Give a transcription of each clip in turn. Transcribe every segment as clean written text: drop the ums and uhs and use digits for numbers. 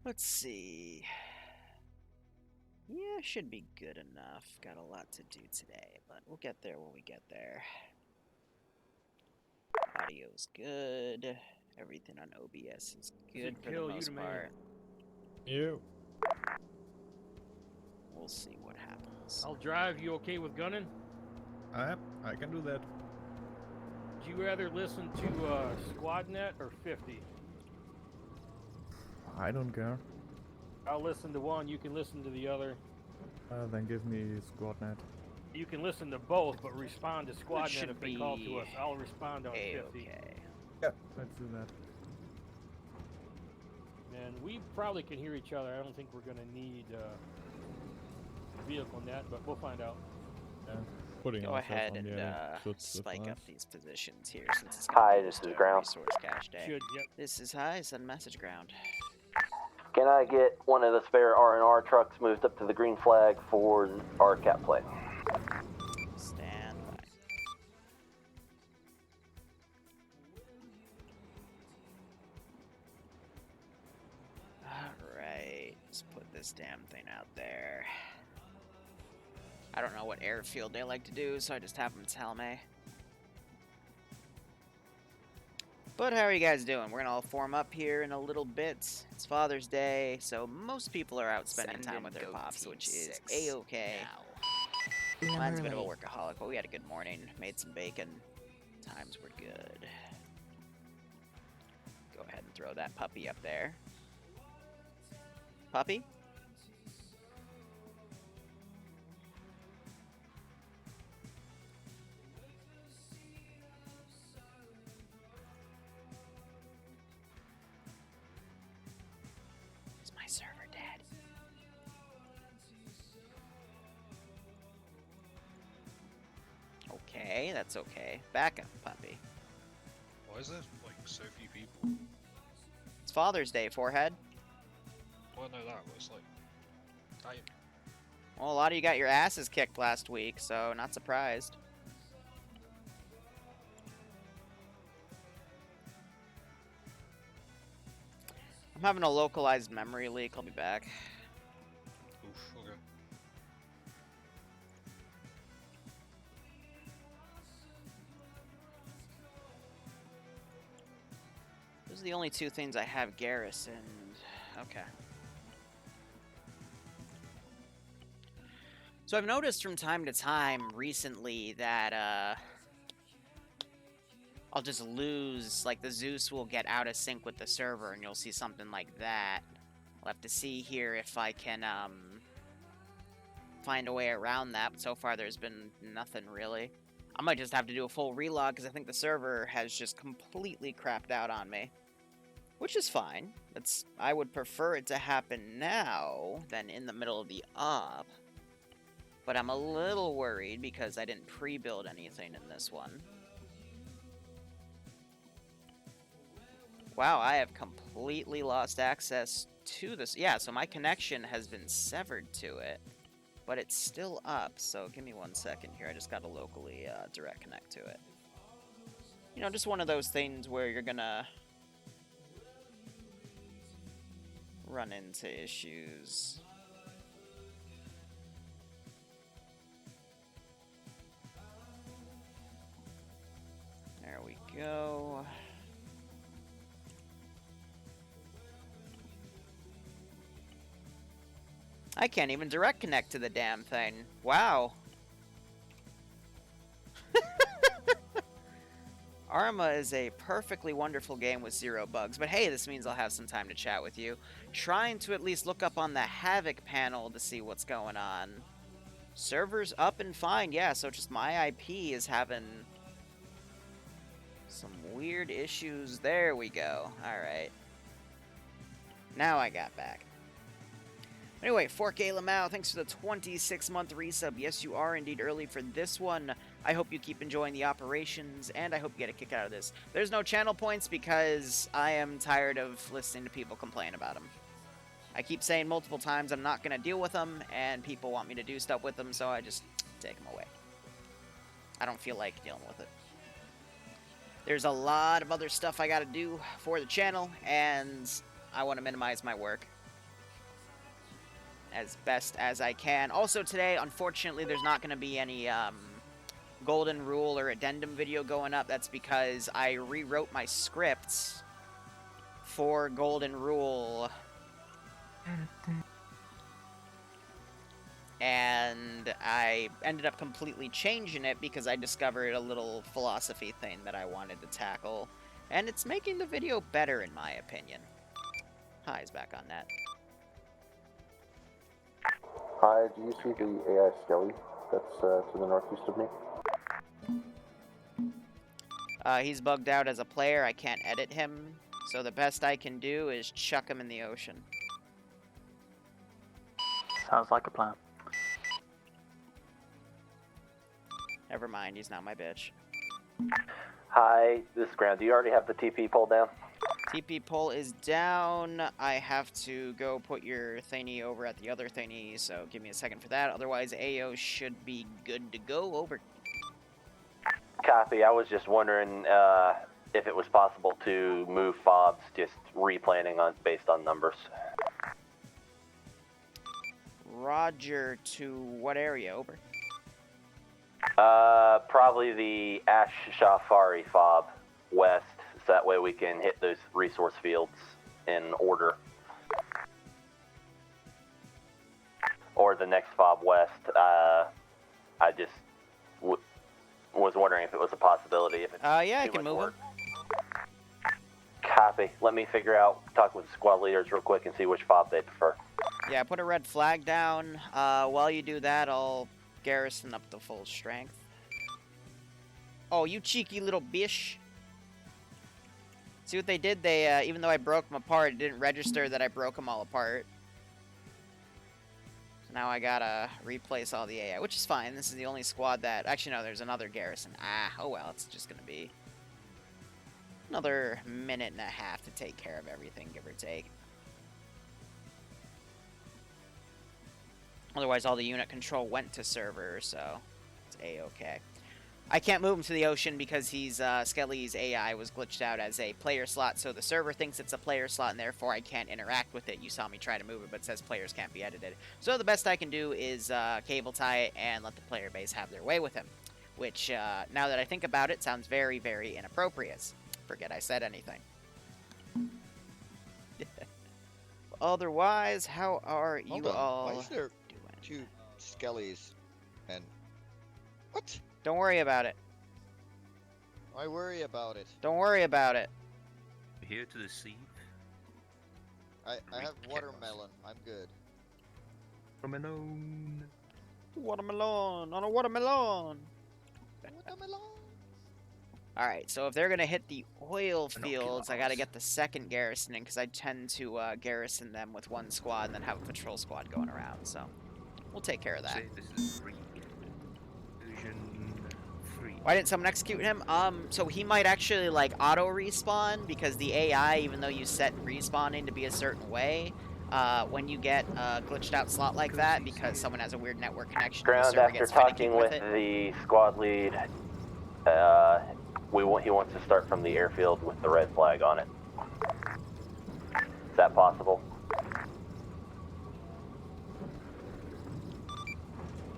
Let's see. Yeah, should be good enough. Got a lot to do today, but we'll get there when we get there. Audio's good. Everything on OBS is good for the most part. You. We'll see what happens. I'll drive. You okay with gunning? I can do that. Would you rather listen to SquadNet or 50? I don't care. I'll listen to one. You can listen to the other. Then give me SquadNet. You can listen to both, but respond to SquadNet should if they call to us. be I'll respond on 50. Okay. Yeah, let's do that. And we probably can hear each other. I don't think we're going to need vehicle net, but we'll find out. Yeah. Putting Go ahead on and the should spike up suffice. these positions here since it's Hi, gonna this boost is our Ground. resource cache day. Should, yep. This is High, send message ground. Can I get one of the spare R&R trucks moved up to the green flag for our cap play? Stand by. Alright, let's put this damn thing out there. I don't know what airfield they like to do, so I just have them tell me. But how are you guys doing? We're gonna all form up here in a little bit. It's Father's Day, so most people are out spending time with their pops, which is a-okay. Mine's a bit of a workaholic, but we had a good morning. Made some bacon. Times were good. Go ahead and throw that puppy up there. Puppy? It's my server, Dad. Okay, that's okay. Back up, puppy. Why is there, like, so few people? It's Father's Day, forehead. Well, I know that, but it's like... Damn. Well, a lot of you got your asses kicked last week, so not surprised. I'm having a localized memory leak. I'll be back. Oof, okay. Those are the only two things I have garrisoned. Okay. So I've noticed from time to time recently that I'll just lose, like the Zeus will get out of sync with the server and you'll see something like that. I'll have to see here if I can find a way around that, but so far there's been nothing really. I might just have to do a full relog because I think the server has just completely crapped out on me. Which is fine. I would prefer it to happen now than in the middle of the op. But I'm a little worried because I didn't pre-build anything in this one. Wow, I have completely lost access to this. Yeah, so my connection has been severed to it. But it's still up, so give me 1 second here. I just got to locally direct connect to it. You know, just one of those things where you're gonna run into issues. There we go. I can't even direct connect to the damn thing. Wow. Arma is a perfectly wonderful game with 0 bugs, but hey, this means I'll have some time to chat with you. Trying to at least look up on the Havoc panel to see what's going on. Server's up and fine, yeah, so just my IP is having some weird issues. There we go. Alright. Now I got back. Anyway, 4K Lamau, thanks for the 26-month resub. Yes, you are indeed early for this one. I hope you keep enjoying the operations, and I hope you get a kick out of this. There's no channel points because I am tired of listening to people complain about them. I keep saying multiple times I'm not going to deal with them, and people want me to do stuff with them, so I just take them away. I don't feel like dealing with it. There's a lot of other stuff I got to do for the channel, and I want to minimize my work. as best as I can. Also today, unfortunately, there's not going to be any Golden Rule or Addendum video going up. That's because I rewrote my scripts for Golden Rule. And I ended up completely changing it because I discovered a little philosophy thing that I wanted to tackle. And it's making the video better, in my opinion. Hi's back on that. Hi, do you see the AI Skelly that's to the northeast of me? He's bugged out as a player. I can't edit him. So the best I can do is chuck him in the ocean. Sounds like a plan. Never mind, he's not my bitch. Hi, this is Ground. Do you already have the TP pulled down? TP pull is down. I have to go put your thingy over at the other thingy, so give me a second for that. Otherwise, AO should be good to go. Over. Copy. I was just wondering if it was possible to move FOBs, just replanning on based on numbers. Roger, to what area? Over. Probably the Ash Shafari FOB west, so that way we can hit those resource fields in order. Or the next FOB west. I just was wondering if it was a possibility. If it's yeah, I too can much move work. him. Copy. Let me figure out, talk with the squad leaders real quick and see which FOB they prefer. Yeah, put a red flag down. While you do that, I'll garrison up to full strength. Oh, you cheeky little bish. See what they did? They, even though I broke them apart, it didn't register that I broke them all apart. So now I gotta replace all the AI, which is fine. This is the only squad that... Actually, no, there's another garrison. Oh well, it's just gonna be another minute and a half to take care of everything, give or take. Otherwise, all the unit control went to server, so it's A-okay. I can't move him to the ocean because he's, Skelly's AI was glitched out as a player slot, so the server thinks it's a player slot, and therefore I can't interact with it. You saw me try to move it, but it says players can't be edited. So the best I can do is cable tie it and let the player base have their way with him. Which, now that I think about it, sounds very, very inappropriate. Forget I said anything. Otherwise, how are you Hold on. all Why is there doing? 2 Skellies and... What? Don't worry about it. I worry about it. Don't worry about it. Here to deceive. I have Chaos. watermelon. I'm good. Watermelon. Watermelon on a watermelon. Watermelon. Alright, so if they're going to hit the oil fields, I got to Binoculars. get the second garrison in, because I tend to garrison them with one squad and then have a patrol squad going around, so we'll take care of that. Say this is free. Vision free. Why didn't someone execute him? So he might actually, like, auto-respawn, because the AI, even though you set respawning to be a certain way, when you get a glitched out slot like that, because someone has a weird network connection, the Ground, server after gets finicky talking with with it. the squad lead, he wants to start from the airfield with the red flag on it. Is that possible?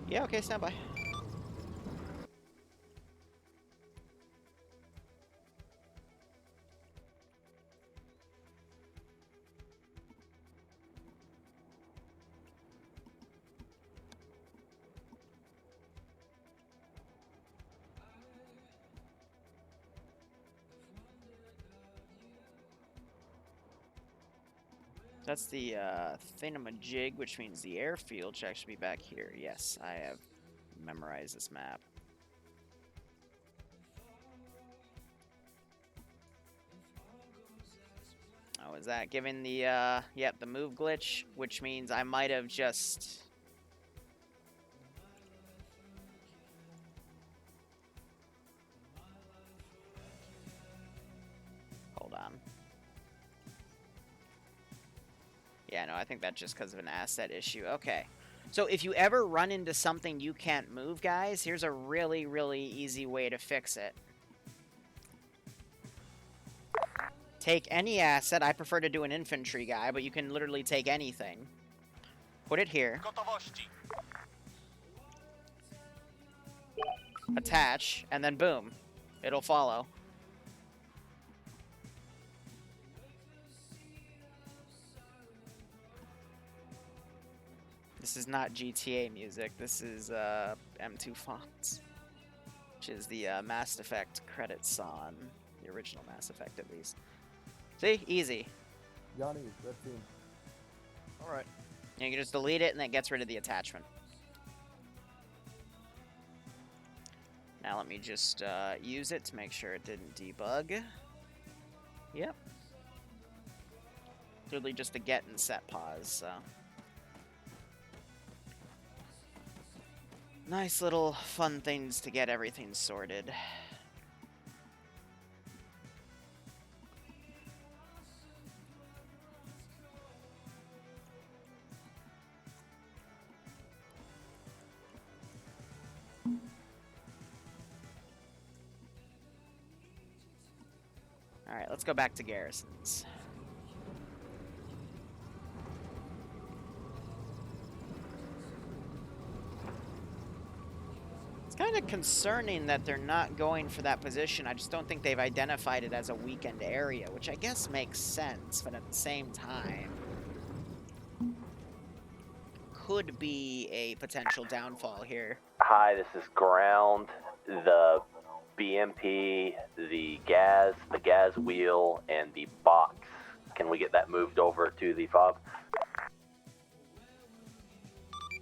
Yeah, okay, stand by. That's the thingamajig, which means the airfield should actually be back here. Yes, I have memorized this map. Oh, is that giving the, yep, the move glitch, which means I might have just... Hold on. Yeah, no, I think that's just because of an asset issue. Okay. So if you ever run into something you can't move, guys, here's a really, really easy way to fix it. Take any asset. I prefer to do an infantry guy, but you can literally take anything. Put it here. Attach, and then boom. It'll follow. This is not GTA music. This is M2 fonts, which is the Mass Effect credits on the original Mass Effect, at least. See? Easy. Yanni, red team. Alright. You can just delete it, and that gets rid of the attachment. Now let me just use it to make sure it didn't debug. Yep. Literally just a get and set pause, so. Nice little fun things to get everything sorted. Alright, let's go back to garrisons. It's kind of concerning that they're not going for that position. I just don't think they've identified it as a weakened area, which I guess makes sense, but at the same time could be a potential downfall here. Hi, this is ground. The BMP, the gas wheel, and the box. Can we get that moved over to the fob?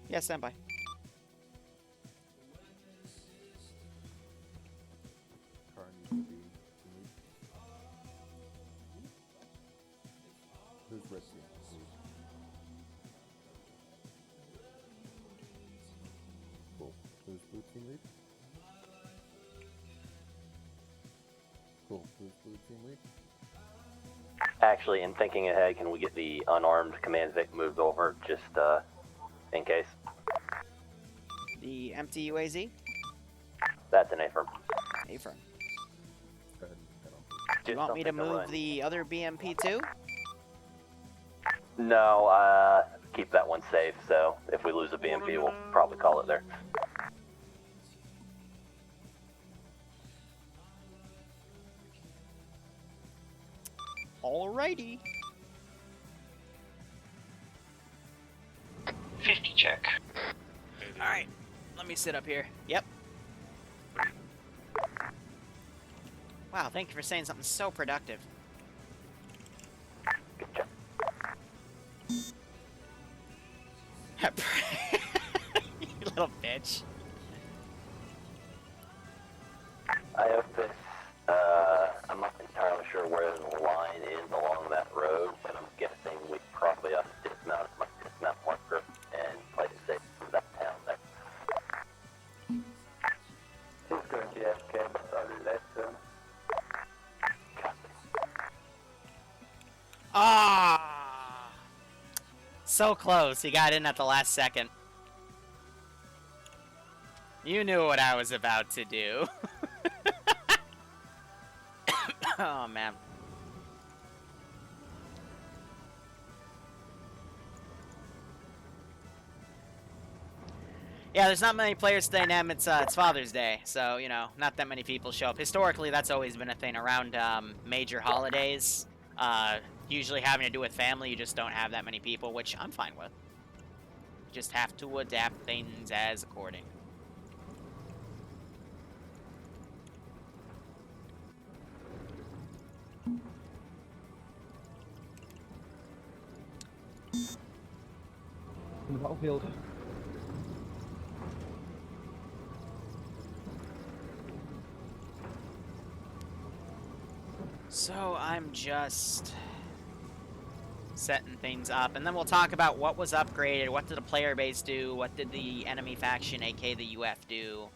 Yeah, stand by. Car needs to be removed. Who's red team? Cool. Who's blue team lead? Cool. Who's blue team lead? Actually, in thinking ahead, can we get the unarmed command Vic moved over just in case? The empty UAZ? That's an affirm. Affirm. Go ahead and head on. Do you want me to move the other BMP too? No, keep that one safe, so if we lose a BMP, we'll probably call it there. Alrighty. 50 check. Alright, let me sit up here. Yep. Wow, thank you for saying something so productive. Good job. You little bitch. I hope this, I'm not entirely sure where the line is along that road, but I'm guessing we probably ought to dismount my dismount marker and play it safe from that town there. Who's going to FK, Ah! So close. He got in at the last second. You knew what I was about to do. Oh, man. Yeah, there's not many players today, Nem. It's Father's Day, so, you know, not that many people show up. Historically, that's always been a thing around major holidays. Usually having to do with family, you just don't have that many people, which I'm fine with. Just have to adapt things as according. In the battlefield. So I'm just setting things up, and then we'll talk about what was upgraded, what did the player base do, what did the enemy faction, aka the UF, do.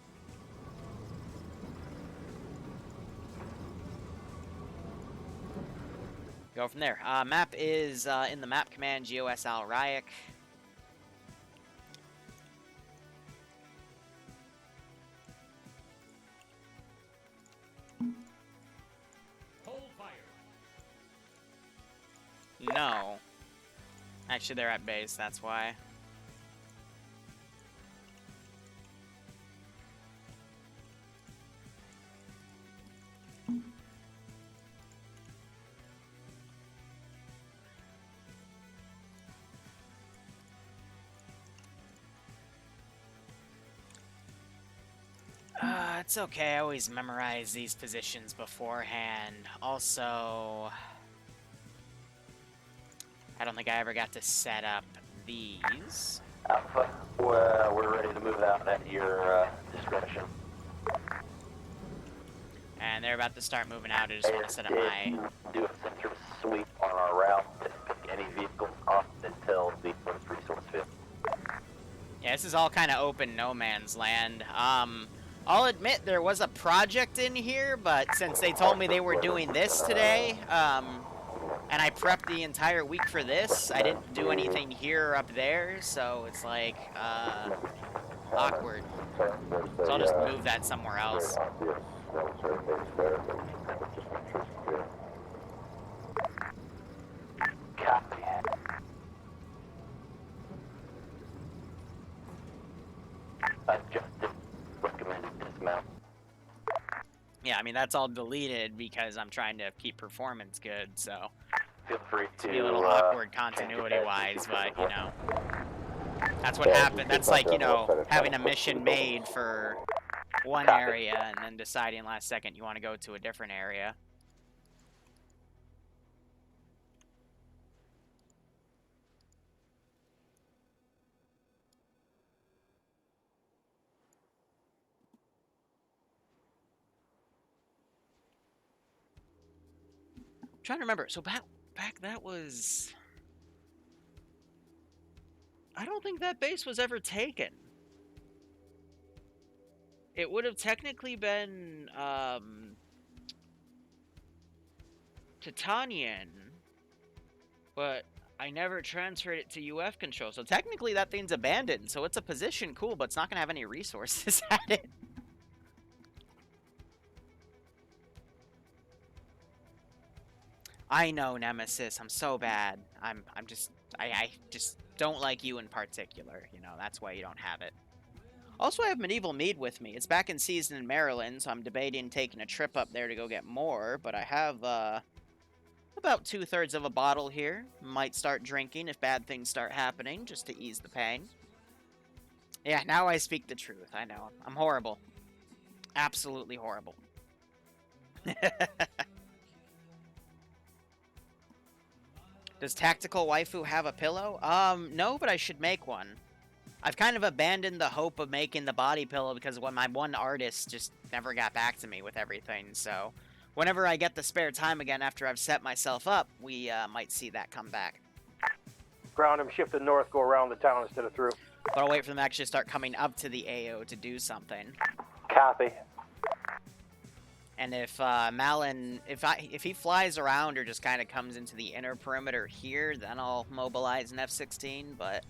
Go from there. Map is in the map command GOS Al Ryak. Hold fire. No. Actually, they're at base, that's why. It's okay. I always memorize these positions beforehand. Also, I don't think I ever got to set up these. Alpha, we're ready to move out at your discretion. And they're about to start moving out. I just want to set up my... Do a center sweep on our route. Just pick any vehicles up until the first resource field. Yeah, this is all kind of open no man's land. I'll admit there was a project in here, but since they told me they were doing this today, and I prepped the entire week for this, I didn't do anything here or up there, so it's like, awkward. So I'll just move that somewhere else. Copy. Adjusted. Recommended dismount. Yeah, I mean, that's all deleted because I'm trying to keep performance good, so... Feel free to be a little awkward continuity-wise, but, you know... That's what happened. That's like, you know, having a mission made for one area and then deciding last second you want to go to a different area. I'm trying to remember. So back that was... I don't think that base was ever taken. It would have technically been, Titanian, but I never transferred it to UF control. So technically that thing's abandoned, so it's a position, cool, but it's not going to have any resources at it. I know, Nemesis, I'm so bad. I just don't like you in particular, you know, that's why you don't have it. Also, I have Medieval Mead with me. It's back in season in Maryland, so I'm debating taking a trip up there to go get more, but I have, about 2/3 of a bottle here. Might start drinking if bad things start happening, just to ease the pain. Yeah, now I speak the truth, I know. I'm horrible. Absolutely horrible. Does Tactical Waifu have a pillow? No, but I should make one. I've kind of abandoned the hope of making the body pillow because when my one artist just never got back to me with everything, so... Whenever I get the spare time again after I've set myself up, we might see that come back. Ground him, shifted north, go around the town instead of through. But I'll wait for them to actually start coming up to the AO to do something. Copy. And if Malin, if he flies around or just kind of comes into the inner perimeter here, then I'll mobilize an F-16, but...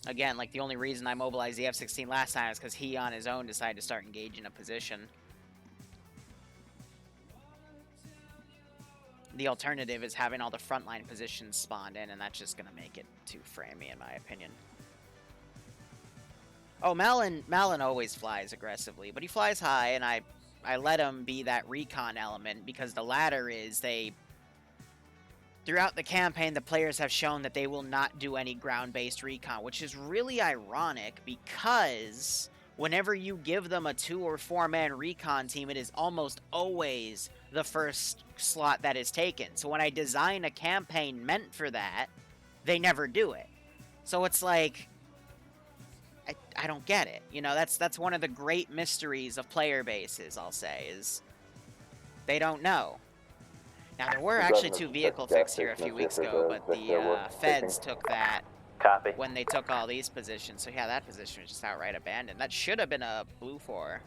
Again, like, the only reason I mobilized the F-16 last time is because he, on his own, decided to start engaging a position. The alternative is having all the frontline positions spawned in, and that's just going to make it too framey, in my opinion. Oh, Malin always flies aggressively, but he flies high, and I let him be that recon element, because the latter is throughout the campaign, the players have shown that they will not do any ground-based recon, which is really ironic, because whenever you give them a 2- or 4-man recon team, it is almost always the first slot that is taken. So when I design a campaign meant for that, they never do it. So it's like, I don't get it. You know, that's one of the great mysteries of player bases, I'll say, is they don't know. Now, there were actually 2 vehicle fixes here a few weeks ago, but the feds took that Copy. when they took all these positions. So yeah, that position was just outright abandoned. That should have been a Blue 4.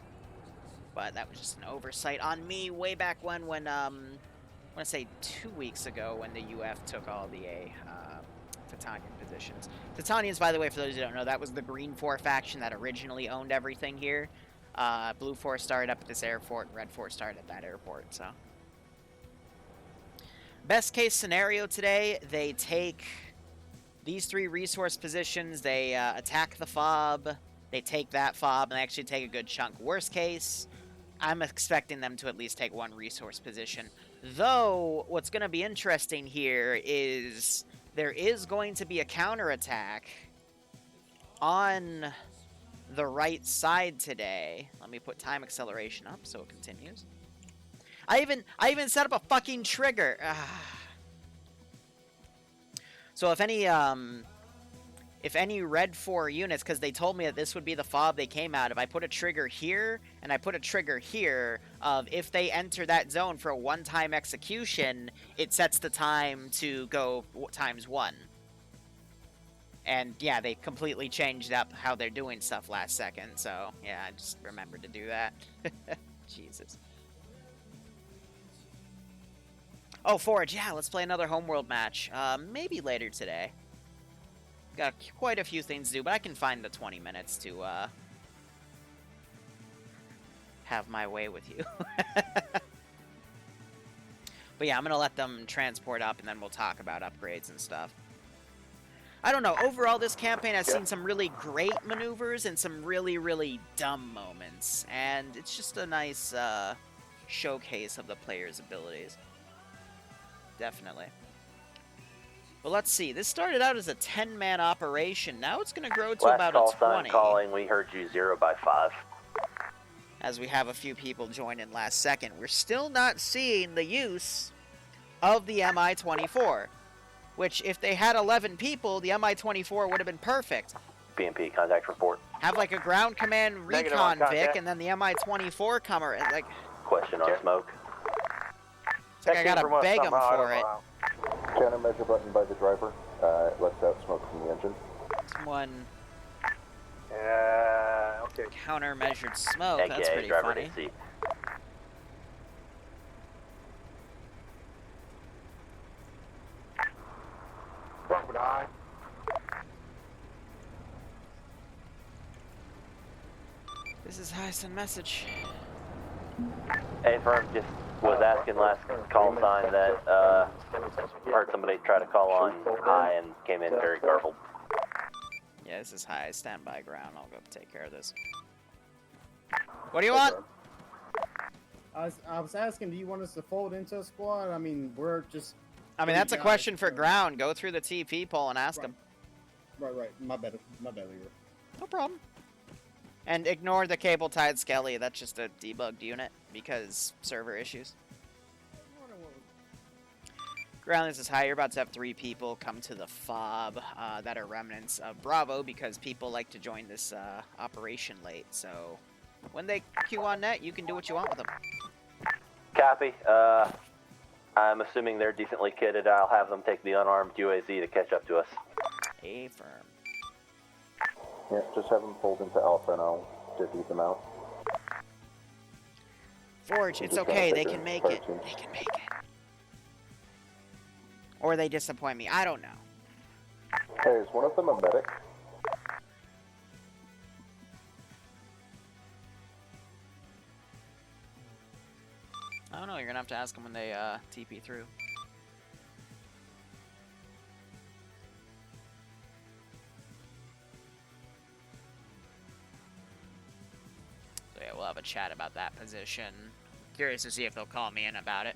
But that was just an oversight on me way back when I want to say 2 weeks ago, when the UF took all the Titanian positions. Titanians, by the way, for those who don't know, that was the Green 4 faction that originally owned everything here. Blue 4 started up at this airport, and Red 4 started at that airport, so. Best case scenario today, they take these 3 resource positions, they attack the FOB, they take that FOB, and they actually take a good chunk. Worst case, I'm expecting them to at least take 1 resource position. Though, what's going to be interesting here is there is going to be a counterattack on the right side today. Let me put time acceleration up so it continues. I even set up a fucking trigger. So if any red 4 units, because they told me that this would be the fob they came out of, I put a trigger here, and I put a trigger here of if they enter that zone for a one-time execution, it sets the time to go ×1. And yeah, they completely changed up how they're doing stuff last second, so yeah, I just remembered to do that. Jesus. Oh, Forge, yeah, let's play another Homeworld match. Maybe later today. Got quite a few things to do, but I can find the 20 minutes to, have my way with you. But yeah, I'm gonna let them transport up, and then we'll talk about upgrades and stuff. I don't know, overall this campaign has seen some really great maneuvers and some really, really dumb moments. And it's just a nice, showcase of the players' abilities. Definitely. Well, let's see. This started out as a 10-man operation. Now it's going to grow to about a 20. Sign calling. We heard you 0 by 5. As we have a few people join in last second. We're still not seeing the use of the MI-24. Which, if they had 11 people, the MI-24 would have been perfect. BMP, contact report. Have like a ground command recon Vic, and then the MI-24 comer. And like, Question on smoke. it's like I gotta beg them for it. Countermeasure button by the driver. Lets out smoke from the engine. One Okay. countermeasured smoke. AKA That's pretty driver funny. DC. Crocodile. This is Hyson message. Hey, firm, just was asking last call sign that, heard somebody try to call on high and came in very garbled. Yeah, this is high. Stand by ground. I'll go take care of this. What do you want? I was asking, do you want us to fold into a squad? I mean, we're just... I mean, that's a question for ground. Go through the TP poll and ask them. Right. My bad, Leru. No problem. And ignore the cable tied skelly. That's just a debugged unit because server issues. Ground, this is high. You're about to have 3 people come to the fob that are remnants of Bravo because people like to join this operation late. So when they queue on net, you can do what you want with them. Copy. I'm assuming they're decently kitted. I'll have them take the unarmed UAZ to catch up to us. Affirm. Yeah, just have them fold into Alpha and I'll defeat them out. Forge, it's okay. They can make it. They can make it. Or they disappoint me. I don't know. Hey, is one of them a medic? I don't know. You're gonna have to ask them when they TP through. So yeah, we'll have a chat about that position. Curious to see if they'll call me in about it.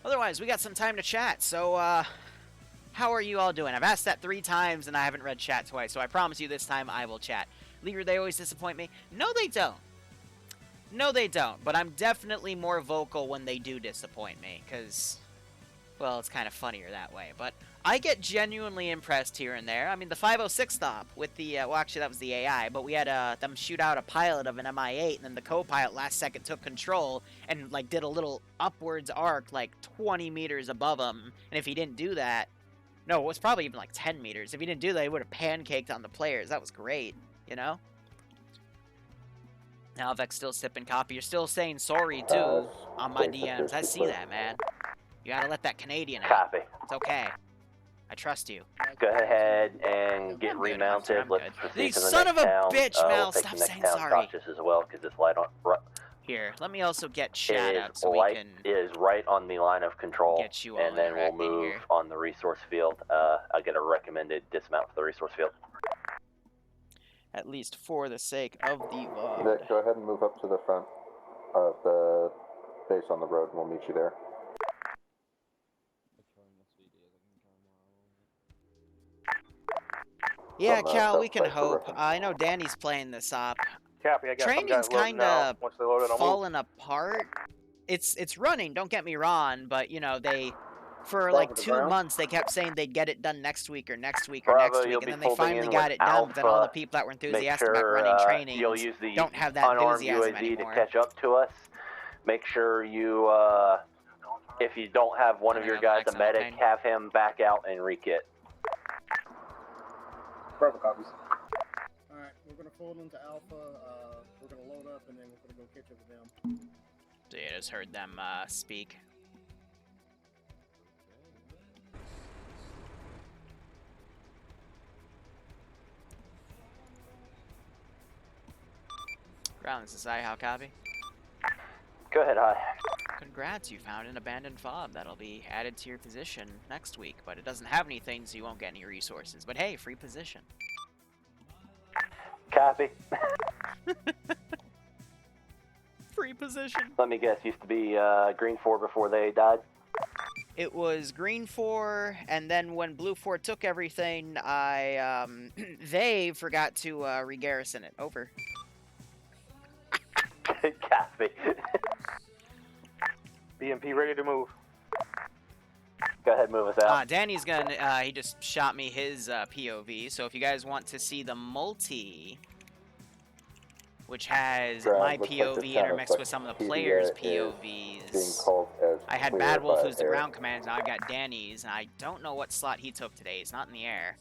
Otherwise, we got some time to chat. So, how are you all doing? I've asked that 3 times and I haven't read chat twice. So I promise you this time I will chat. Liru, they always disappoint me. No, they don't. No, they don't, but I'm definitely more vocal when they do disappoint me, because, well, it's kind of funnier that way, but I get genuinely impressed here and there. I mean, the 506 stop with the, well, actually, that was the AI, but we had them shoot out a pilot of an MI-8, and then the co-pilot last second took control and, like, did a little upwards arc, like, 20 meters above him, and if he didn't do that, no, it was probably even, like, 10 meters. If he didn't do that, he would have pancaked on the players. That was great, you know? Now, Vec's still sipping coffee. You're still saying sorry, too, on my DMs. I see that, man. You gotta let that Canadian out. Copy. It's okay. I trust you. Go ahead and get I'm good. remounted. I'm Let's good. proceed You to the son next of a town. bitch, We'll Mel. take Stop the next saying town sorry. cautious as well, because this light on Here, let me also get chat up so we can is right on the line of control, get you all and then we'll interacting move here. on the resource field. I'll get a recommended dismount for the resource field. At least for the sake of the VOD. Vic, go ahead and move up to the front of the base on the road and we'll meet you there. Yeah, Some, Cal, we can self-site for hope. reference. I know Danny's playing this op. Copy, I got some Training's guys loading now. kind of Once they load it, I'll move. fallen apart. It's running, don't get me wrong, but, you know, for Bravo like to 2 ground. months, they kept saying they'd get it done next week or next week or Bravo, next you'll week, and be then they folding finally in got with it done, but then all the Alpha. people that were Make enthusiastic about sure running you'll trainings use the don't have that unarmed enthusiasm UAZ anymore. to catch up to us. Make sure you, if you don't have one of your guys a medic, have him back out and re-kit. Bravo copies. Alright, we're gonna fold into Alpha, we're gonna load up and then we're gonna go catch up with them. So yeah, just heard them speak. Ground, this is I, how copy? Go ahead, hi. Congrats, you found an abandoned fob that'll be added to your position next week, but it doesn't have anything, so you won't get any resources. But hey, free position. Copy. Free position. Let me guess, used to be Green 4 before they died? It was Green 4, and then when Blue 4 took everything, they forgot to re-garrison it. Over. Copy. BMP ready to move. Go ahead, move us out. Danny's gonna, he just shot me his POV, so if you guys want to see the multi, which has my Looks like POV this sound intermixed like with some of the PDA players' is being POVs. called as I had clear Bad Wolf, by who's the air. ground commander, now I got Danny's, and I don't know what slot he took today. It's not in the air.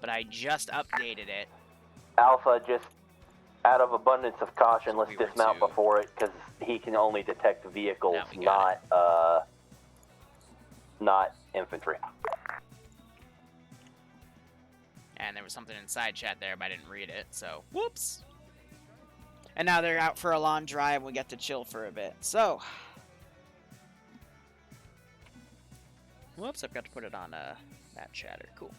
But I just updated it. Alpha, just out of abundance of caution, let's We were dismount to- before it, because he can only detect vehicles, Now we got not infantry. And there was something in side chat there, but I didn't read it, so whoops. And now they're out for a long drive, and we get to chill for a bit. So, whoops, I've got to put it on that chatter. Cool.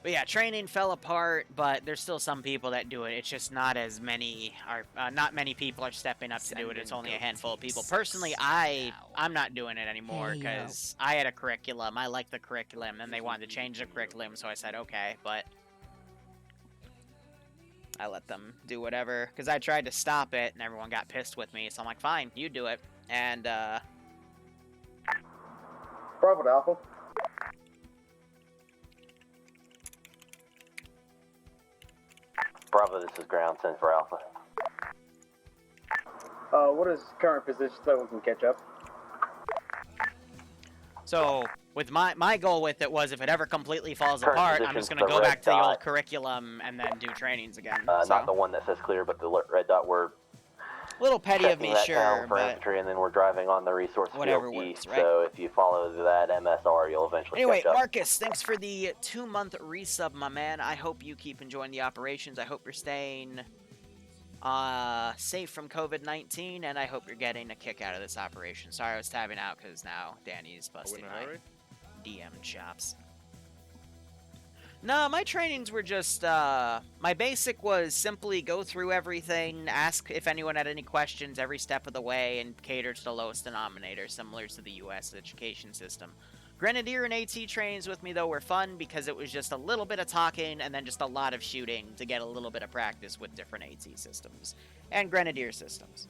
But yeah, training fell apart, but there's still some people that do it. It's just not as many not many people are stepping up to do it. It's only a handful of people. Personally, I'm not doing it anymore because I had a curriculum. I liked the curriculum, and they wanted to change the curriculum, so I said okay, but I let them do whatever because I tried to stop it, and everyone got pissed with me. So I'm like, fine, you do it. And Bravo to Alpha. Bravo, this is ground, send for Alpha. What is current position so we can catch up? so with my goal with it was if it ever completely falls Current apart, I'm position's just gonna the go red back to the old dot. curriculum and then do trainings again. Not the one that says clear, but the red dot. We're A little petty of checking me, that sure, down for but infantry, and then we're driving on the resource whatever field works, east. right? So if you follow that MSR, you'll eventually anyway, catch up. Marcus, thanks for the 2-month resub, my man. I hope you keep enjoying the operations. I hope you're staying safe from COVID-19, and I hope you're getting a kick out of this operation. Sorry I was tabbing out because now Danny's busting my DM chops. No, my trainings were just, my basic was simply go through everything, ask if anyone had any questions every step of the way, and cater to the lowest denominator, similar to the U.S. education system. Grenadier and AT trainings with me, though, were fun because it was just a little bit of talking and then just a lot of shooting to get a little bit of practice with different AT systems and Grenadier systems.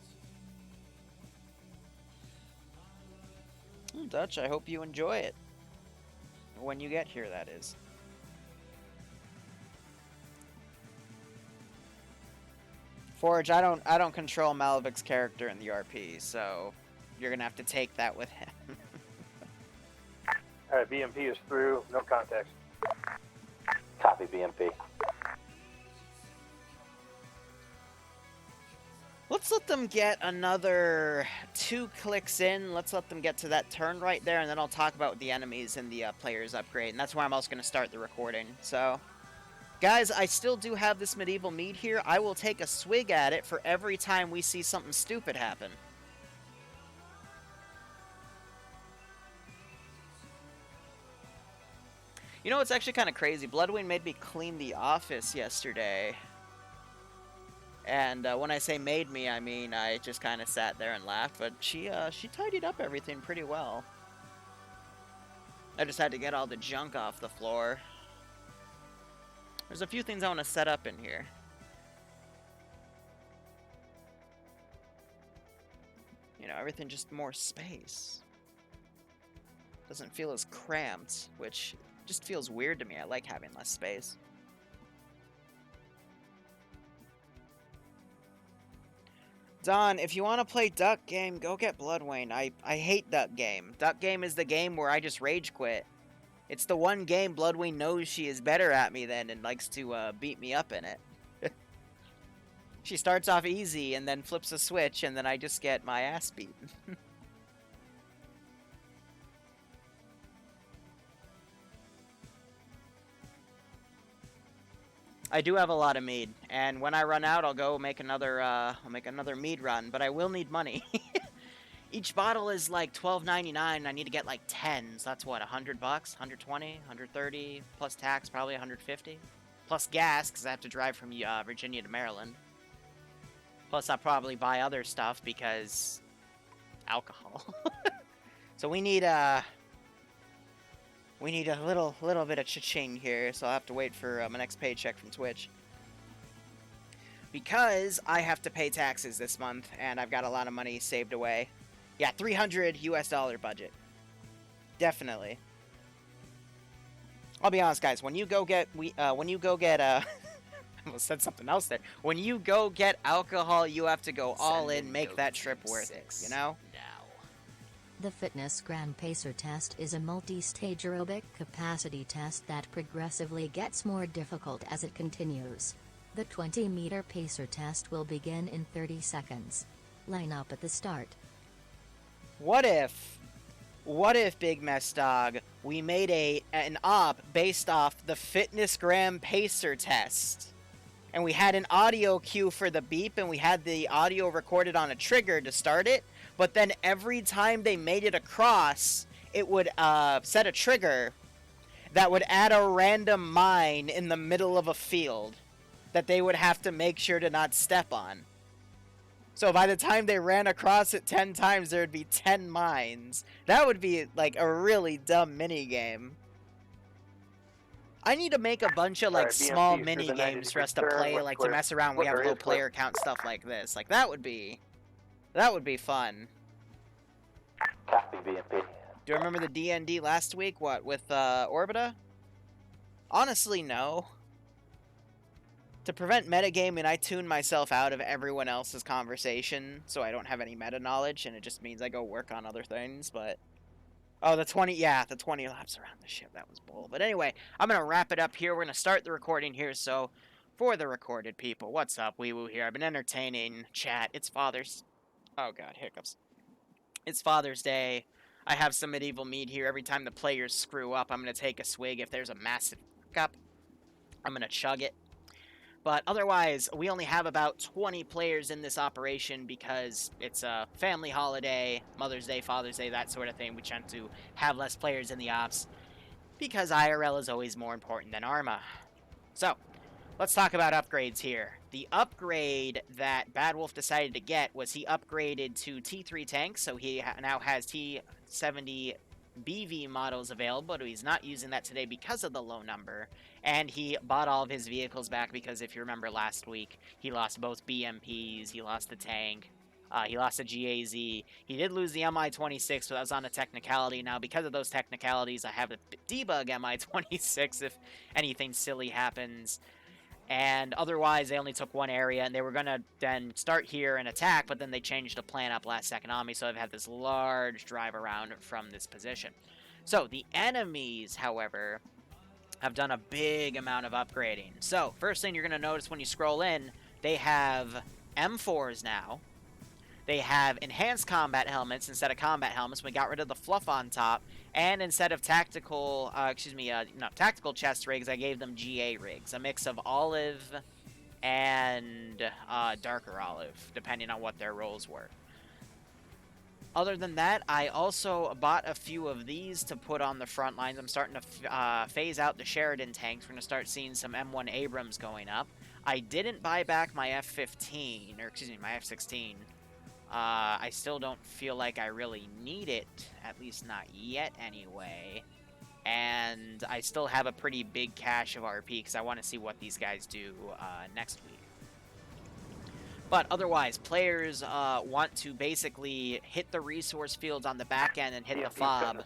Dutch, I hope you enjoy it. When you get here, that is. Forge, I don't control Malvik's character in the RP, so you're gonna have to take that with him. Alright, BMP is through, no contact. Copy, BMP. Let's let them get another 2 clicks in. Let's let them get to that turn right there, and then I'll talk about the enemies and the players upgrade. And that's where I'm also going to start the recording. So, guys, I still do have this medieval mead here. I will take a swig at it for every time we see something stupid happen. You know what's actually kind of crazy? Bloodwing made me clean the office yesterday. And when I say made me, I mean I just kind of sat there and laughed. But she tidied up everything pretty well. I just had to get all the junk off the floor. There's a few things I want to set up in here. You know, everything just more space. Doesn't feel as cramped, which just feels weird to me. I like having less space. Don, if you want to play Duck Game, go get Bloodwayne. I hate Duck Game. Duck Game is the game where I just rage quit. It's the one game Bloodwayne knows she is better at me than and likes to beat me up in it. She starts off easy and then flips a switch and then I just get my ass beaten. I do have a lot of mead, and when I run out, I'll go make another. I'll make another mead run, but I will need money. Each bottle is like $12.99. I need to get like 10, so that's what, $100, 120, 130 plus tax, probably 150, plus gas because I have to drive from Virginia to Maryland. Plus, I'll probably buy other stuff because alcohol. So we need a little bit of cha-ching here, so I'll have to wait for my next paycheck from Twitch. Because I have to pay taxes this month, and I've got a lot of money saved away. Yeah, $300 US budget. Definitely. I'll be honest, guys. When you go get I almost said something else there. When you go get alcohol, you have to go all in, make that trip worth it. You know. The Fitness Grand Pacer test is a multi-stage aerobic capacity test that progressively gets more difficult as it continues. The 20-meter pacer test will begin in 30 seconds. Line up at the start. What if, Big Mess Dog, we made an op based off the Fitness Grand Pacer test? And we had an audio cue for the beep, and we had the audio recorded on a trigger to start it, but then every time they made it across, it would set a trigger that would add a random mine in the middle of a field that they would have to make sure to not step on. So by the time they ran across it 10 times, there would be 10 mines. That would be like a really dumb mini game. I need to make a bunch of like small mini games for us to play, like to mess around. We have low player count stuff like this. Like that would be fun. Copy, BMP. Do you remember the D&D last week? What, with Orbita? Honestly, no. To prevent metagaming, I tune myself out of everyone else's conversation, so I don't have any meta knowledge, and it just means I go work on other things, but... Oh, the 20 laps around the ship, that was bull. But anyway, I'm going to wrap it up here. We're going to start the recording here, so for the recorded people, what's up? Wee Woo here. I've been entertaining chat. It's Father's... Oh, God, hiccups. It's Father's Day. I have some medieval mead here. Every time the players screw up, I'm going to take a swig. If there's a massive cup, I'm going to chug it. But otherwise, we only have about 20 players in this operation because it's a family holiday, Mother's Day, Father's Day, that sort of thing. We tend to have less players in the ops because IRL is always more important than Arma. So, let's talk about upgrades here. The upgrade that Bad Wolf decided to get was he upgraded to T3 tanks, so he now has T70 BV models available, but he's not using that today because of the low number. And he bought all of his vehicles back because if you remember last week, he lost both BMPs, he lost the tank, he lost the GAZ. He did lose the MI-26, but that was on a technicality. Now, because of those technicalities, I have to debug MI-26 if anything silly happens. And otherwise, they only took one area, and they were going to then start here and attack, but then they changed the plan up last second on me, so I've had this large drive around from this position. So, the enemies, however, have done a big amount of upgrading. So, first thing you're going to notice when you scroll in, they have M4s now. They have enhanced combat helmets instead of combat helmets. We got rid of the fluff on top. And instead of tactical, tactical chest rigs, I gave them GA rigs. A mix of olive and darker olive, depending on what their roles were. Other than that, I also bought a few of these to put on the front lines. I'm starting to phase out the Sheridan tanks. We're going to start seeing some M1 Abrams going up. I didn't buy back my F-15, or excuse me, my F-16. I still don't feel like I really need it, at least not yet anyway. And I still have a pretty big cache of RP because I want to see what these guys do next week. But otherwise, players want to basically hit the resource fields on the back end and hit the fob.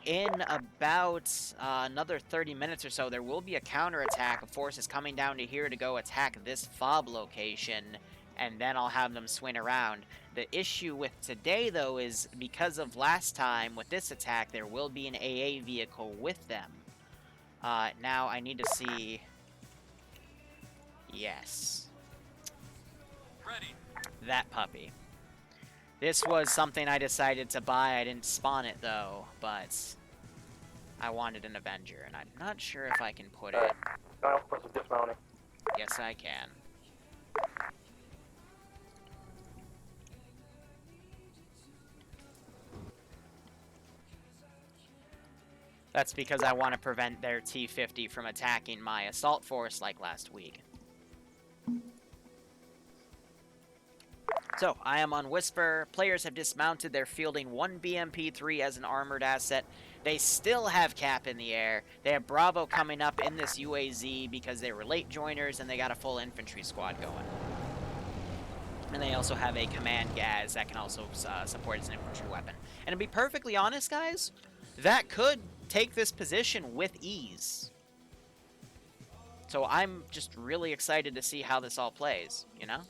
In about another 30 minutes or so, there will be a counterattack of forces coming down to here to go attack this fob location, and then I'll have them swing around. The issue with today, though, is because of last time with this attack, there will be an AA vehicle with them. Now I need to see... Yes. Ready. That puppy. This was something I decided to buy. I didn't spawn it, though, but I wanted an Avenger, and I'm not sure if I can put it... I'll put some dismounting. Yes, I can. That's because I want to prevent their T-50 from attacking my assault force like last week. So, I am on Whisper. Players have dismounted. They're fielding one BMP-3 as an armored asset. They still have Cap in the air. They have Bravo coming up in this UAZ because they were late joiners and they got a full infantry squad going. And they also have a command Gaz that can also support as an infantry weapon. And to be perfectly honest, guys, that could take this position with ease. So I'm just really excited to see how this all plays, you know?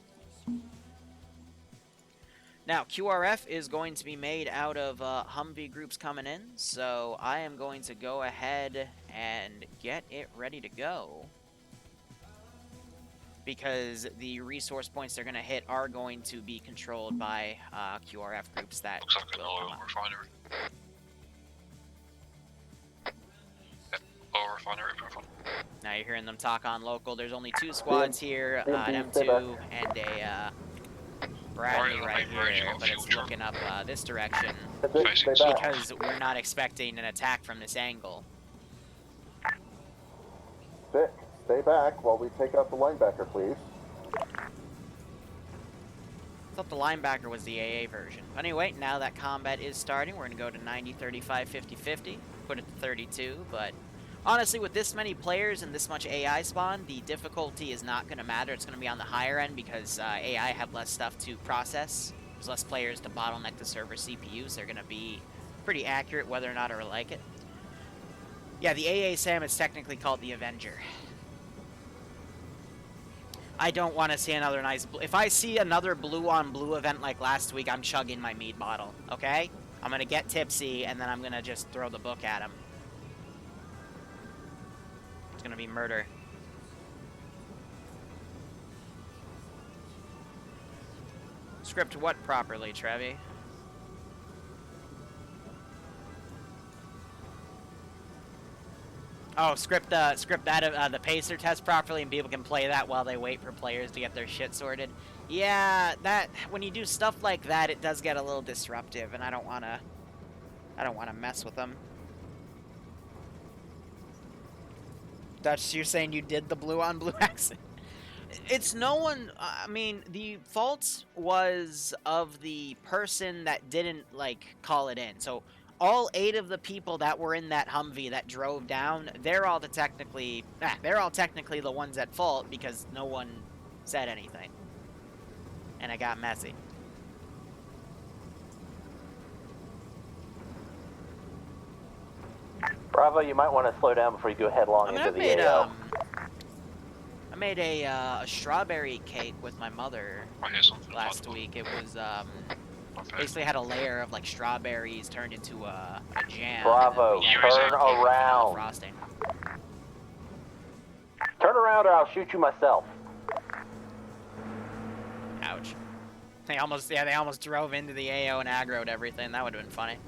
Now, QRF is going to be made out of Humvee groups coming in, so I am going to go ahead and get it ready to go. Because the resource points they're going to hit are going to be controlled by QRF groups that Looks like an will come oil up. refinery. Yep, oil refinery profile. Now you're hearing them talk on local. There's only two squads here, an stay M2 and a Bradley right Right, here, but it's fuel looking up this direction Stay back. because we're not expecting an attack from this angle. Stay back while we take out the linebacker, please. I thought the linebacker was the AA version. But anyway, now that combat is starting, we're going to go to 90, 35, 50, 50. Put it to 32, but honestly, with this many players and this much AI spawn, the difficulty is not going to matter. It's going to be on the higher end because AI have less stuff to process. There's less players to bottleneck the server CPUs. They're going to be pretty accurate whether or not I like it. Yeah, the AA SAM is technically called the Avenger. I don't want to see another nice... If I see another blue-on-blue event like last week, I'm chugging my mead bottle, okay? I'm going to get tipsy, and then I'm going to just throw the book at him. It's going to be murder. Script what properly, Trevi? Oh, script that the pacer test properly, and people can play that while they wait for players to get their shit sorted. Yeah, that when you do stuff like that, it does get a little disruptive, and I don't wanna mess with them. Dutch, you're saying you did the blue-on-blue accent? It's no one. I mean, the fault was of the person that didn't like call it in. So. All 8 of the people that were in that Humvee that drove down, they're all technically the ones at fault because no one said anything. And it got messy. Bravo, you might want to slow down before you go headlong into the AO. I made a strawberry cake with my mother I hear something last week. It was basically had a layer of like strawberries turned into a jam. Bravo, turn around. Frosting. Turn around or I'll shoot you myself. Ouch. They almost drove into the AO and aggroed everything. That would have been funny.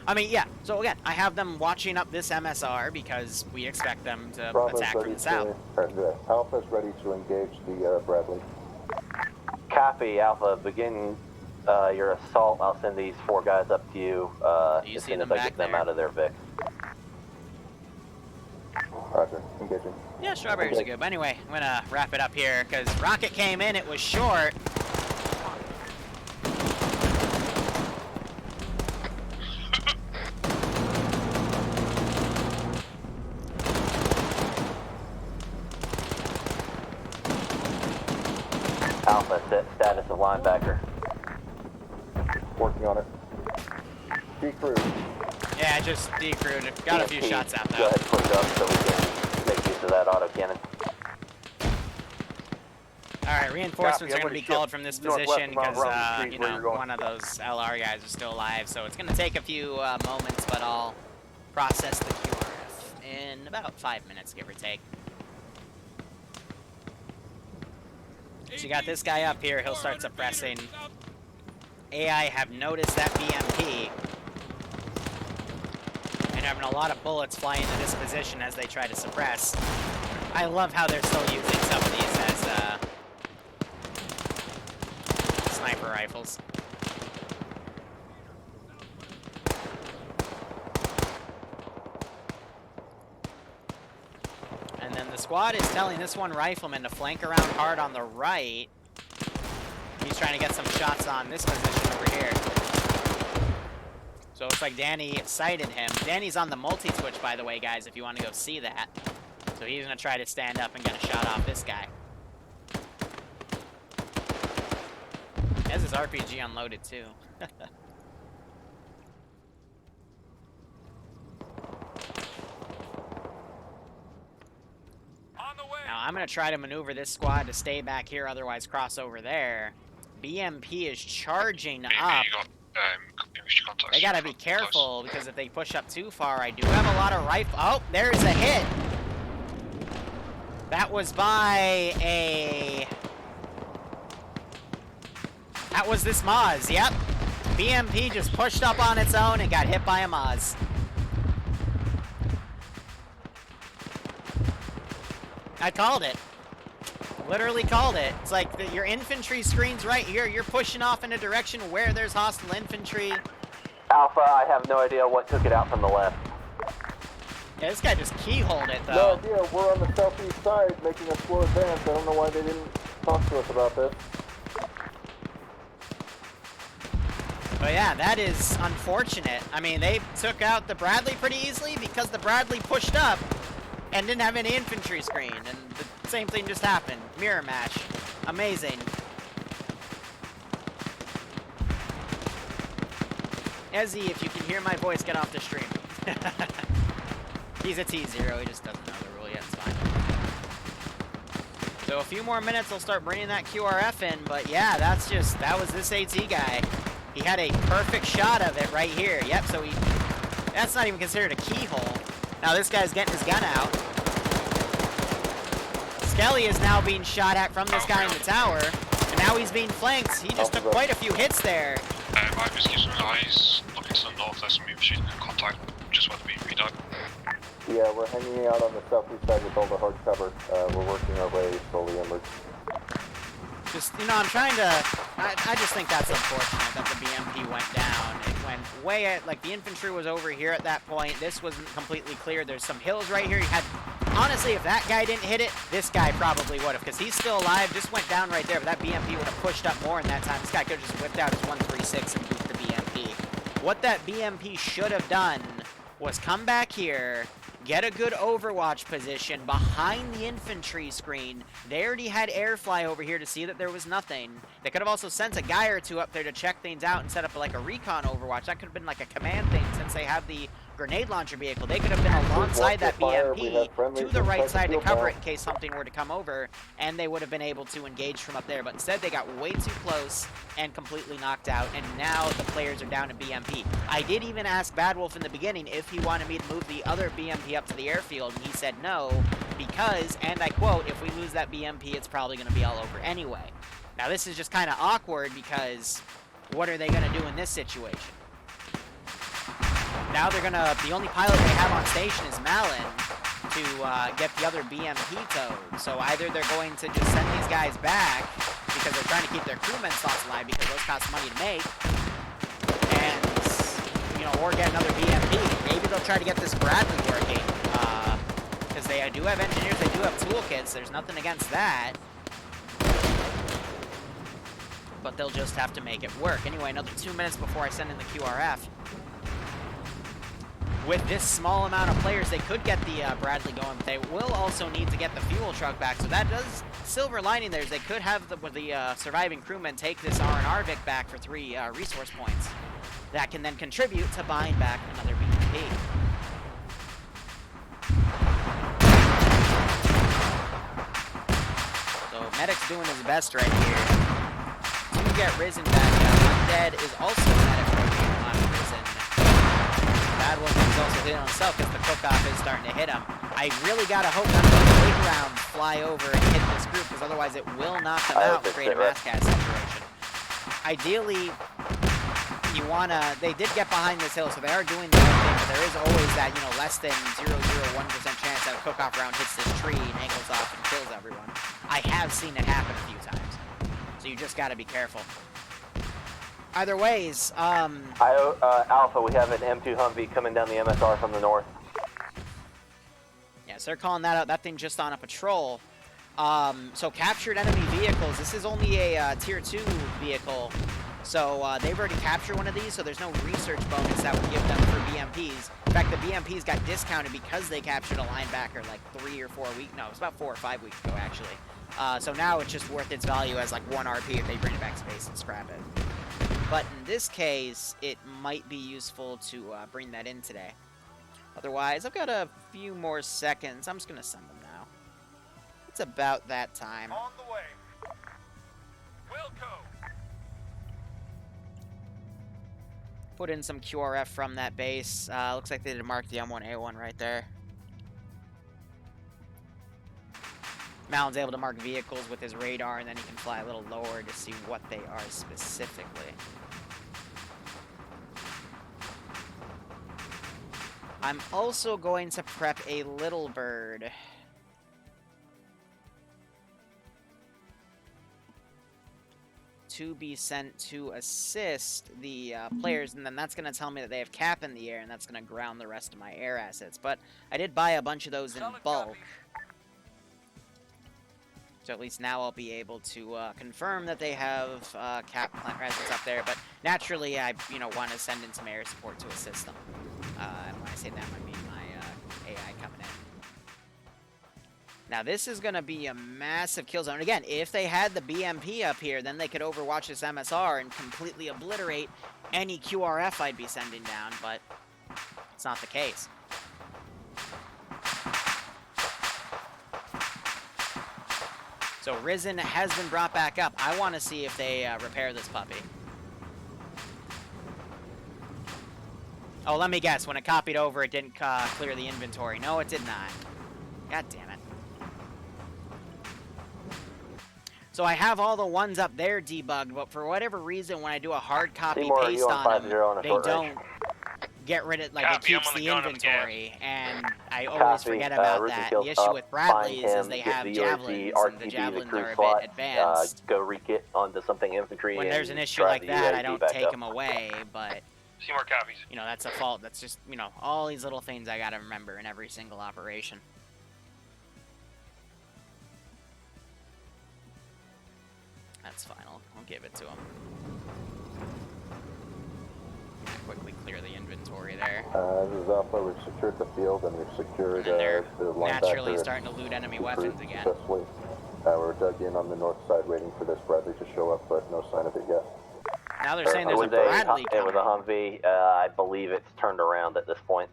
I mean, yeah. So again, I have them watching up this MSR because we expect them to attack from the south. Alpha's ready to engage the Bradley. Copy, Alpha. Begin Your assault, I'll send these 4 guys up to you You as see soon them as I back get them there? out of their Vic. Roger. Engaging. Yeah, strawberries are good. But anyway, I'm gonna wrap it up here because Rocket came in. It was short. Alpha, status of linebacker. Working on it. Decrew. Yeah, just decrewed. Got a few BMP, shots out Go though. ahead and push up so we can make use of that autocannon. Alright, reinforcements Copy, are I'm going to be gonna called ship from this northwest position of Mount because, Rollins Street you where know, you're going. one of those LR guys is still alive. So it's going to take a few moments, but I'll process the QRF in about 5 minutes, give or take. So you got this guy up here. He'll start suppressing. AI have noticed that BMP and having a lot of bullets flying into this position as they try to suppress. I love how they're still using some of these as sniper rifles. And then the squad is telling this one rifleman to flank around hard on the right. He's trying to get some shots on this position over here. So it looks like Danny sighted him. Danny's on the multi-switch, by the way, guys, if you want to go see that. So he's going to try to stand up and get a shot off this guy. He has his RPG unloaded, too. Now, I'm going to try to maneuver this squad to stay back here, otherwise cross over there. BMP is charging up. You got English contacts. They got to be careful, because if they push up too far, I do have a lot of rifle. Oh, there's a hit. That was by a... That was this Maz, yep. BMP just pushed up on its own and got hit by a Maz. I called it. Literally called it. It's like your infantry screen's right here. You're pushing off in a direction where there's hostile infantry. Alpha, I have no idea what took it out from the left. Yeah, this guy just keyholed it, No though. idea. We're on the southeast side making a slow advance. I don't know why they didn't talk to us about this. But yeah, that is unfortunate. I mean, they took out the Bradley pretty easily because the Bradley pushed up and didn't have any infantry screen. And the same thing just happened. Mirror match. Amazing. Ezzy, if you can hear my voice, get off the stream. He's a T0, he just doesn't know the rule yet, it's fine. So a few more minutes, I'll start bringing that QRF in, but yeah, that was this AT guy. He had a perfect shot of it right here. Yep, so that's not even considered a keyhole. Now this guy's getting his gun out. Skelly is now being shot at from this guy in the tower, and now he's being flanked. He just took quite a few hits there. I just keep some eyes looking to the north. There's some machine in contact. Just want to be redone. Yeah, we're hanging out on the southeast side with all the hard cover. We're working our way slowly inwards. Just, you know, I'm trying to... I just think that's unfortunate that the BMP went down. It went way at... Like, the infantry was over here at that point. This wasn't completely clear. There's some hills right here. You had... Honestly, if that guy didn't hit it, this guy probably would have, because he's still alive. Just went down right there, but that BMP would have pushed up more in that time. This guy could have just whipped out his 136 and beat the BMP. What that BMP should have done was come back here, get a good overwatch position behind the infantry screen. They already had air fly over here to see that there was nothing. They could have also sent a guy or two up there to check things out and set up like a recon overwatch. That could have been like a command thing since they have the grenade launcher vehicle. They could have been alongside that BMP to the right side to cover it in case something were to come over, and they would have been able to engage from up there. But instead, they got way too close and completely knocked out, and now the players are down to BMP. I did even ask Bad Wolf in the beginning if he wanted me to move the other BMP up to the airfield, and he said no, because, and I quote, if we lose that BMP, it's probably going to be all over anyway. Now, this is just kind of awkward because what are they going to do in this situation? Now they're going to, the only pilot they have on station is Malin to get the other BMP towed. So either they're going to just send these guys back because they're trying to keep their crewmen slots alive because those cost money to make. And, you know, or get another BMP. Maybe they'll try to get this Bradley working. Because they do have engineers, they do have toolkits. There's nothing against that. But they'll just have to make it work. Anyway, another 2 minutes before I send in the QRF. With this small amount of players, they could get the Bradley going, but they will also need to get the fuel truck back. So that does, silver lining there is they could have the surviving crewmen take this R&R Vic back for 3 resource points. That can then contribute to buying back another BMP. So Medic's doing his best right here. To get Risen back up. Undead is also Medic working on Risen. Bad one is also hitting on himself because the cook-off is starting to hit him. I really gotta hope none of those big rounds fly over and hit this group, because otherwise it will knock them out and create a mass cast situation. Ideally, you wanna, they did get behind this hill, so they are doing the right thing, but there is always that, you know, less than 0.01% chance that a cook-off round hits this tree and angles off and kills everyone. I have seen it happen a few times, so you just gotta be careful. Either ways, Alpha, we have an M2 Humvee coming down the MSR from the north. Yes, they're calling that out. That thing just on a patrol. So captured enemy vehicles. This is only a tier 2 vehicle. So they've already captured one of these, so there's no research bonus that would give them for BMPs. In fact, the BMPs got discounted because they captured a linebacker like 3 or 4 weeks. No, it was about 4 or 5 weeks ago, actually. So now it's just worth its value as like 1 RP if they bring it back to space and scrap it. But in this case, it might be useful to bring that in today. Otherwise, I've got a few more seconds. I'm just going to send them now. It's about that time. On the way. Wilco. Put in some QRF from that base. Looks like they did mark the M1A1 right there. Malon's able to mark vehicles with his radar, and then he can fly a little lower to see what they are specifically. I'm also going to prep a little bird. To be sent to assist the players, and then that's going to tell me that they have cap in the air, and that's going to ground the rest of my air assets. But I did buy a bunch of those in bulk. So at least now I'll be able to confirm that they have cap plant presence up there. But naturally, I want to send in some air support to assist them. And when I say that, I mean my AI coming in. Now this is going to be a massive kill zone. Again, if they had the BMP up here, then they could overwatch this MSR and completely obliterate any QRF I'd be sending down. But it's not the case. So Risen has been brought back up. I want to see if they repair this puppy. Oh, let me guess. When it copied over, it didn't clear the inventory. No, it did not. God damn it. So I have all the ones up there debugged, but for whatever reason, when I do a hard copy paste on them, they don't get rid of, like, it keeps the inventory, and I always forget about that. The issue with Bradley's is they have javelins, and the javelins are a bit advanced. Go rekit onto something infantry. When there's an issue like that, I don't take them away, but, See more copies. you know, that's a fault. That's just, you know, all these little things I gotta remember in every single operation. That's fine. I'll give it to him. Quickly clear the inventory there. This is Alpha. We've secured the field and we've secured And they're the linebacker. naturally starting to loot enemy weapons again. Successfully. We're dug in on the north side waiting for this Bradley to show up, but no sign of it yet. Now they're saying there's a Bradley It was a coming. Humvee. I believe it's turned around at this point.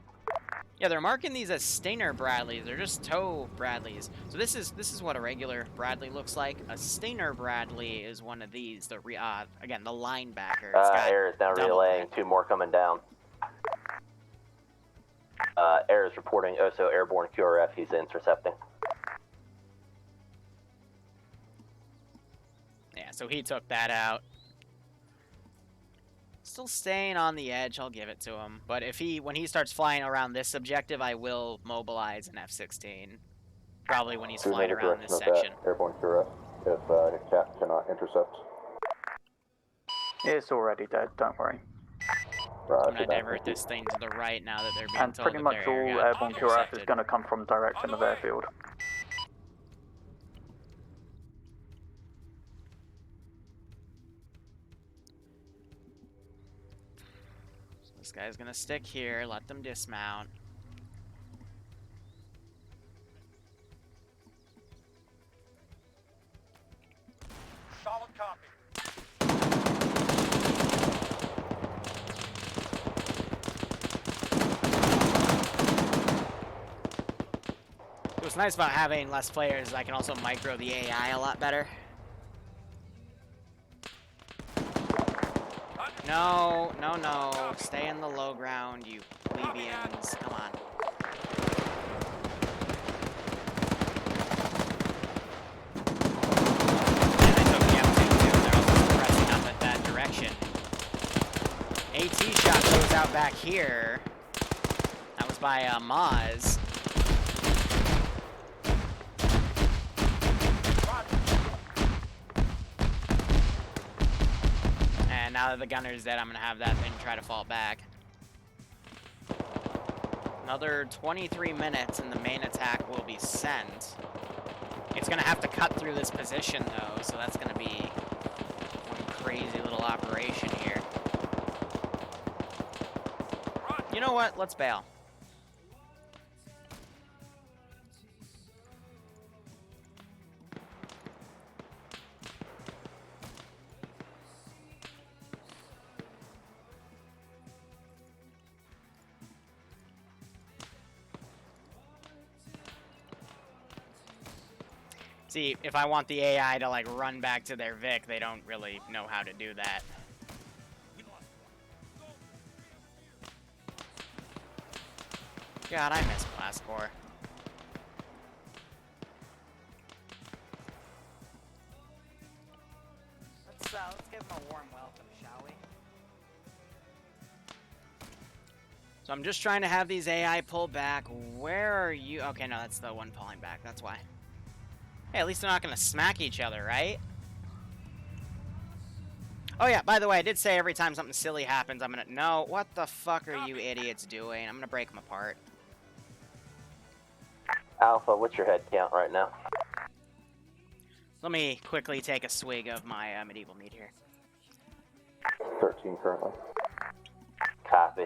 Yeah, they're marking these as Stainer Bradleys. They're just tow Bradleys. So this is what a regular Bradley looks like. A Stainer Bradley is one of these. The again, the linebacker. It's got Air is now double relaying. that. 2 more coming down. Air is reporting also airborne QRF. He's intercepting. Yeah, so he took that out. Still staying on the edge, I'll give it to him. But if when he starts flying around this objective, I will mobilize an F-16. Probably when he's flying around this section. Airborne QRF. if Cap cannot intercept. It's already dead, don't worry. I'm gonna divert this thing to the right now that they're being And told pretty that much their air all got airborne QRF is intercepted. going to come from direction of airfield. So this guy's gonna stick here, let them dismount. Solid copy. What's nice about having less players is I can also micro the AI a lot better. No, no, no. Stay in the low ground, you plebeians. Come on. And I took the F2 too. They're also pressing up at that direction. AT shot goes out back here. That was by Maz. And now that the gunner's dead, I'm gonna have that thing try to fall back. Another 23 minutes and the main attack will be sent. It's gonna have to cut through this position though, so that's gonna be one crazy little operation here. You know what? Let's bail. See, if I want the AI to, like, run back to their Vic, they don't really know how to do that. God, I miss Blast Corps. Let's give them a warm welcome, shall we? So I'm just trying to have these AI pull back. Where are you? Okay, no, that's the one pulling back. That's why. Hey, at least they're not going to smack each other, right? Oh, yeah, by the way, I did say every time something silly happens, I'm going to... No, what the fuck are you idiots doing? I'm going to break them apart. Alpha, what's your head count right now? Let me quickly take a swig of my medieval mead here. 13 currently. Copy.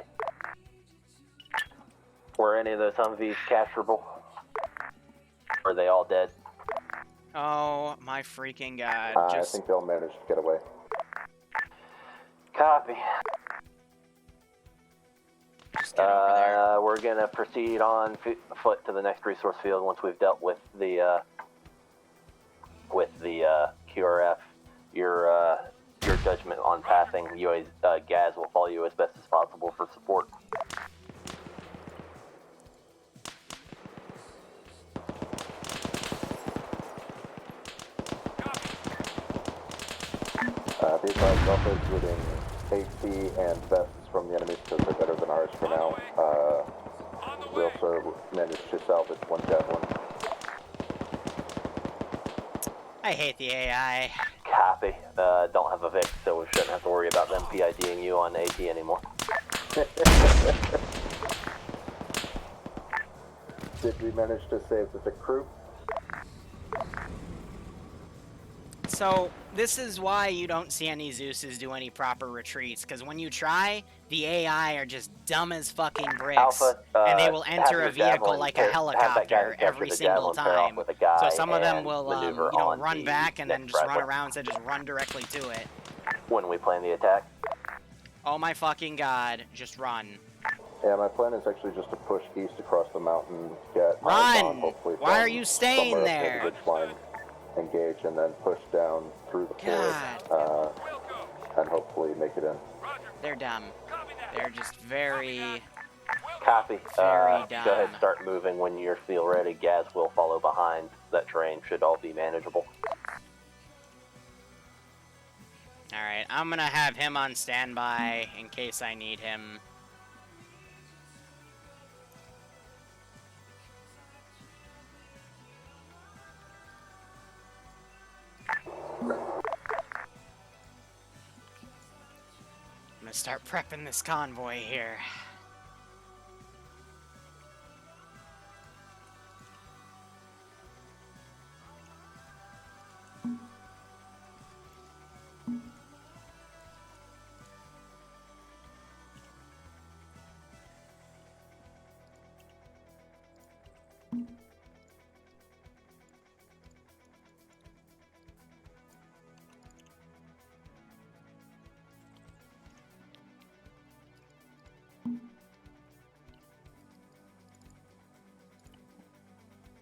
Were any of those Humvees capturable? Or are they all dead? Oh, my freaking god. I think they'll manage to get away. Copy. Just get over there. We're gonna proceed on foot to the next resource field once we've dealt with the QRF. Your judgment on passing Gaz will follow you as best as possible for support. The advised Alpha is within AT and vests from the enemies because they're better than ours for now. We also managed to salvage one javelin. I hate the AI. Copy. Don't have a Vic, so we shouldn't have to worry about them PIDing you on AT anymore. Did we manage to save the Vic crew? So, this is why you don't see any Zeuses do any proper retreats, because when you try, the AI are just dumb as fucking bricks, Alpha, and they will enter a vehicle like a helicopter every single time. So some of them will, run back and then just run around instead of just run directly to it. When we plan the attack? Oh my fucking god, just run. Yeah, my plan is actually just to push east across the mountain, get Run! hopefully Why are you staying somewhere there? up near the ridgeline, engage, and then push down through the forest, and hopefully make it in. They're dumb. They're just very... Copy. Very dumb. Go ahead and start moving when you feel ready. Gaz will follow behind. That terrain should all be manageable. Alright, I'm gonna have him on standby in case I need him. gonna start prepping this convoy here.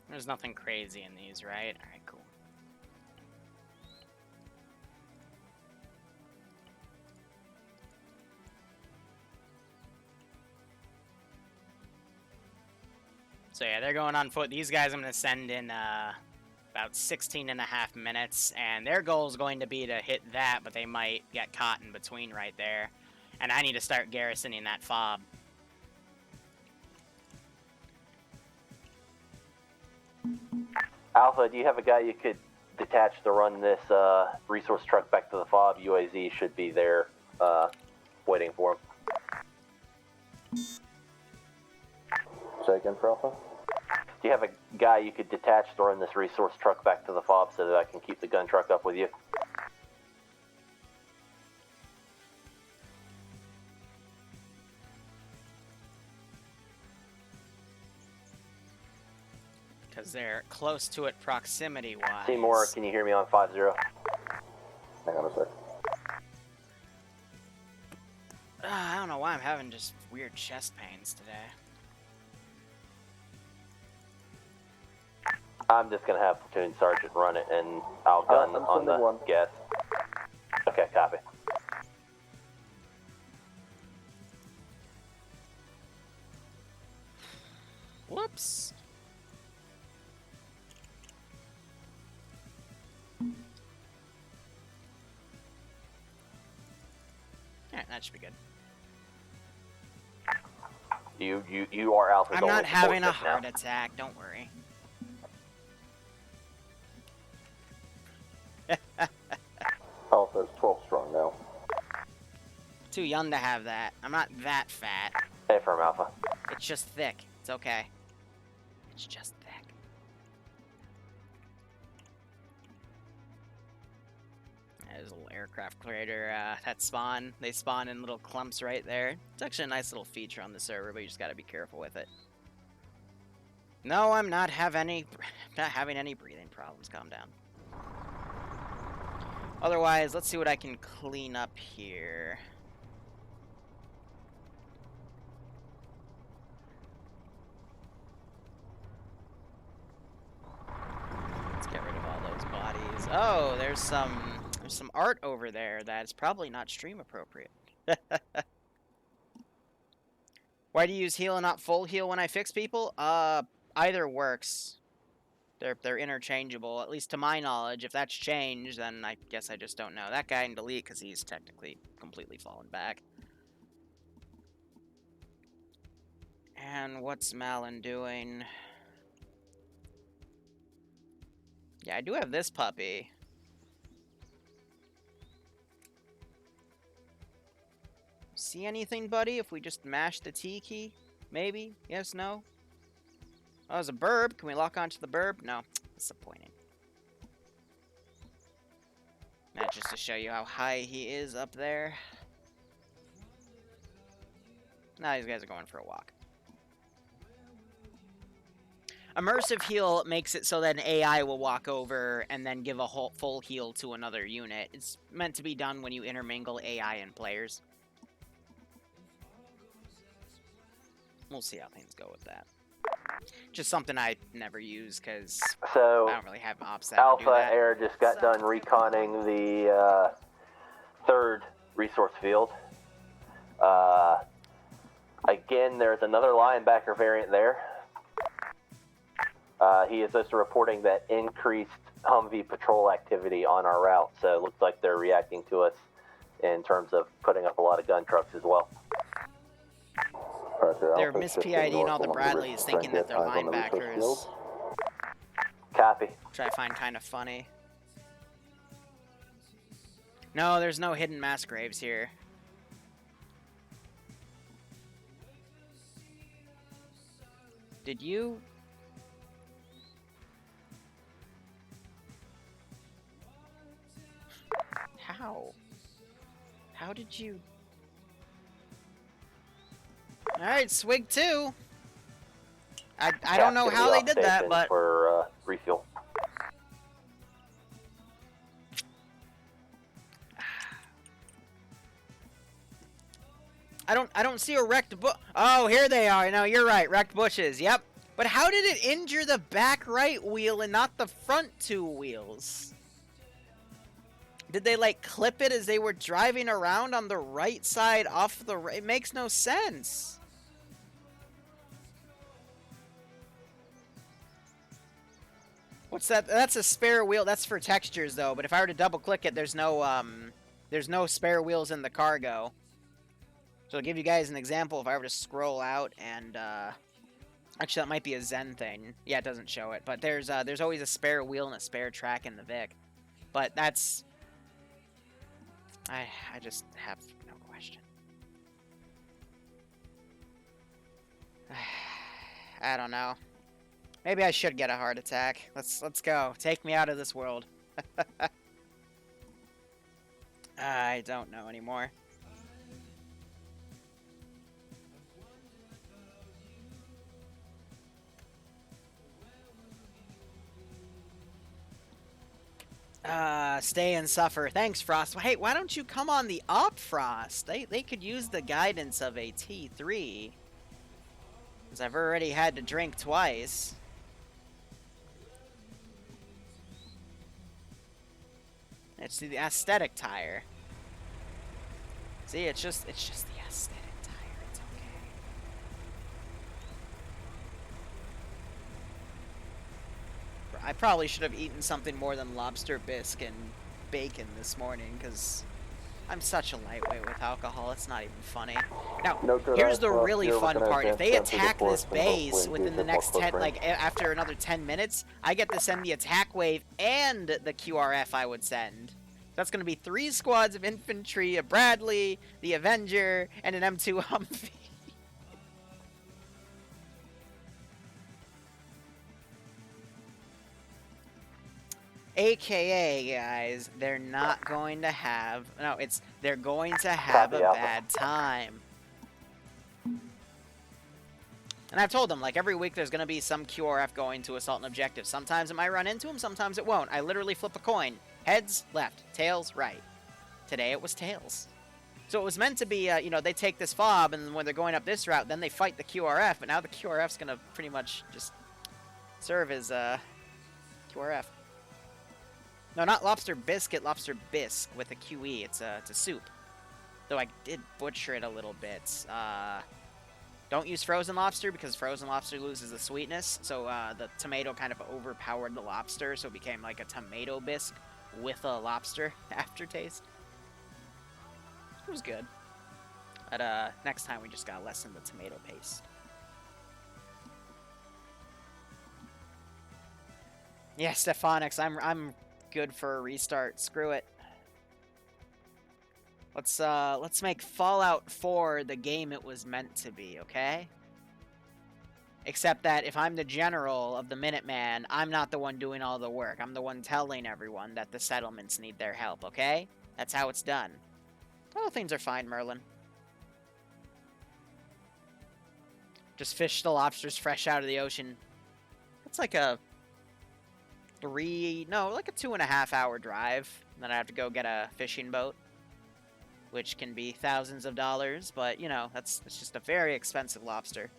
There's nothing crazy in these, right? Alright, cool. So yeah, they're going on foot. These guys I'm going to send in about 16.5 minutes, and their goal is going to be to hit that, but they might get caught in between right there. And I need to start garrisoning that fob. Alpha, do you have a guy you could detach to run this resource truck back to the fob? UAZ should be there waiting for him. Say again for Alpha? Do you have a guy you could detach to run this resource truck back to the fob so that I can keep the gun truck up with you? Because they're close to it proximity-wise. Seymour, can you hear me on 5-0? Hang on a sec. I don't know why I'm having just weird chest pains today. I'm just going to have Platoon Sergeant run it, and I'll gun on the gas. Okay, copy. Whoops. Alright, that should be good. You are Alpha's I'm only not support having a now. heart attack, don't worry. Alpha is 12 strong now. Too young to have that. I'm not that fat. Hey, firm Alpha. It's just thick. It's okay. It's just thick. There's a little aircraft crater that spawn. They spawn in little clumps right there. It's actually a nice little feature on the server, but you just gotta be careful with it. No, I'm not having any breathing problems. Calm down. Otherwise, let's see what I can clean up here. Let's get rid of all those bodies. Oh, there's some art over there that's probably not stream appropriate. Why do you use heal and not full heal when I fix people? Either works. They're interchangeable, at least to my knowledge. If that's changed, then I guess I just don't know. That guy in delete, because he's technically completely fallen back. And what's Malin doing? Yeah, I do have this puppy. See anything, buddy? If we just mash the T key? Maybe? Yes, no? Oh, there's a burb. Can we lock onto the burb? No. Disappointing. That's just to show you how high he is up there. Now these guys are going for a walk. Immersive heal makes it so that an AI will walk over and then give a full heal to another unit. It's meant to be done when you intermingle AI and players. We'll see how things go with that. Just something I never use because I don't really have ops that Alpha do that. Air just got done reconning the third resource field. Again, there's another linebacker variant there. He is also reporting that increased Humvee patrol activity on our route, so it looks like they're reacting to us in terms of putting up a lot of gun trucks as well. They're mis-PIDing all the Bradleys, thinking that they're linebackers. Copy. Which I find kind of funny. No, there's no hidden mass graves here. Did you? How? How did you? Alright, Swig 2. I don't know how they did that, but... For, refuel. I don't see a wrecked Oh, here they are. No, you're right. Wrecked bushes. Yep. But how did it injure the back right wheel and not the front two wheels? Did they, like, clip it as they were driving around on the right side off the right? It makes no sense. What's that? That's a spare wheel. That's for textures, though. But if I were to double-click it, there's no spare wheels in the cargo. So I'll give you guys an example. If I were to scroll out and, actually, that might be a Zen thing. Yeah, it doesn't show it. But there's always a spare wheel and a spare track in the Vic. But that's... I just have no question. I don't know. Maybe I should get a heart attack. Let's go. Take me out of this world. I don't know anymore. Stay and suffer. Thanks, Frost. Hey, why don't you come on the up, Frost? They could use the guidance of a T3. Because I've already had to drink twice. It's the aesthetic tire. See, it's just the aesthetic tire. It's okay. I probably should have eaten something more than lobster bisque and bacon this morning, because I'm such a lightweight with alcohol, it's not even funny. Now, here's the really fun part. If they attack this base within the next 10, like, after another 10 minutes, I get to send the attack wave and the QRF I would send. That's going to be 3 squads of infantry, a Bradley, the Avenger, and an M2 Humvee. AKA, guys, they're not going to have... No, they're going to have a bad time. And I've told them, like, every week there's going to be some QRF going to assault an objective. Sometimes it might run into them, sometimes it won't. I literally flip a coin. Heads, left. Tails, right. Today it was tails. So it was meant to be, you know, they take this fob, and when they're going up this route, then they fight the QRF, but now the QRF's going to pretty much just serve as, QRF. No, not lobster biscuit, lobster bisque with a QE. It's a soup. Though I did butcher it a little bit. Don't use frozen lobster because frozen lobster loses the sweetness. So the tomato kind of overpowered the lobster, so it became like a tomato bisque with a lobster aftertaste. It was good. But next time we just gotta lessen the tomato paste. Yeah, Stefanix, I'm good for a restart. Screw it. Let's make Fallout 4 the game it was meant to be, okay? Except that if I'm the general of the Minuteman, I'm not the one doing all the work. I'm the one telling everyone that the settlements need their help, okay? That's how it's done. Oh, things are fine, Merlin. Just fish the lobsters fresh out of the ocean. It's like a... like a 2.5 hour drive. And then I have to go get a fishing boat, which can be thousands of dollars, but you know, it's just a very expensive lobster.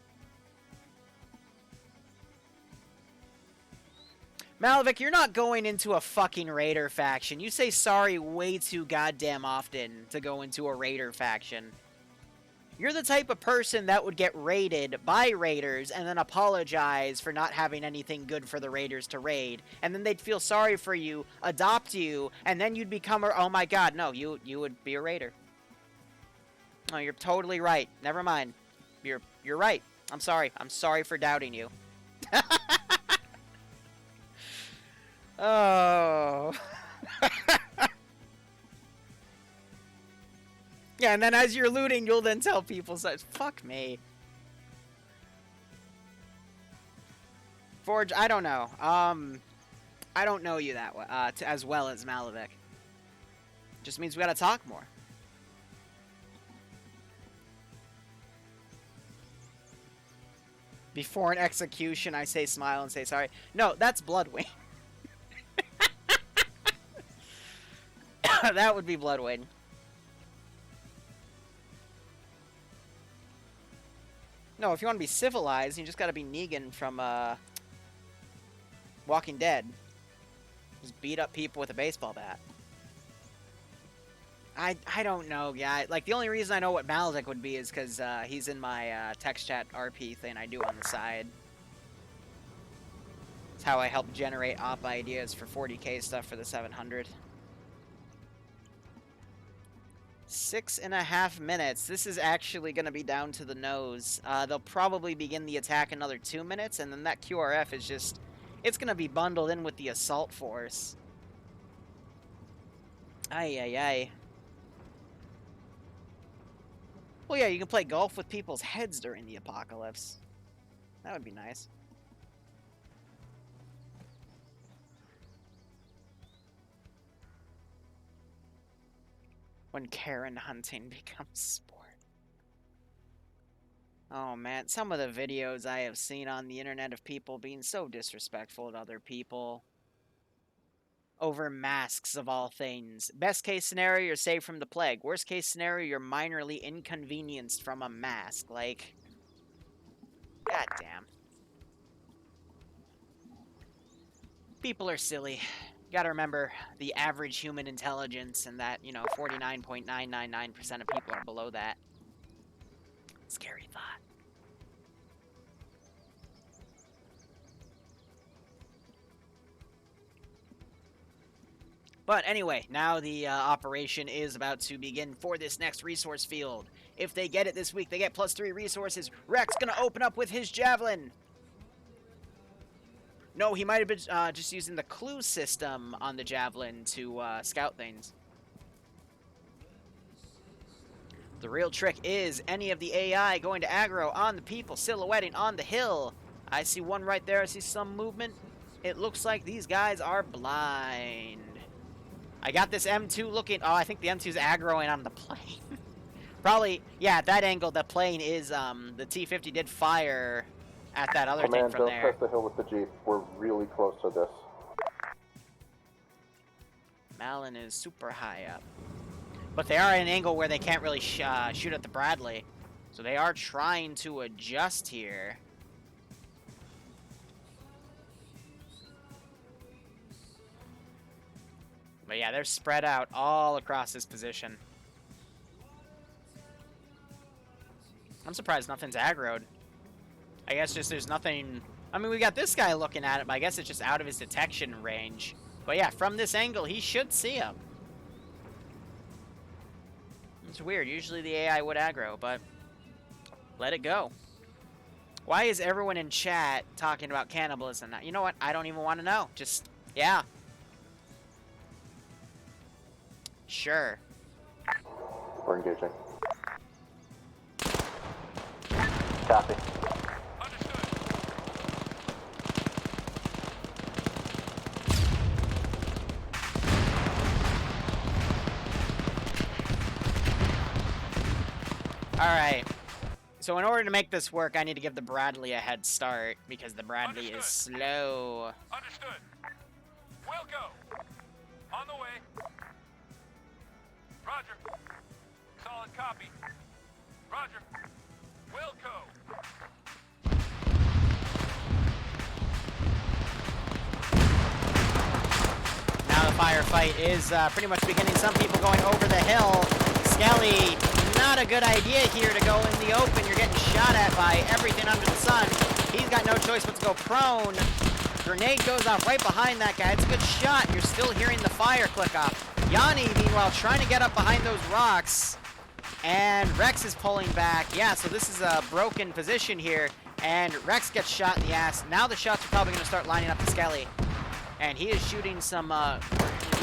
Malvik, you're not going into a fucking raider faction. You say sorry way too goddamn often to go into a raider faction. You're the type of person that would get raided by raiders and then apologize for not having anything good for the raiders to raid. And then they'd feel sorry for you, adopt you, and then you'd become oh my god, no, you would be a raider. No, you're totally right. Never mind. You're right. I'm sorry. I'm sorry for doubting you. Oh. Yeah, and then as you're looting, you'll then tell people such. Fuck me. Forge, I don't know. I don't know you that as well as Malavik. Just means we gotta talk more. Before an execution, I say smile and say sorry. No, that's Bloodwing. That would be Bloodwing. No, if you want to be civilized, you just gotta be Negan from, Walking Dead. Just beat up people with a baseball bat. I don't know, guy. Like, the only reason I know what Malzik would be is because he's in my text chat RP thing I do on the side. It's how I help generate op ideas for 40k stuff for the 700. 6.5 minutes. This is actually going to be down to the nose. They'll probably begin the attack another 2 minutes, and then that QRF is just... It's going to be bundled in with the assault force. Ay, ay, ay. Well, yeah, you can play golf with people's heads during the apocalypse. That would be nice. When Karen hunting becomes sport. Oh man, some of the videos I have seen on the internet of people being so disrespectful to other people. Over masks of all things. Best case scenario, you're saved from the plague. Worst case scenario, you're minorly inconvenienced from a mask. Like, goddamn. People are silly. You gotta remember the average human intelligence and that, you know, 49.999% of people are below that. Scary thought. But anyway, now the operation is about to begin for this next resource field. If they get it this week, they get +3 resources. Rex gonna open up with his javelin. No, he might have been just using the clue system on the javelin to scout things. The real trick is any of the AI going to aggro on the people silhouetting on the hill. I see one right there. I see some movement. It looks like these guys are blind. I got this M2 looking... Oh, I think the M2's aggroing on the plane. Probably, yeah, at that angle, the plane is, the T-50 did fire at that other thing from there. Don't press the hill with the Jeep. We're really close to this. Malin is super high up. But they are at an angle where they can't really shoot at the Bradley. So they are trying to adjust here. But yeah, they're spread out all across this position. I'm surprised nothing's aggroed. I guess just there's nothing... I mean, we got this guy looking at it, but I guess it's just out of his detection range. But yeah, from this angle, he should see him. It's weird. Usually the AI would aggro, but let it go. Why is everyone in chat talking about cannibalism now? You know what? I don't even want to know. Just, yeah. Sure. We're engaging. Copy. Alright. So in order to make this work, I need to give the Bradley a head start, because the Bradley is slow. Understood. We'll go. On the way. Roger. Solid copy. Roger. We'll go. Now the firefight is pretty much beginning. Some people going over the hill. Skelly, not a good idea here to go in the open. You're getting shot at by everything under the sun. He's got no choice but to go prone. Grenade goes off right behind that guy. It's a good shot. You're still hearing the fire click off. Yanni, meanwhile, trying to get up behind those rocks. And Rex is pulling back. Yeah, so this is a broken position here. And Rex gets shot in the ass. Now the shots are probably going to start lining up to Skelly. And he is shooting some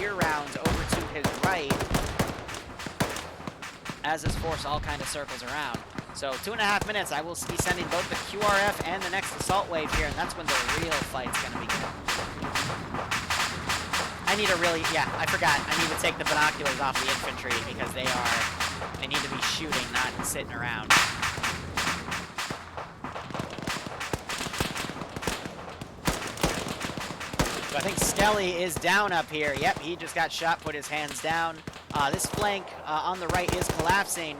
ear rounds over to his right. As this force all kind of circles around. So 2.5 minutes, I will be sending both the QRF and the next assault wave here, and that's when the real fight's gonna begin. I need to really, yeah, I forgot. I need to take the binoculars off the infantry because they need to be shooting, not sitting around. So I think Skelly is down up here. Yep, he just got shot, put his hands down. This flank on the right is collapsing,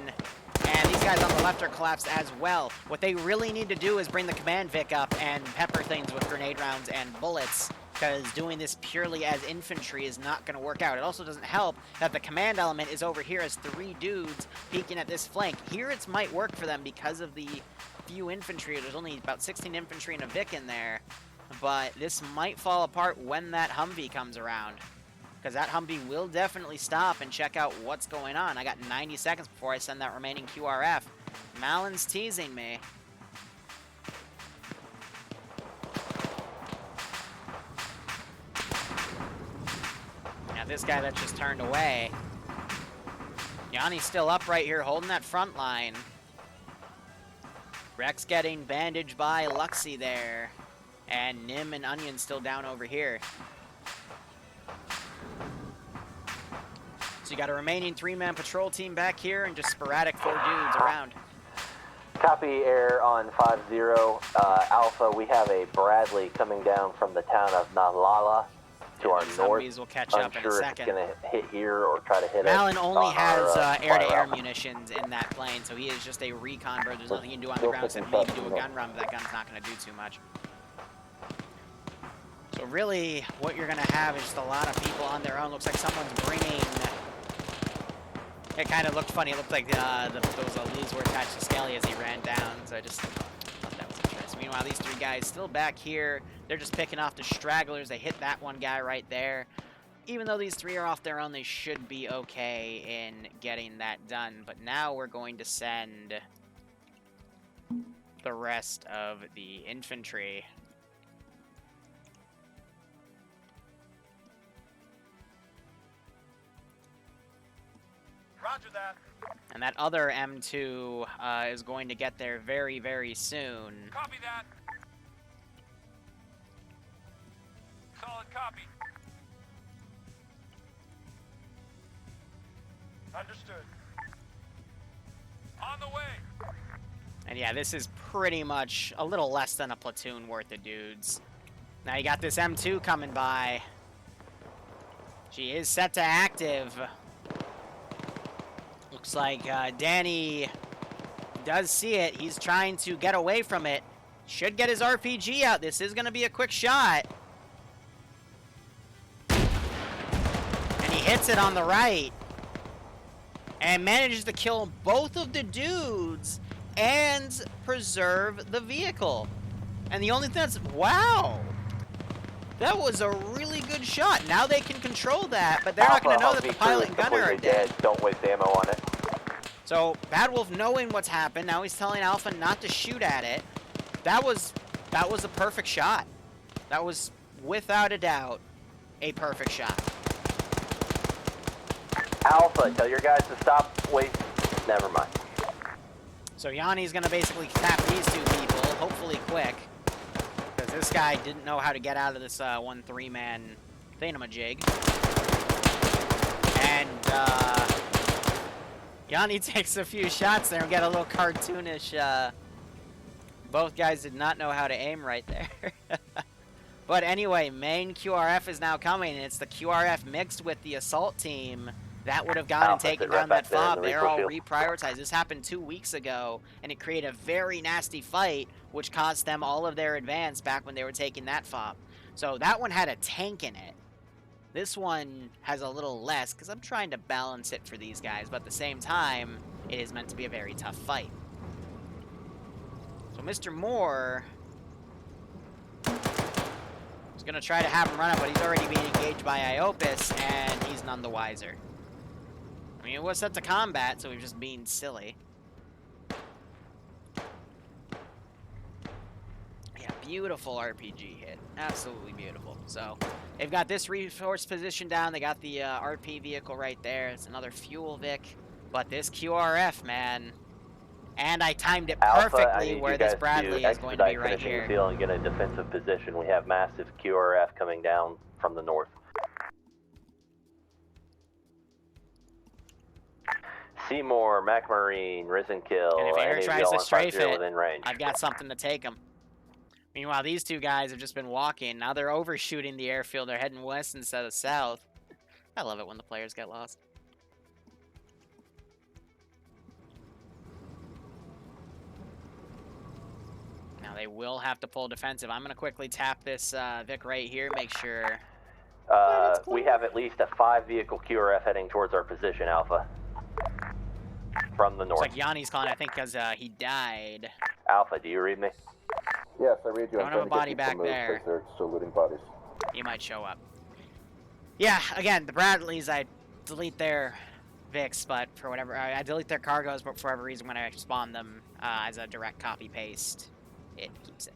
and these guys on the left are collapsed as well. What they really need to do is bring the command Vic up and pepper things with grenade rounds and bullets, because doing this purely as infantry is not going to work out. It also doesn't help that the command element is over here as 3 dudes peeking at this flank. Here it might work for them because of the few infantry. There's only about 16 infantry and a Vic in there. But this might fall apart when that Humvee comes around, because that Humvee will definitely stop and check out what's going on. I got 90 seconds before I send that remaining QRF. Malin's teasing me. Now this guy that just turned away. Yanni's still up right here holding that front line. Rex getting bandaged by Luxie there. And Nim and Onion still down over here. So you got a remaining 3-man patrol team back here and just sporadic 4 dudes around. Copy, air on 50. Alpha, we have a Bradley coming down from the town of Nalala to our north. Zombies will catch up in a second. If it's going to hit here or try to hit us. Malin only has air-to-air route. munitions in that plane, so he is just a recon bird. There's nothing he can do on the ground except maybe do a gun run, but that gun's not going to do too much. So really, what you're going to have is just a lot of people on their own. Looks like someone's bringing... It kind of looked funny. It looked like those leaves were attached to Skelly as he ran down. So I just thought that was interesting. Meanwhile, these 3 guys still back here. They're just picking off the stragglers. They hit that one guy right there. Even though these 3 are off their own, they should be okay in getting that done. But now we're going to send the rest of the infantry. Roger that. And that other M2 is going to get there very, very soon. Copy that. Solid copy. Understood. On the way. And yeah, this is pretty much a little less than a platoon worth of dudes. Now you got this M2 coming by. She is set to active. Looks like Danny does see it. He's trying to get away from it. Should get his RPG out. This is going to be a quick shot. And he hits it on the right. And manages to kill both of the dudes and preserve the vehicle. And the only thing that's... Wow! That was a really good shot. Now they can control that, but they're not going to know that the pilot and gunner are dead. Don't waste ammo on it. So, Bad Wolf knowing what's happened, now he's telling Alpha not to shoot at it. That was a perfect shot. That was, without a doubt, a perfect shot. Alpha, tell your guys to stop wasting. Never mind. So Yanni's going to basically tap these 2 people, hopefully quick. Because this guy didn't know how to get out of this 1 3-man thingamajig. And, Yanni takes a few shots there and get a little cartoonish, both guys did not know how to aim right there. But anyway, main QRF is now coming, and it's the QRF mixed with the assault team that would have gone and taken down that FOB. They're all reprioritized. This happened 2 weeks ago, and it created a very nasty fight, which cost them all of their advance back when they were taking that FOB. So that one had a tank in it. This one has a little less, because I'm trying to balance it for these guys, but at the same time, it is meant to be a very tough fight. So Mr. Moore is going to try to have him run up, but he's already being engaged by Iopus, and he's none the wiser. I mean, it was set to combat, so he was just being silly. Yeah, beautiful RPG hit. Absolutely beautiful. So, they've got this resource position down. They got the RP vehicle right there. It's another fuel Vic. But this QRF, man. And I timed it Alpha, I perfectly need where you this guys Bradley to is going to be expedite right finishing here. the field and get a defensive position. We have massive QRF coming down from the north. Seymour, MacMarine, Risen Kill, And if Air any of tries y'all to on strafe 50 it, within range. I've got something to take them. Meanwhile, these two guys have just been walking. Now they're overshooting the airfield. They're heading west instead of south. I love it when the players get lost. Now they will have to pull defensive. I'm going to quickly tap this Vic right here. Make sure... We have at least a 5-vehicle QRF heading towards our position, Alpha. From the north. Looks like Yanni's calling, I think, because he died. Alpha, do you read me? Yes, I read you. Don't have a body to back move there. because they're still looting bodies. He might show up. Yeah, again, the Bradleys, I delete their Vics, but for whatever... I delete their cargoes, but for whatever reason, when I spawn them as a direct copy-paste, it keeps it.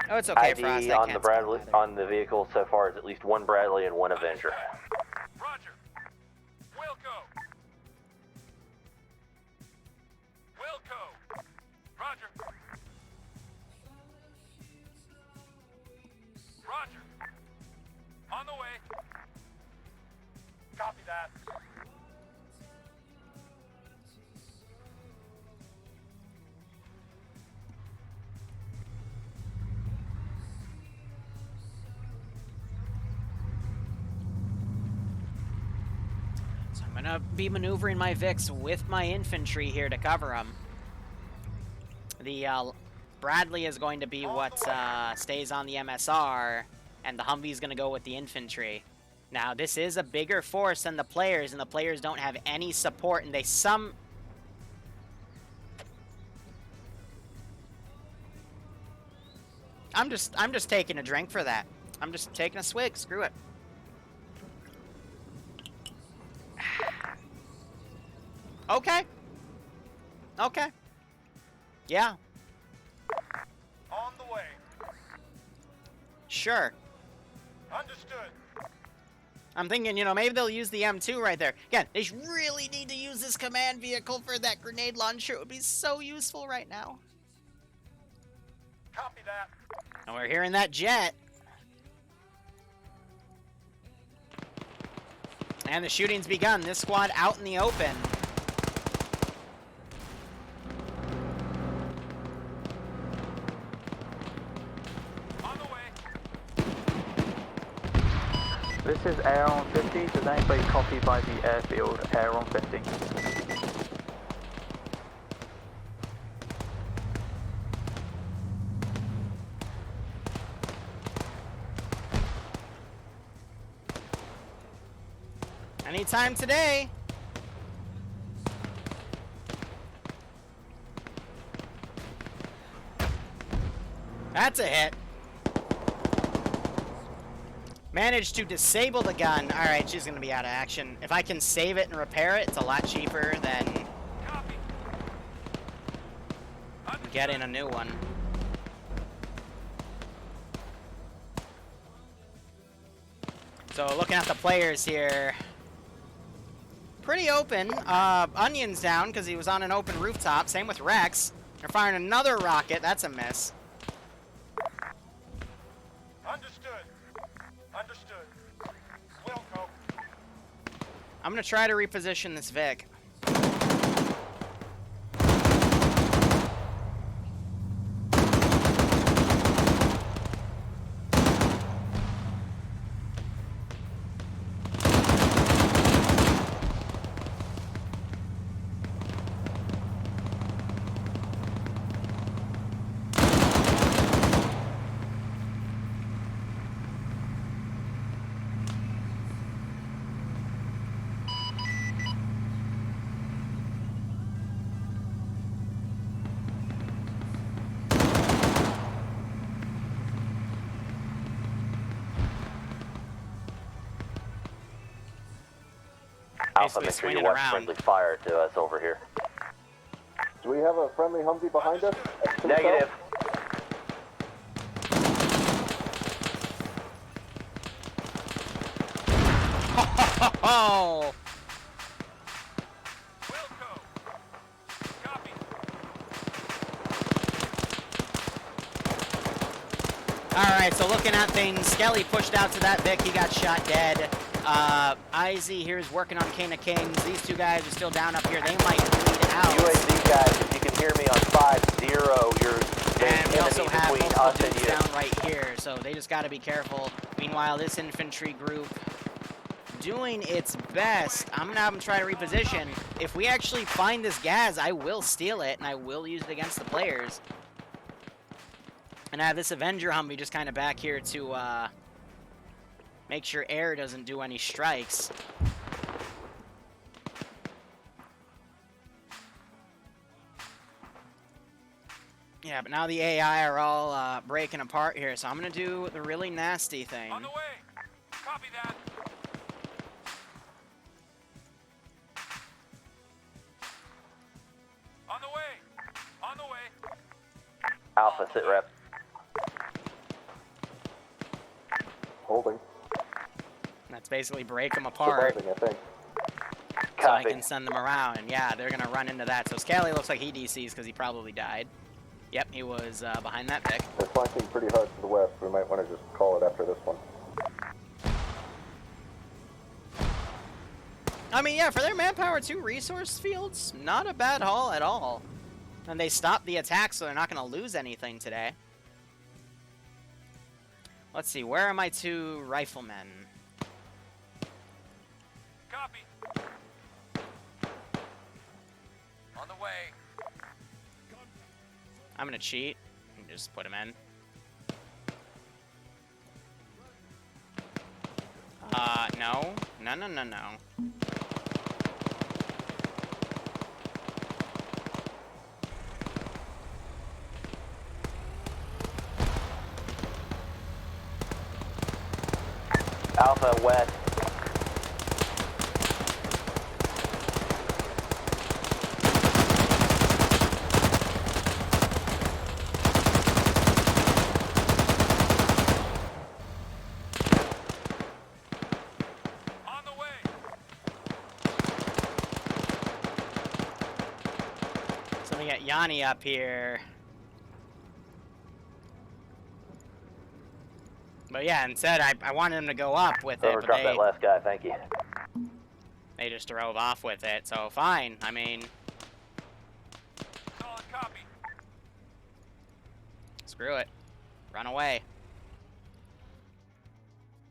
Oh, it's okay, ID Frost. I on can't the Bradley, spell on the vehicle so far is at least one Bradley and one Avenger. Roger. Wilco. Wilco. Roger. Roger. On the way. Copy that. So I'm gonna be maneuvering my Vics with my infantry here to cover them. The Bradley is going to be what stays on the MSR, and the Humvee's gonna go with the infantry. Now, this is a bigger force than the players, and the players don't have any support, and I'm just taking a drink for that. I'm just taking a swig. Screw it. Okay. Okay. Yeah. On the way. Sure. Understood. I'm thinking, you know, maybe they'll use the M2 right there. Again, they really need to use this command vehicle for that grenade launcher. It would be so useful right now. Copy that. And we're hearing that jet. And the shooting's begun. This squad out in the open. On the way. This is Air on 50. Does anybody copy by the airfield? Air on 50. Anytime today. That's a hit. Managed to disable the gun. Alright, she's going to be out of action. If I can save it and repair it, it's a lot cheaper than getting a new one. So looking at the players here, pretty open. Onion's down because he was on an open rooftop. Same with Rex. They're firing another rocket. That's a miss. Understood. Understood. Wilco. I'm going to try to reposition this Vic. Alpha, make sure you watch friendly fire to us over here. Do we have a friendly Humvee behind us? Negative. Oh! Wilco. Copy. Alright, so looking at things, Skelly pushed out to that Vic, he got shot dead. IZ here is working on King of Kings. These two guys are still down up here. They might bleed out. UAZ guys, if you can hear me on 5-0, you're And we also enemy have between multiple us and dudes you. down right here, so they just gotta be careful. Meanwhile, this infantry group doing its best. I'm gonna have them try to reposition. If we actually find this gas, I will steal it, and I will use it against the players. And I have this Avenger Humvee just kind of back here to make sure air doesn't do any strikes. Yeah, but now the AI are all breaking apart here, so I'm gonna do the really nasty thing. On the way. Copy that. On the way. On the way. Alpha, sit rep. Holding. That's basically break them apart. Surviving, I think. So I can send them around, and yeah, they're gonna run into that. So Scally looks like he DCs because he probably died. Yep, he was behind that Vic. They're flanking pretty hard to the west. We might want to just call it after this one. I mean, yeah, for their manpower, 2 resource fields, not a bad haul at all. And they stopped the attack, so they're not gonna lose anything today. Let's see, where are my 2 riflemen? Copy. On the way. I'm gonna cheat and just put him in. No. No, no, no, no. Alpha, west. On the way. So we got Yanni up here. But yeah, instead I wanted him to go up with it, but Drop that last guy, thank you. they just drove off with it. So fine, I mean, Solid copy. screw it. Run away.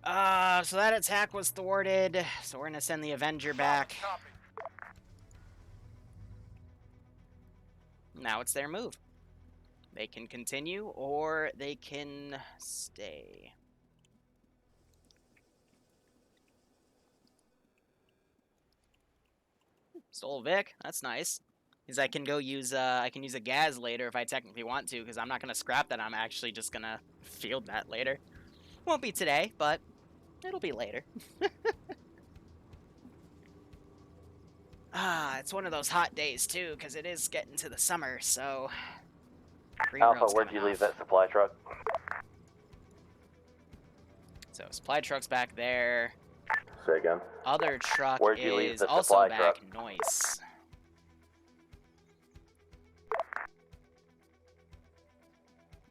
So that attack was thwarted. So we're gonna send the Avenger back. Copy. Now it's their move. They can continue or they can stay. Stole Vic, that's nice. Because I can go use I can use a gas later if I technically want to, because I'm not gonna scrap that. I'm actually just gonna field that later. Won't be today, but it'll be later. It's one of those hot days too, because it is getting to the summer, so Alpha, where'd you leave that supply truck? So supply truck's back there. Say again. Other truck Where'd you leave is the also supply back. truck? Nice.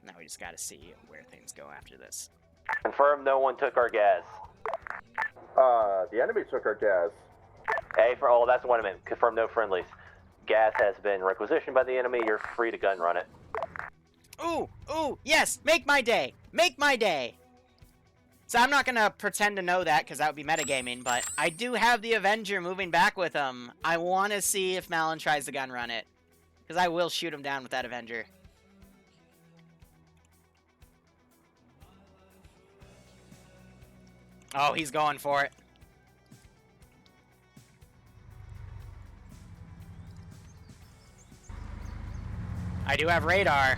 Now we just gotta see where things go after this. Confirm no one took our gas. The enemy took our gas. Hey, that's what I meant. Confirm no friendlies. Gas has been requisitioned by the enemy. You're free to gun run it. Ooh, ooh, yes, make my day. Make my day. So I'm not gonna pretend to know that, because that would be metagaming, but I do have the Avenger moving back with him. I want to see if Malin tries to gun run it, because I will shoot him down with that Avenger. Oh, he's going for it. I do have radar.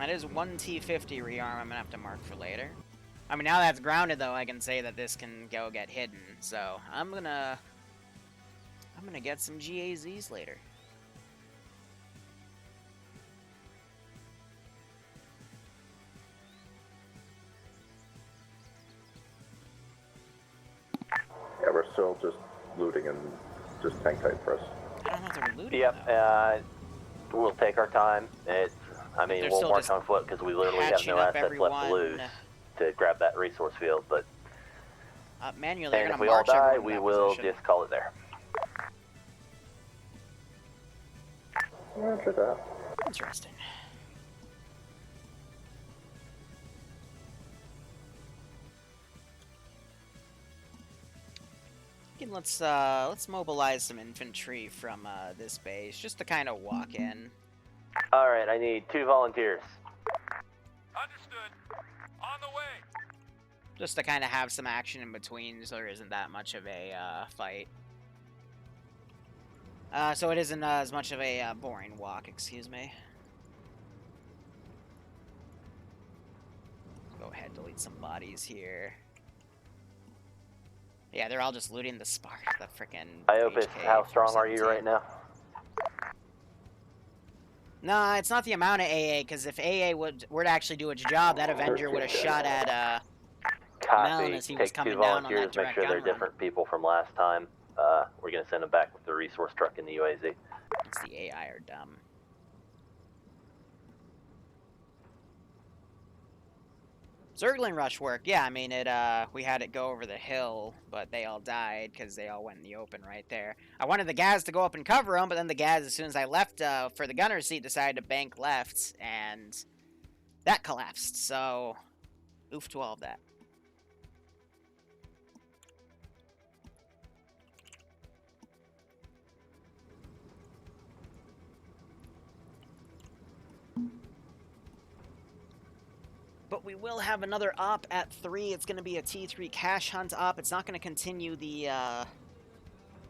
That is one T-50 rearm I'm gonna have to mark for later. I mean, now that's grounded, though, I can say that this can go get hidden. So I'm gonna get some GAZs later. Yeah, we're still just looting and just hang tight for us. I don't know if they're looting. Yep. We'll take our time. I mean, we'll march on foot because we literally have no assets left to lose to grab that resource field. But manually, and if we all die, we will just call it there. Roger that. Interesting. Let's mobilize some infantry from this base just to kind of walk in. All right, I need 2 volunteers. Understood. On the way. Just to kind of have some action in between, so there isn't that much of a fight. So it isn't as much of a boring walk, excuse me. Go ahead, delete some bodies here. Yeah, they're all just looting the spark, the frickin' Iopis, how strong are you right now? Nah, it's not the amount of AA, because if AA were to actually do its job, that Avenger would have shot at Mel as he was coming down on that direct make sure they're different people from last time. We're going to send them back with the resource truck in the UAZ. It's the AI are dumb. Zergling rush work, yeah, I mean, we had it go over the hill, but they all died because they all went in the open right there. I wanted the Gaz to go up and cover them, but then the Gaz, as soon as I left for the gunner seat, decided to bank left, and that collapsed, so oof to all of that. But we will have another op at 3. It's going to be a T3 cash hunt op. It's not going to continue the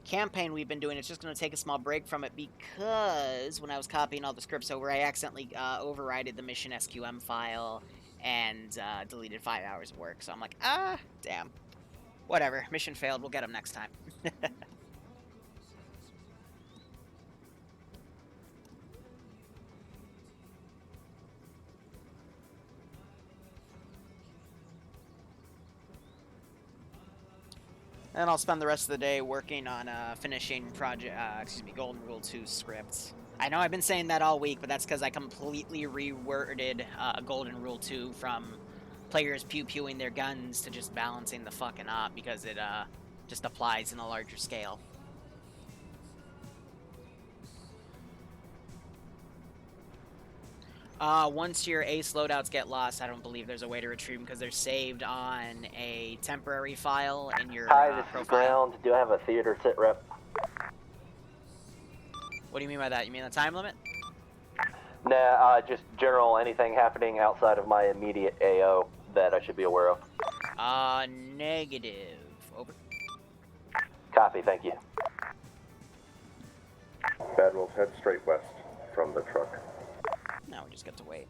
campaign we've been doing. It's just going to take a small break from it because when I was copying all the scripts over, I accidentally overrided the mission SQM file and deleted 5 hours of work. So I'm like, damn. Whatever. Mission failed. We'll get them next time. And I'll spend the rest of the day working on finishing Golden Rule 2 scripts. I know I've been saying that all week, but that's because I completely reworded Golden Rule 2 from players pew-pewing their guns to just balancing the fucking op because it just applies in a larger scale. Once your ace loadouts get lost, I don't believe there's a way to retrieve them because they're saved on a temporary file in your Hi, this profile. is Ground. Do I have a theater sit rep? What do you mean by that? You mean the time limit? Nah, just general anything happening outside of my immediate AO that I should be aware of. Negative. Over. Copy, thank you. Bad Wolf, head straight west from the truck. Now we just get to wait.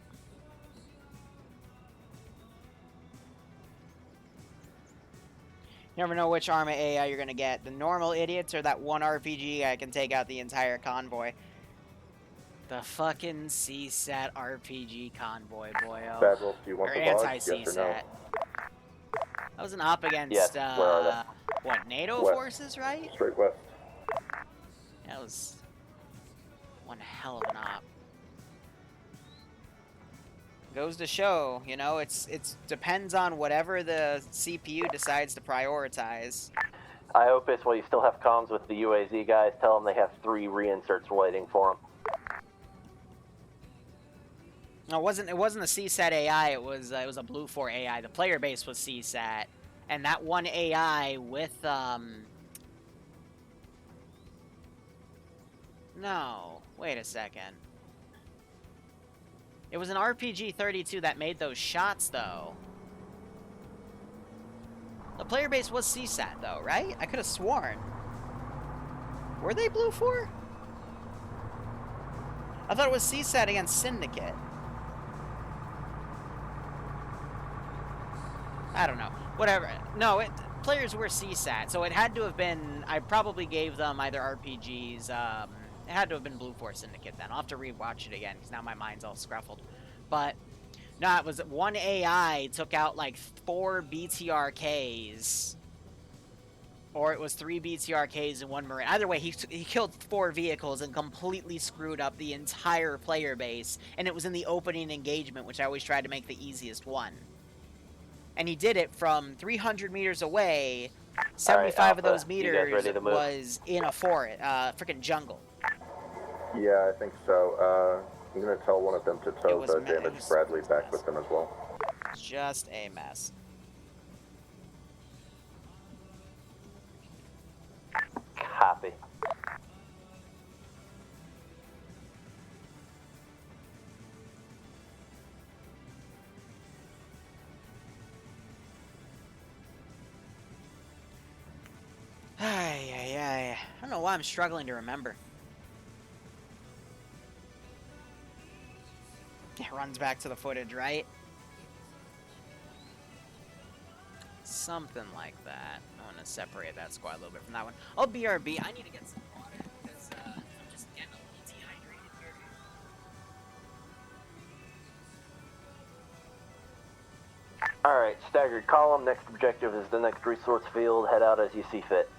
You never know which arm of AI you're gonna get. The normal idiots or that one RPG I can take out the entire convoy. The fucking CSAT RPG convoy, boyo. Bad Wolf, do you want or the VODS? anti-CSAT. Yes or no? That was an op against, yes, where are they? what, NATO west. forces, right? Straight west. That was one hell of an op. Goes to show, you know, it's depends on whatever the CPU decides to prioritize. Iopis, while you still have comms with the UAZ guys, tell them they have 3 reinserts waiting for them. No, it wasn't a CSAT AI. It was a Blue 4 AI. The player base was CSAT, and that one AI with No, wait a second. It was an RPG-32 that made those shots, though. The player base was CSAT, though, right? I could have sworn. Were they Blue 4? I thought it was CSAT against Syndicate. I don't know. Whatever. No, players were CSAT, so it had to have been... I probably gave them either RPGs. It had to have been Blue Force Syndicate then. I'll have to rewatch it again, because now my mind's all scruffled. But, no, it was one AI took out, like, 4 BTRKs. Or it was 3 BTRKs and 1 Marine. Either way, he killed 4 vehicles and completely screwed up the entire player base. And it was in the opening engagement, which I always tried to make the easiest one. And he did it from 300 meters away. 75 of those meters was in a forest, freaking jungle. Yeah, I think so. I'm going to tell one of them to tow the damaged Bradley back with them as well. Just a mess. Copy. I don't know why I'm struggling to remember. It runs back to the footage, right? Something like that. I want to separate that squad a little bit from that one. Oh, BRB, I need to get some water because I'm just getting a little dehydrated here. Alright, staggered column. Next objective is the next resource field. Head out as you see fit.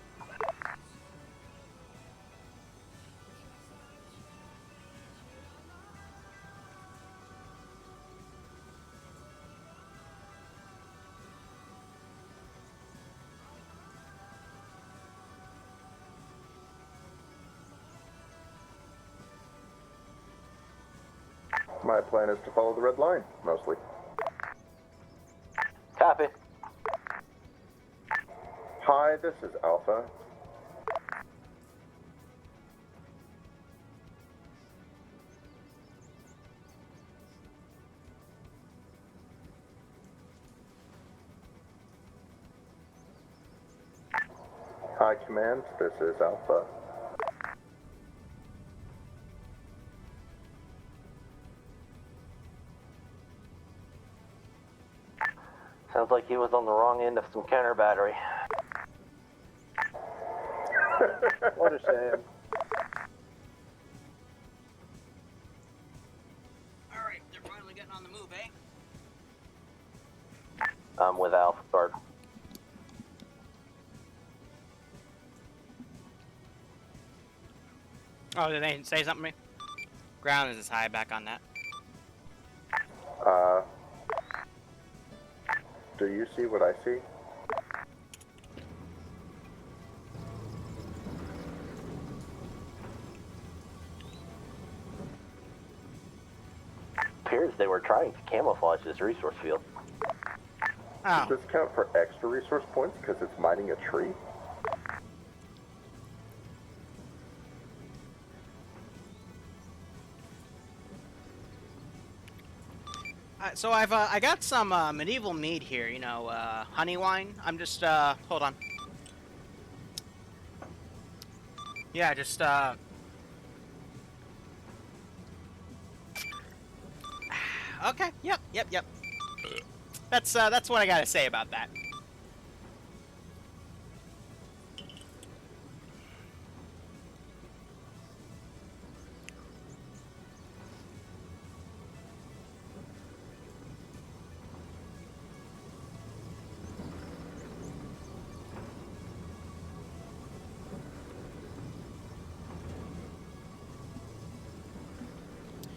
My plan is to follow the red line, mostly. Copy. Hi, this is Alpha. Hi, Command. This is Alpha. Sounds like he was on the wrong end of some counter battery. What a shame. Alright, they're finally getting on the move, eh? I'm with Alpha Guard. Oh, did they say something to me? Ground is high back on that. Do you see what I see? Appears they were trying to camouflage this resource field. Oh. Does this count for extra resource points because it's mining a tree? So I got some medieval mead here, you know, honey wine. I'm just hold on. Yeah, just okay. Yep. That's what I gotta say about that.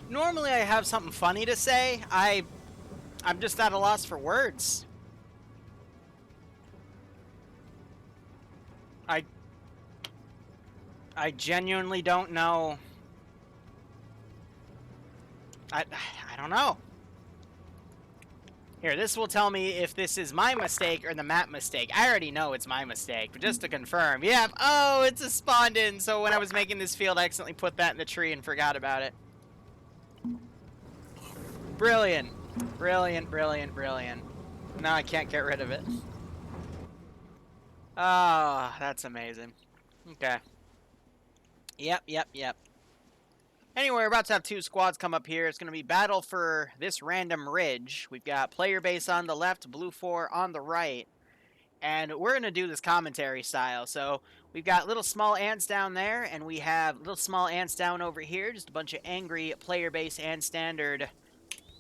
Normally I have something funny to say. I'm just at a loss for words. I genuinely don't know. I don't know. Here, this will tell me if this is my mistake or the map mistake. I already know it's my mistake, but just to confirm. Yeah, oh, it's a spawned in, so when I was making this field, I accidentally put that in the tree and forgot about it. Brilliant. Brilliant. Now I can't get rid of it. Oh, that's amazing. Okay. Yep. Anyway, we're about to have 2 squads come up here. It's going to be battle for this random ridge. We've got player base on the left, Blue 4 on the right. And we're going to do this commentary style. So we've got little small ants down there, and we have little small ants down over here. Just a bunch of angry player base and standard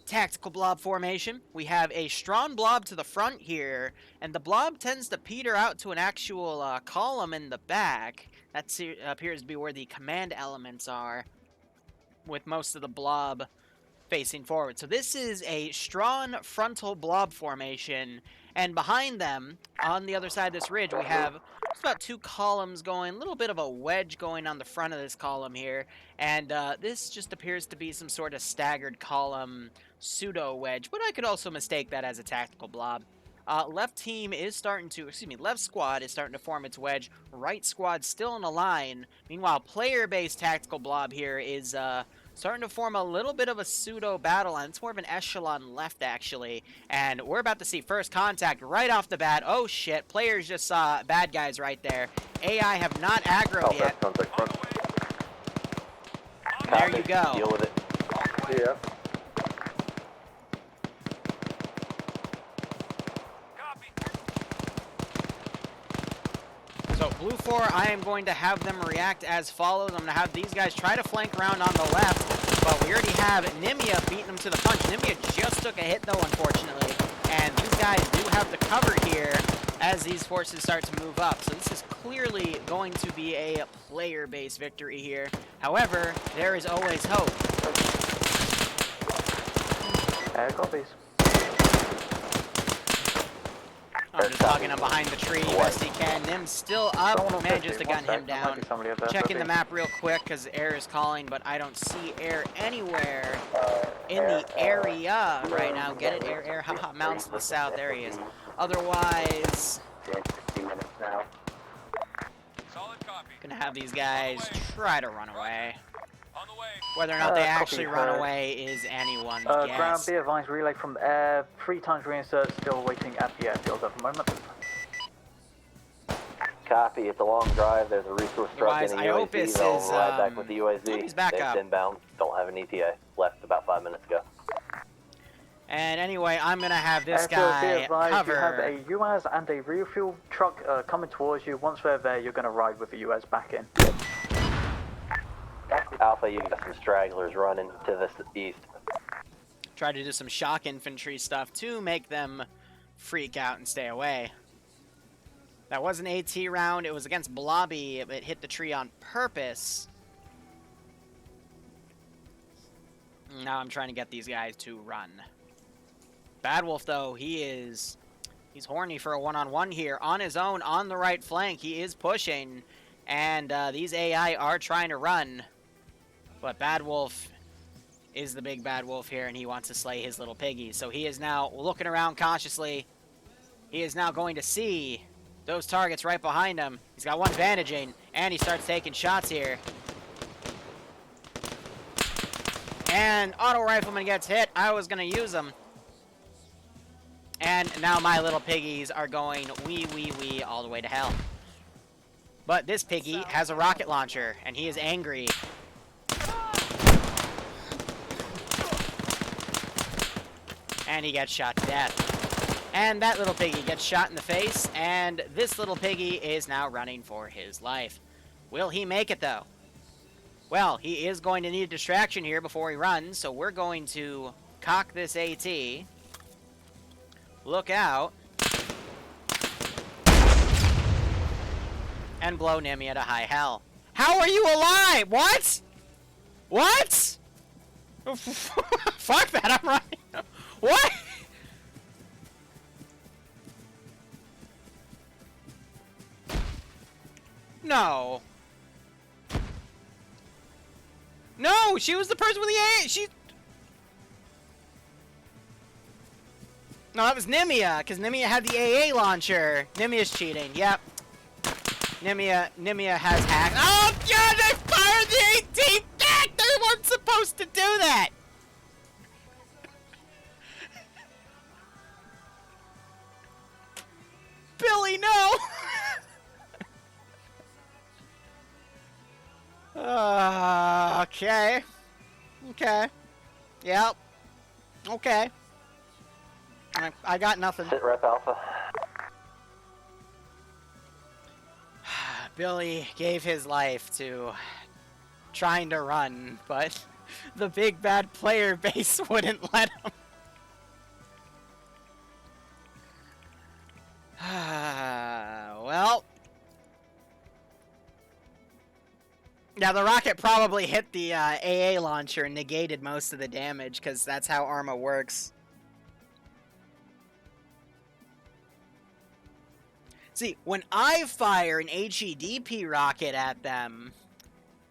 tactical blob formation. We have a strong blob to the front here, and the blob tends to peter out to an actual column in the back. That appears to be where the command elements are, with most of the blob facing forward. So this is a strong frontal blob formation, and behind them, on the other side of this ridge, we have just about 2 columns going, a little bit of a wedge going on the front of this column here, and this just appears to be some sort of staggered column pseudo wedge, but I could also mistake that as a tactical blob. Left squad is starting to form its wedge. Right squad still in a line. Meanwhile, player-based tactical blob here is starting to form a little bit of a pseudo battle line. It's more of an echelon left, actually. And we're about to see first contact right off the bat. Oh, shit. Players just saw bad guys right there. AI have not aggroed yet. There you go. Deal with it. Yeah. So, Blue 4, I am going to have them react as follows. I'm going to have these guys try to flank around on the left, but we already have Nimia beating them to the punch. Nimia just took a hit, though, unfortunately, and these guys do have the cover here as these forces start to move up. So this is clearly going to be a player-based victory here. However, there is always hope. Copies. I'm just hugging him behind the tree best he can. Nim's still up, manages to gun him down. Checking the map real quick because air is calling, but I don't see air anywhere in the area right now. Get it, air, haha, mounts to the south, there he is. Otherwise, gonna have these guys try to run away. Whether or not they actually run away is anyone's Ground, guess. be advised, relay from the air, 3 times reinsert, still waiting at the airfield at the moment. Copy, it's a long drive, there's a resource truck in a UAZ, they'll ride back with the UAZ. He's back up. Inbound, don't have an ETA, left about 5 minutes ago. And anyway, I'm gonna have this Airfield, guy be advised, cover. you have a UAZ and a refuel truck coming towards you. Once they're there, you're going to ride with the UAZ back in. Alpha, you got some stragglers running to the east. Try to do some shock infantry stuff to make them freak out and stay away. That was an AT round. It was against Blobby. It hit the tree on purpose. Now I'm trying to get these guys to run. Bad Wolf, though, he's horny for a one-on-one here. On his own, on the right flank, he is pushing. And these AI are trying to run. But Bad Wolf is the big bad wolf here, and he wants to slay his little piggies. So he is now looking around cautiously. He is now going to see those targets right behind him. He's got one bandaging, and he starts taking shots here. And auto rifleman gets hit. I was going to use him. And now my little piggies are going wee all the way to hell. But this piggy has a rocket launcher, and he is angry. And he gets shot to death. And that little piggy gets shot in the face, and this little piggy is now running for his life. Will he make it, though? Well, he is going to need a distraction here before he runs, so we're going to cock this AT. Look out. And blow Nimia to high hell. How are you alive? What? What? Fuck that, I'm running. What? No. No, she was the person with the AA. She. No, that was Nimia, because Nimia had the AA launcher. Nimia's cheating. Yep. Nimia has hacked. Oh god, they fired the AT back! They weren't supposed to do that! Billy, no! Okay. Okay. Yep. Okay. I got nothing. Sit rep Alpha. Billy gave his life to trying to run, but the big bad player base wouldn't let him. Well. Yeah, the rocket probably hit the AA launcher and negated most of the damage, because that's how Arma works. See, when I fire an HEDP rocket at them,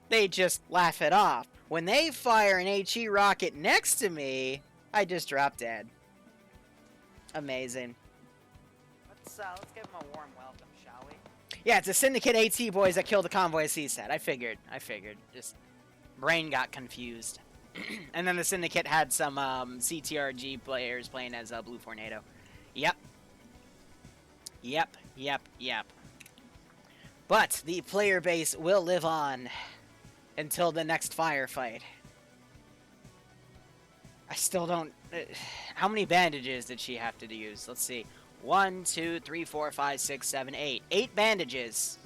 they just laugh it off. When they fire an HE rocket next to me, I just drop dead. Amazing. Let's give them a warm welcome, shall we? Yeah, it's a Syndicate AT boys that killed the convoy CSAT. I figured. Just brain got confused. And then the Syndicate had some CTRG players playing as Blue Tornado. Yep. But the player base will live on until the next firefight. I still don't... how many bandages did she have to use? Let's see. 1, 2, 3, 4, 5, 6, 7, 8. 8 bandages.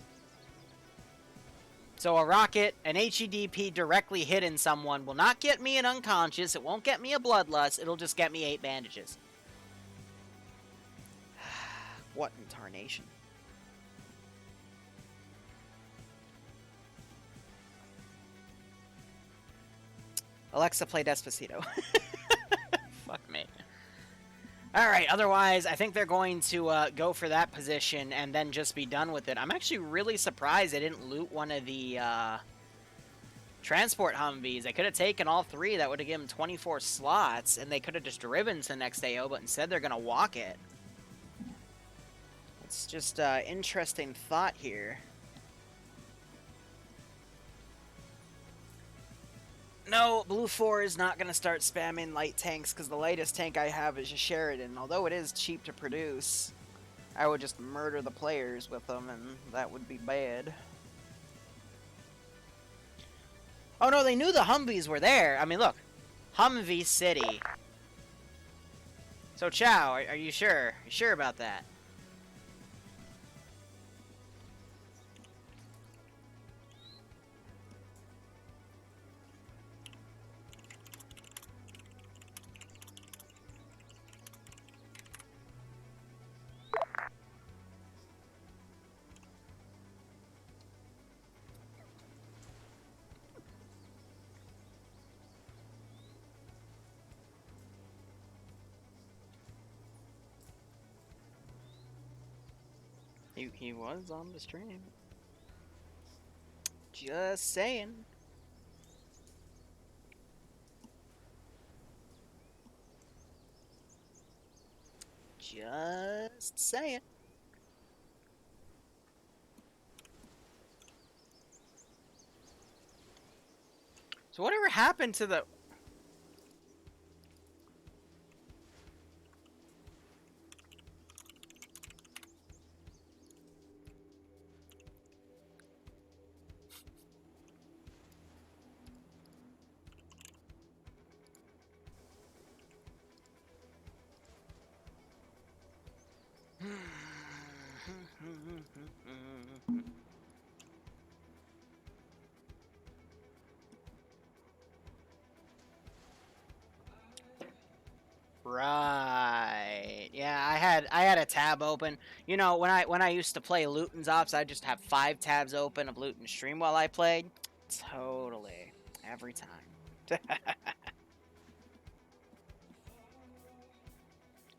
So a rocket, an HEDP directly hitting someone will not get me an unconscious. It won't get me a bloodlust. It'll just get me 8 bandages. What in tarnation? Alexa, play Despacito. Fuck me. Alright, otherwise, I think they're going to go for that position and then just be done with it. I'm actually really surprised they didn't loot one of the transport Humvees. They could have taken all 3. That would have given them 24 slots, and they could have just driven to the next AO, but instead they're going to walk it. It's just interesting thought here. No, Blue 4 is not going to start spamming light tanks, because the lightest tank I have is a Sheridan. Although it is cheap to produce, I would just murder the players with them, and that would be bad. Oh no, they knew the Humvees were there. I mean, look. Humvee City. So, Chow, are you sure? You sure about that? He was on the stream. Just saying. Just saying. So whatever happened to the... Right. Yeah, I had a tab open. You know, when I used to play Luton's Ops, I'd just have 5 tabs open of Luton stream while I played. Totally. Every time.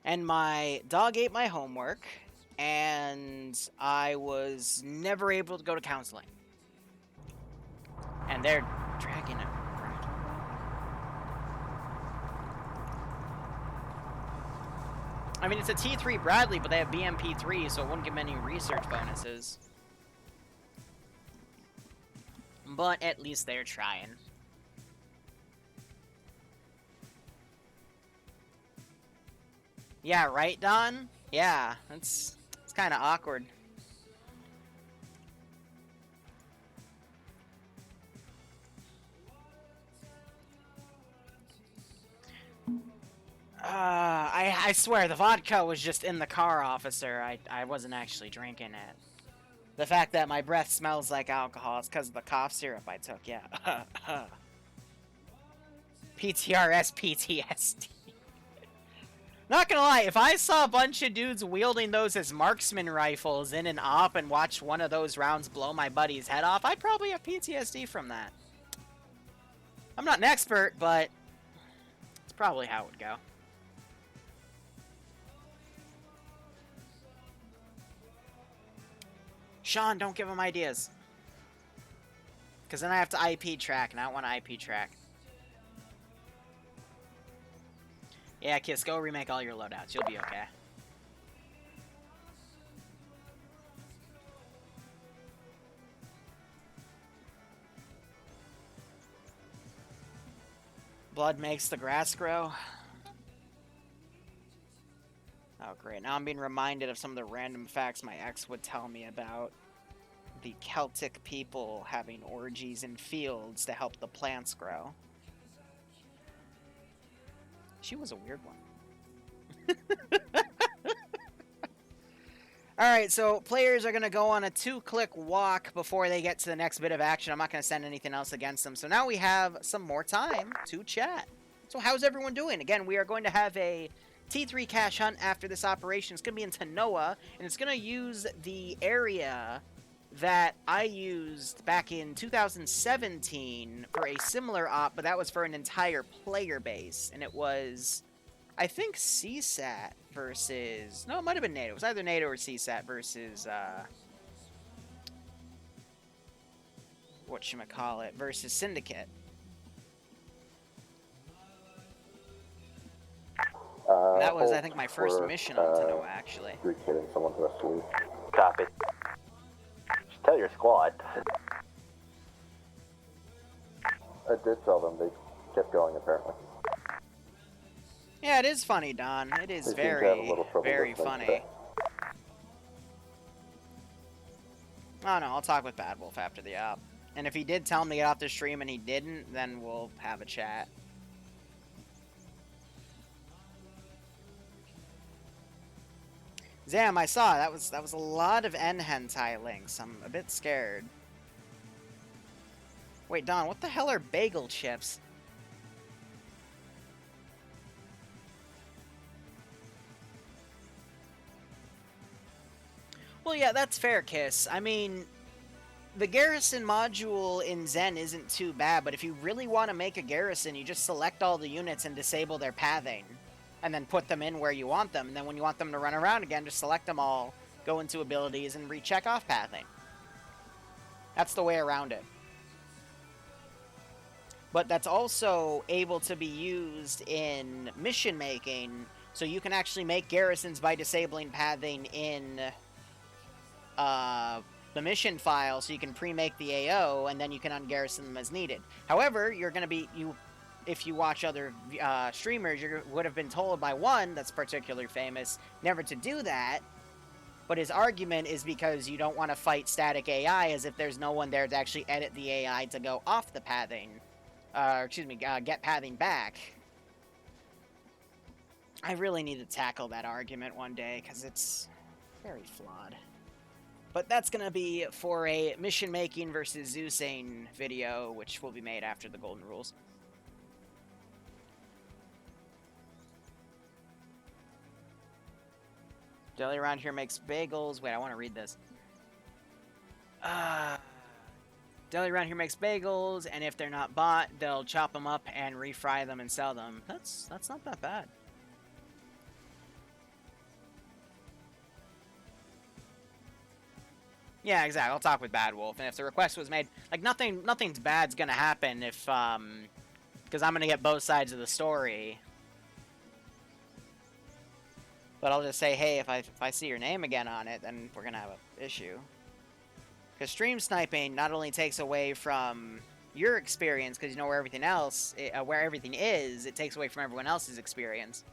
And my dog ate my homework, and I was never able to go to counseling. And they're dragging it. I mean, it's a T3 Bradley, but they have BMP3, so it wouldn't give them any research bonuses. But at least they're trying. Yeah, right, Don? Yeah, it's kind of awkward. I swear, the vodka was just in the car, officer. I wasn't actually drinking it. The fact that my breath smells like alcohol is because of the cough syrup I took, yeah. PTRS PTSD. Not gonna lie, if I saw a bunch of dudes wielding those as marksman rifles in an op and watched one of those rounds blow my buddy's head off, I'd probably have PTSD from that. I'm not an expert, but it's probably how it would go. Sean, don't give him ideas. Because then I have to IP track, and I don't want to IP track. Yeah, Kiss, go remake all your loadouts. You'll be okay. Blood makes the grass grow. Oh, great. Now I'm being reminded of some of the random facts my ex would tell me about the Celtic people having orgies in fields to help the plants grow. She was a weird one. Alright, so players are going to go on a 2-click walk before they get to the next bit of action. I'm not going to send anything else against them. So now we have some more time to chat. So how's everyone doing? Again, we are going to have a T3 cache hunt after this operation. It's going to be in Tanoa, and it's going to use the area that I used back in 2017 for a similar op, but that was for an entire player base, and it was, I think, CSAT versus... No, it might have been NATO. It was either NATO or CSAT versus, whatchamacallit, versus Syndicate. That was, I think, my first mission on Tanoa, actually. Kidding someone who has to leave. Copy. Just tell your squad. I did tell them. They kept going, apparently. Yeah, it is funny, Don. It is very, very funny. Oh, no, I'll talk with Bad Wolf after the op. And if he did tell him to get off the stream and he didn't, then we'll have a chat. Zam, I saw that was a lot of N-hentai links. I'm a bit scared. Wait, Don, what the hell are bagel chips? Well, yeah, that's fair, Kiss. I mean, the garrison module in Zen isn't too bad, but if you really want to make a garrison, you just select all the units and disable their pathing. And then put them in where you want them. And then when you want them to run around again, just select them all, go into abilities, and recheck off pathing. That's the way around it. But that's also able to be used in mission making, so you can actually make garrisons by disabling pathing in the mission file, so you can pre-make the AO, and then you can ungarrison them as needed. However, you're going to be... If you watch other streamers, you would have been told by one that's particularly famous never to do that. But his argument is because you don't want to fight static AI, as if there's no one there to actually edit the AI to go off the pathing. Get pathing back. I really need to tackle that argument one day, because it's very flawed. But that's going to be for a mission making versus Zeusane video, which will be made after the Golden Rules. Deli around here makes bagels. Wait, I want to read this. Deli around here makes bagels, and if they're not bought, they'll chop them up and refry them and sell them. That's not that bad. Yeah, exactly. I'll talk with Bad Wolf, and if the request was made, like nothing's bad's gonna happen if because I'm gonna get both sides of the story. But I'll just say, hey, if I see your name again on it, then we're gonna have an issue. Because stream sniping not only takes away from your experience, because you know where everything is, it takes away from everyone else's experience.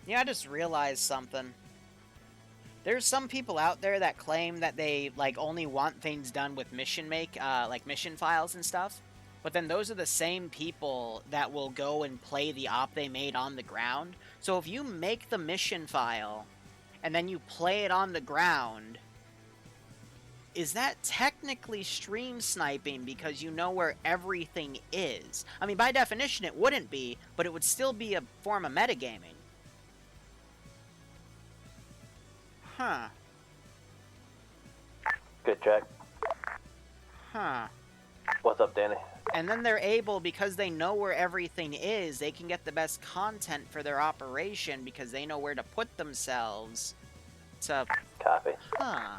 Yeah, I just realized something. There's some people out there that claim that they, like, only want things done with mission mission files and stuff. But then those are the same people that will go and play the op they made on the ground. So if you make the mission file, and then you play it on the ground, is that technically stream sniping because you know where everything is? I mean, by definition, it wouldn't be, but it would still be a form of metagaming. Huh. Good check. Huh. What's up, Danny? And then they're able, because they know where everything is, they can get the best content for their operation because they know where to put themselves to... Copy. Huh.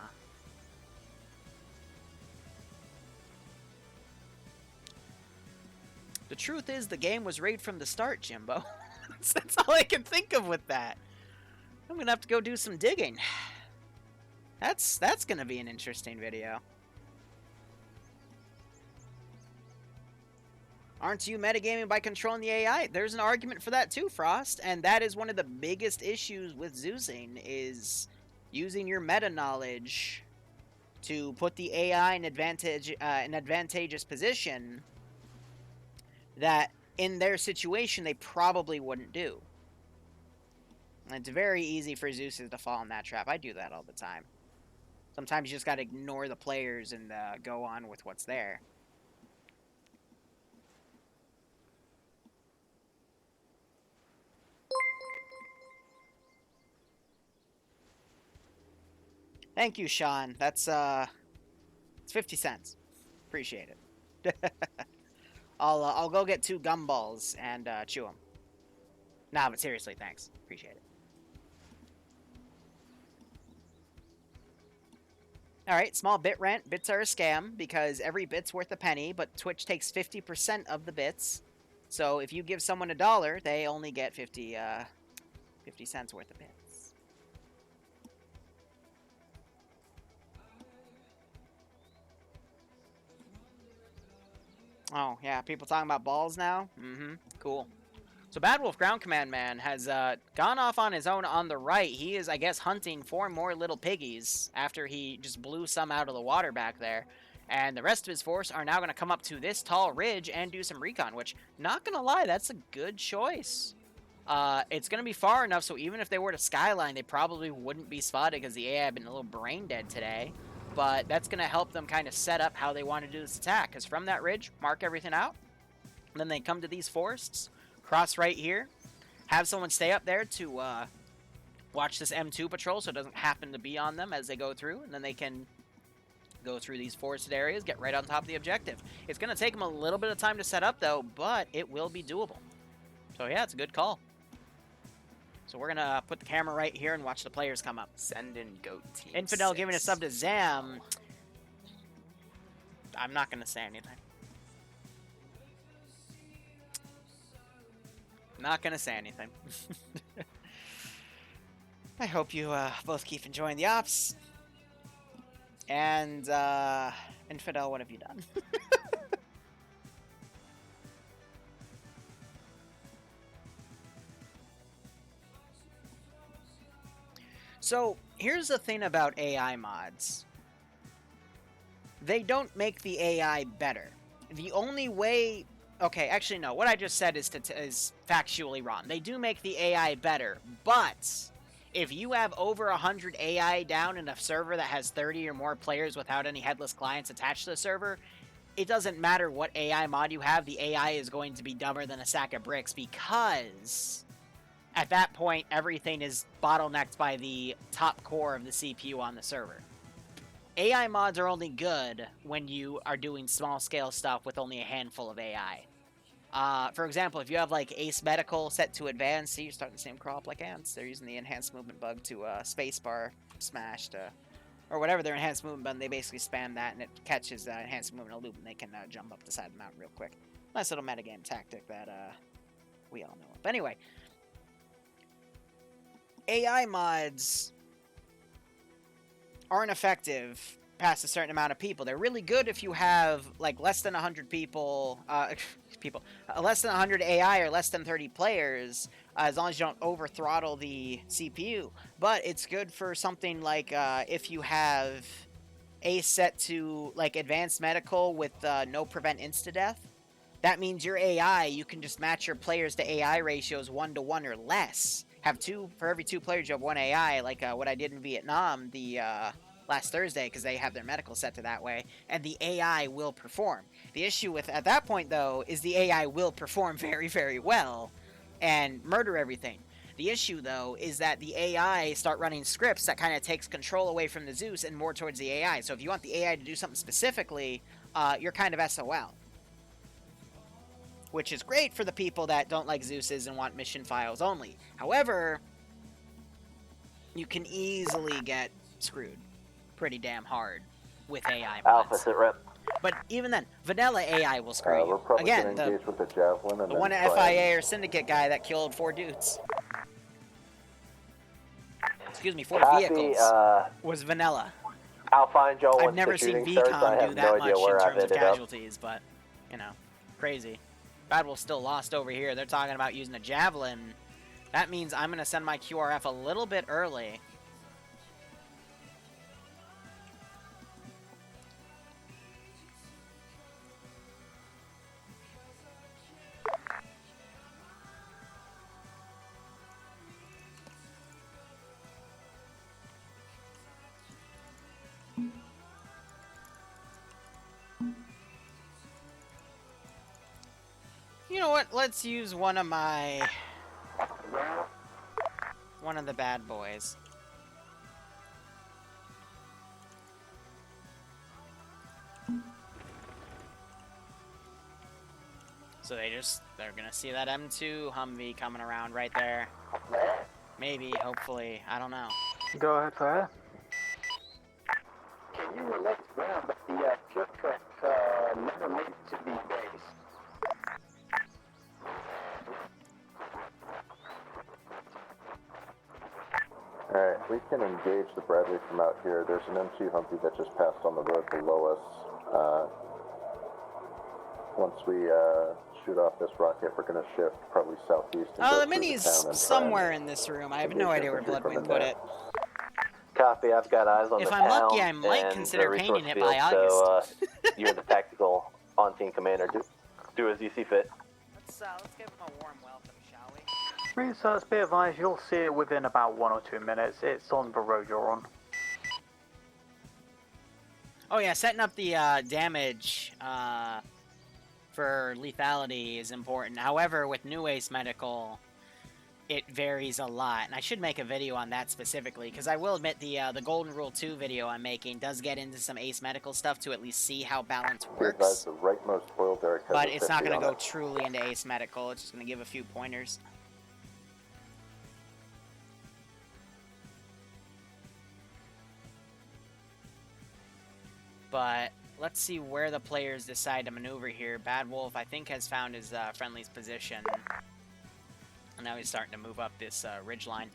The truth is, the game was rigged from the start, Jimbo. That's all I can think of with that. I'm gonna have to go do some digging. That's gonna be an interesting video. Aren't you metagaming by controlling the AI? There's an argument for that too, Frost, and that is one of the biggest issues with Zeusing, is using your meta knowledge to put the AI in an advantageous position that in their situation they probably wouldn't do. And it's very easy for Zeus's to fall in that trap. I do that all the time. Sometimes you just gotta ignore the players and go on with what's there. Thank you, Sean. That's, it's 50 cents. Appreciate it. I'll go get 2 gumballs and, chew them. Nah, but seriously, thanks. Appreciate it. Alright, small bit rent. Bits are a scam because every bit's worth a penny, but Twitch takes 50% of the bits. So if you give someone $1, they only get 50 cents worth of bits. Oh, yeah, people talking about balls now? Mm-hmm, cool. So Bad Wolf Ground Command Man has gone off on his own on the right. He is, I guess, hunting 4 more little piggies after he just blew some out of the water back there. And the rest of his force are now going to come up to this tall ridge and do some recon, which, not going to lie, that's a good choice. It's going to be far enough, so even if they were to skyline, they probably wouldn't be spotted because the AI had been a little brain dead today. But that's going to help them kind of set up how they want to do this attack. Because from that ridge, mark everything out. And then they come to these forests, cross right here, have someone stay up there to watch this M2 patrol so it doesn't happen to be on them as they go through. And then they can go through these forested areas, get right on top of the objective. It's going to take them a little bit of time to set up, though, but it will be doable. So, yeah, it's a good call. So we're going to put the camera right here and watch the players come up. Send in Goat Team Infidel 6. giving a sub to Zam. I'm not going to say anything. Not going to say anything. I hope you both keep enjoying the ops. And, Infidel, what have you done? So, here's the thing about AI mods. They don't make the AI better. The only way... Okay, actually, no. What I just said is factually wrong. They do make the AI better, but if you have over 100 AI down in a server that has 30 or more players without any headless clients attached to the server, it doesn't matter what AI mod you have, the AI is going to be dumber than a sack of bricks because... at that point, everything is bottlenecked by the top core of the CPU on the server. AI mods are only good when you are doing small-scale stuff with only a handful of AI. For example, if you have, like, Ace Medical set to advanced, see, you're starting to see them crawl up like ants. They're using the enhanced movement bug to spacebar smash to... or whatever their enhanced movement button, they basically spam that, and it catches enhanced movement in a loop, and they can jump up the side of the mountain real quick. Nice little metagame tactic that we all know of. But anyway... AI mods aren't effective past a certain amount of people. They're really good if you have, like, less than 100 people, people. Less than 100 AI or less than 30 players, as long as you don't over throttle the CPU. But it's good for something like if you have a set to like advanced medical with no prevent insta-death. That means your AI, you can just match your players to AI ratios 1-to-1 or less. Have two, for every 2 players, you have 1 AI, like what I did in Vietnam the last Thursday, because they have their medical set to that way, and the AI will perform. The issue with, at that point, though, is the AI will perform very, very well and murder everything. The issue, though, is that the AI start running scripts that kind of takes control away from the Zeus and more towards the AI. So if you want the AI to do something specifically, you're kind of SOL. Which is great for the people that don't like Zeus's and want mission files only. However, you can easily get screwed pretty damn hard with AI mods. Alpha, sit rep. But even then, vanilla AI will screw We're you. probably Again, gonna engage with the javelin and the then one try FIA or Syndicate guy that killed 4 dudes. Excuse me, 4 Copy, vehicles was vanilla. I'll find y'all I've once never the seen shooting starts. I VCOM have do no that idea much where in I've terms of ended up. casualties, but, you know, crazy. Badwolf still lost over here. They're talking about using a javelin. That means I'm going to send my QRF a little bit early. You know what? Let's use one of the bad boys. So they're gonna see that M2 Humvee coming around right there. Maybe, hopefully, I don't know. Go ahead, fire. Can you relate ground, but the trip tracks never made it to the base? Alright, we can engage the Bradley from out here. There's an M2 Humvee that just passed on the road below us. Once we shoot off this rocket, we're going to shift probably southeast. And Oh, the Mini's somewhere in this room. I have no idea where Bloodwind put it. Copy, I've got eyes on If the I'm town lucky, I might and consider the painting resource it by field, August. So you're the tactical on-team commander. Do as you see fit. Let's give him a warm welcome, shall we? Research, be advised, you'll see it within about 1 or 2 minutes. It's on the road you're on. Oh yeah, setting up the damage for lethality is important. However, with New Ace Medical, it varies a lot. And I should make a video on that specifically, because I will admit the Golden Rule 2 video I'm making does get into some Ace Medical stuff to at least see how balance works. The rightmost oil derrick has But a it's not 50 going to on go it. truly into Ace Medical. It's just going to give a few pointers. But let's see where the players decide to maneuver here. Bad Wolf, I think, has found his friendly's position. And now he's starting to move up this ridge line.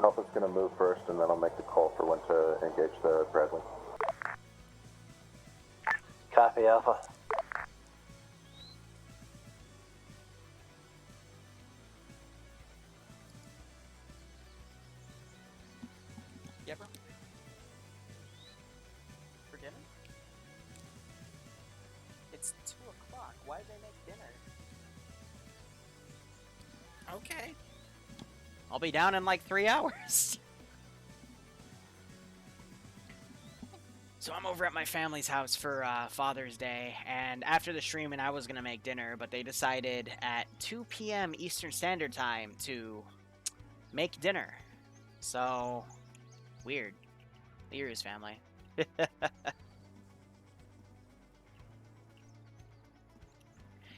Alpha's going to move first, and then I'll make the call for when to engage the Bradley. Copy, Alpha. Yep. For dinner? It's 2 o'clock. Why did they make dinner? Okay. I'll be down in like 3 hours. So I'm over at my family's house for Father's Day, and after the streaming I was going to make dinner, but they decided at 2 p.m. Eastern Standard Time to make dinner. So, weird. Liru's family.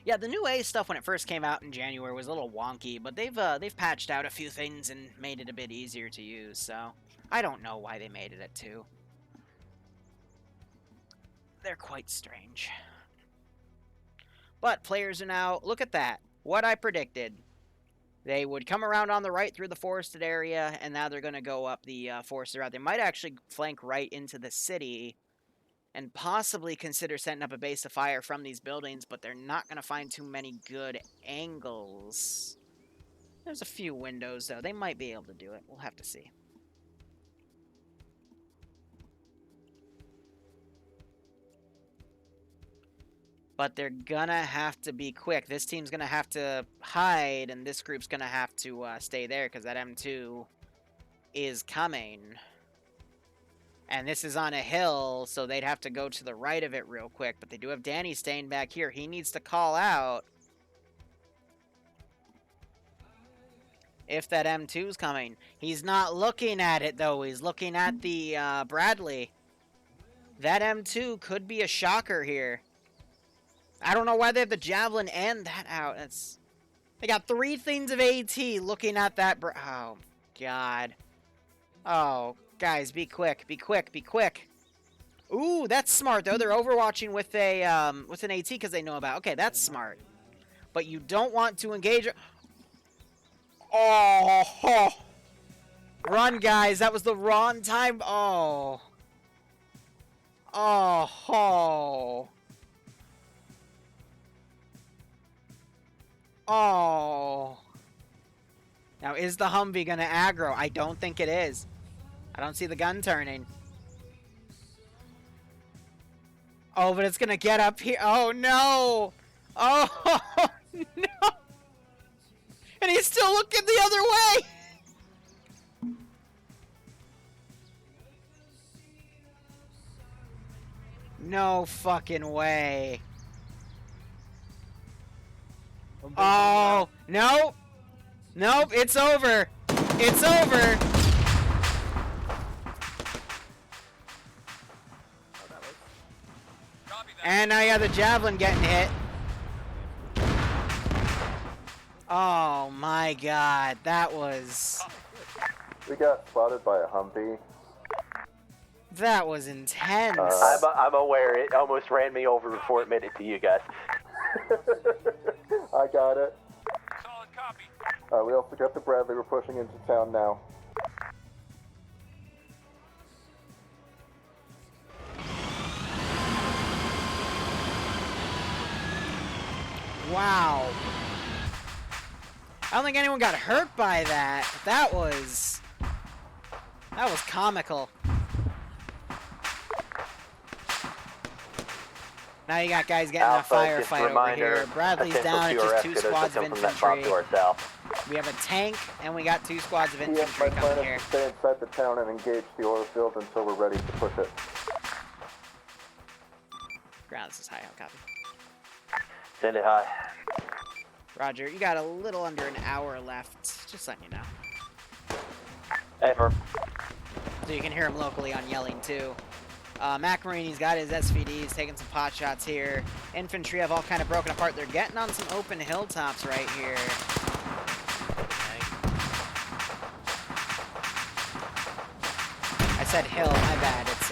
Yeah, the new A stuff when it first came out in January was a little wonky, but they've patched out a few things and made it a bit easier to use, so I don't know why they made it at 2. They're quite strange. But players are now, look at that. What I predicted. They would come around on the right through the forested area, and now they're going to go up the forested route. They might actually flank right into the city and possibly consider setting up a base of fire from these buildings, but they're not going to find too many good angles. There's a few windows, though. They might be able to do it. We'll have to see. But they're going to have to be quick. This team's going to have to hide, and this group's going to have to stay there because that M2 is coming. And this is on a hill, so they'd have to go to the right of it real quick. But they do have Danny staying back here. He needs to call out if that M2's coming. He's not looking at it, though. He's looking at the Bradley. That M2 could be a shocker here. I don't know why they have the Javelin and that out. They got 3 things of AT looking at that. Oh, God. Oh, guys, be quick. Be quick. Be quick. Ooh, that's smart, though. They're overwatching with an AT because they know about. Okay, that's smart. But you don't want to engage. Oh. Run, guys. That was the wrong time. Oh. Oh. Oh. Now, is the Humvee going to aggro? I don't think it is. I don't see the gun turning. Oh, but it's going to get up here. Oh, no. Oh, no. And he's still looking the other way. No fucking way. Oh, no. Nope, it's over. It's over. And now you have the Javelin getting hit. Oh my God, that was... We got spotted by a Humvee. That was intense. I'm aware. It almost ran me over before it made it to you guys. I got it. Solid copy. We also got the Bradley. We're pushing into town now. Wow. I don't think anyone got hurt by that. That was comical. Now you got guys getting Alpha, a firefight over here. Bradley's down. It's just 2 squads of infantry. We have a tank, and we got 2 squads of infantry coming here. Stay inside the town and engage the oil field until we're ready to push it. Ground, this is high. I'll copy. Send it high. Roger, you got a little under an hour left. Just letting you know. Ever. So you can hear him locally on yelling, too. Macarini's got his SVDs, taking some pot shots here. Infantry have all kind of broken apart. They're getting on some open hilltops right here. I said hill, my bad. It's,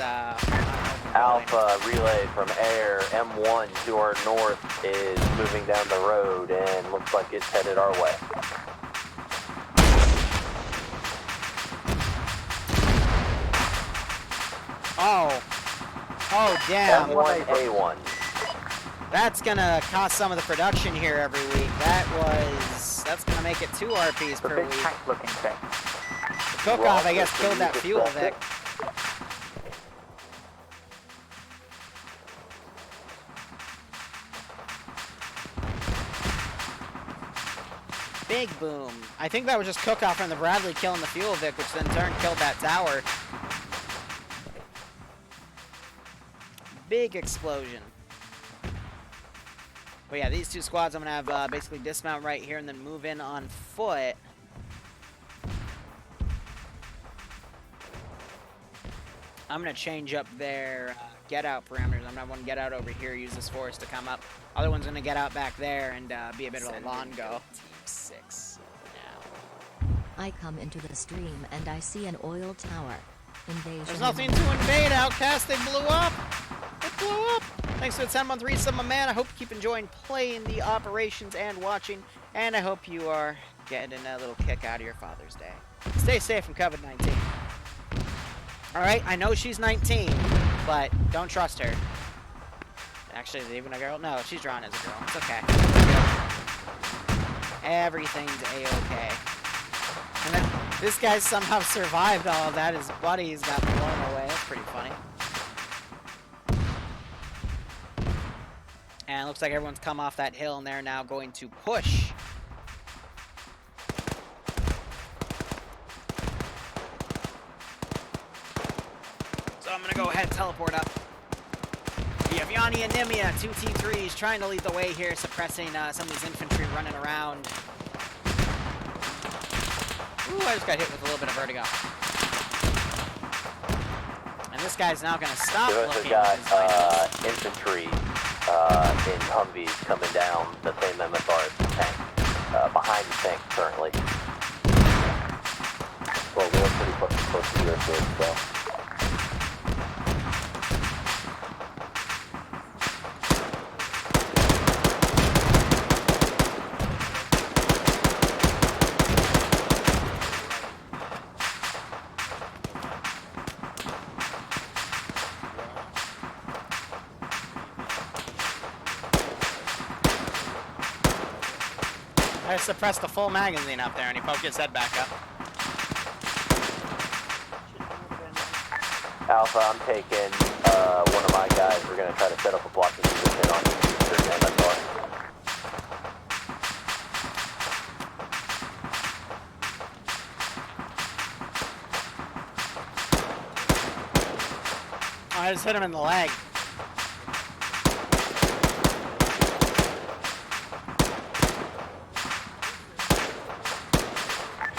Alpha relay from air. M1 to our north is moving down the road and looks like it's headed our way. Oh. Oh, damn. M1, A1. That's gonna cost some of the production here every week. That's gonna make it 2 RPs per week. Tank looking thing. The cook-off, I guess, killed that fuel, Vic. Big boom. I think that was just cook-off from the Bradley killing the fuel, Vic, which then in turn killed that tower. Big explosion. But yeah, these 2 squads I'm going to have basically dismount right here and then move in on foot. I'm going to change up their get-out parameters. I'm going to have one get out over here, use this forest to come up. Other one's going to get out back there and be a bit of a lawn go. Team 6 now. I come into the stream and I see an oil tower. Invasion. There's nothing to invade, Outcast. They blew up. It blew up. Thanks for the 10-month resub, my man. I hope you keep enjoying playing the operations and watching. And I hope you are getting a little kick out of your Father's Day. Stay safe from COVID-19. Alright, I know she's 19, but don't trust her. Actually, is it even a girl? No, she's drawn as a girl. It's okay. Everything's A-okay. And then this guy somehow survived all of that. His buddies got blown away. That's pretty funny. And it looks like everyone's come off that hill and they're now going to push. So I'm going to go ahead and teleport up. Yaviani and Nimia, 2 T3s, trying to lead the way here, suppressing some of these infantry running around. Ooh, I just got hit with a little bit of vertigo. And this guy's now going to stop looking. We got infantry in Humvees coming down the same MSR as the tank, behind the tank currently. Well, we're pretty fucking close to your field, so. I suppressed the full magazine up there and he poked his head back up. Alpha, I'm taking one of my guys. We're going to try to set up a blocking position on the eastern MSR. Oh, I just hit him in the leg.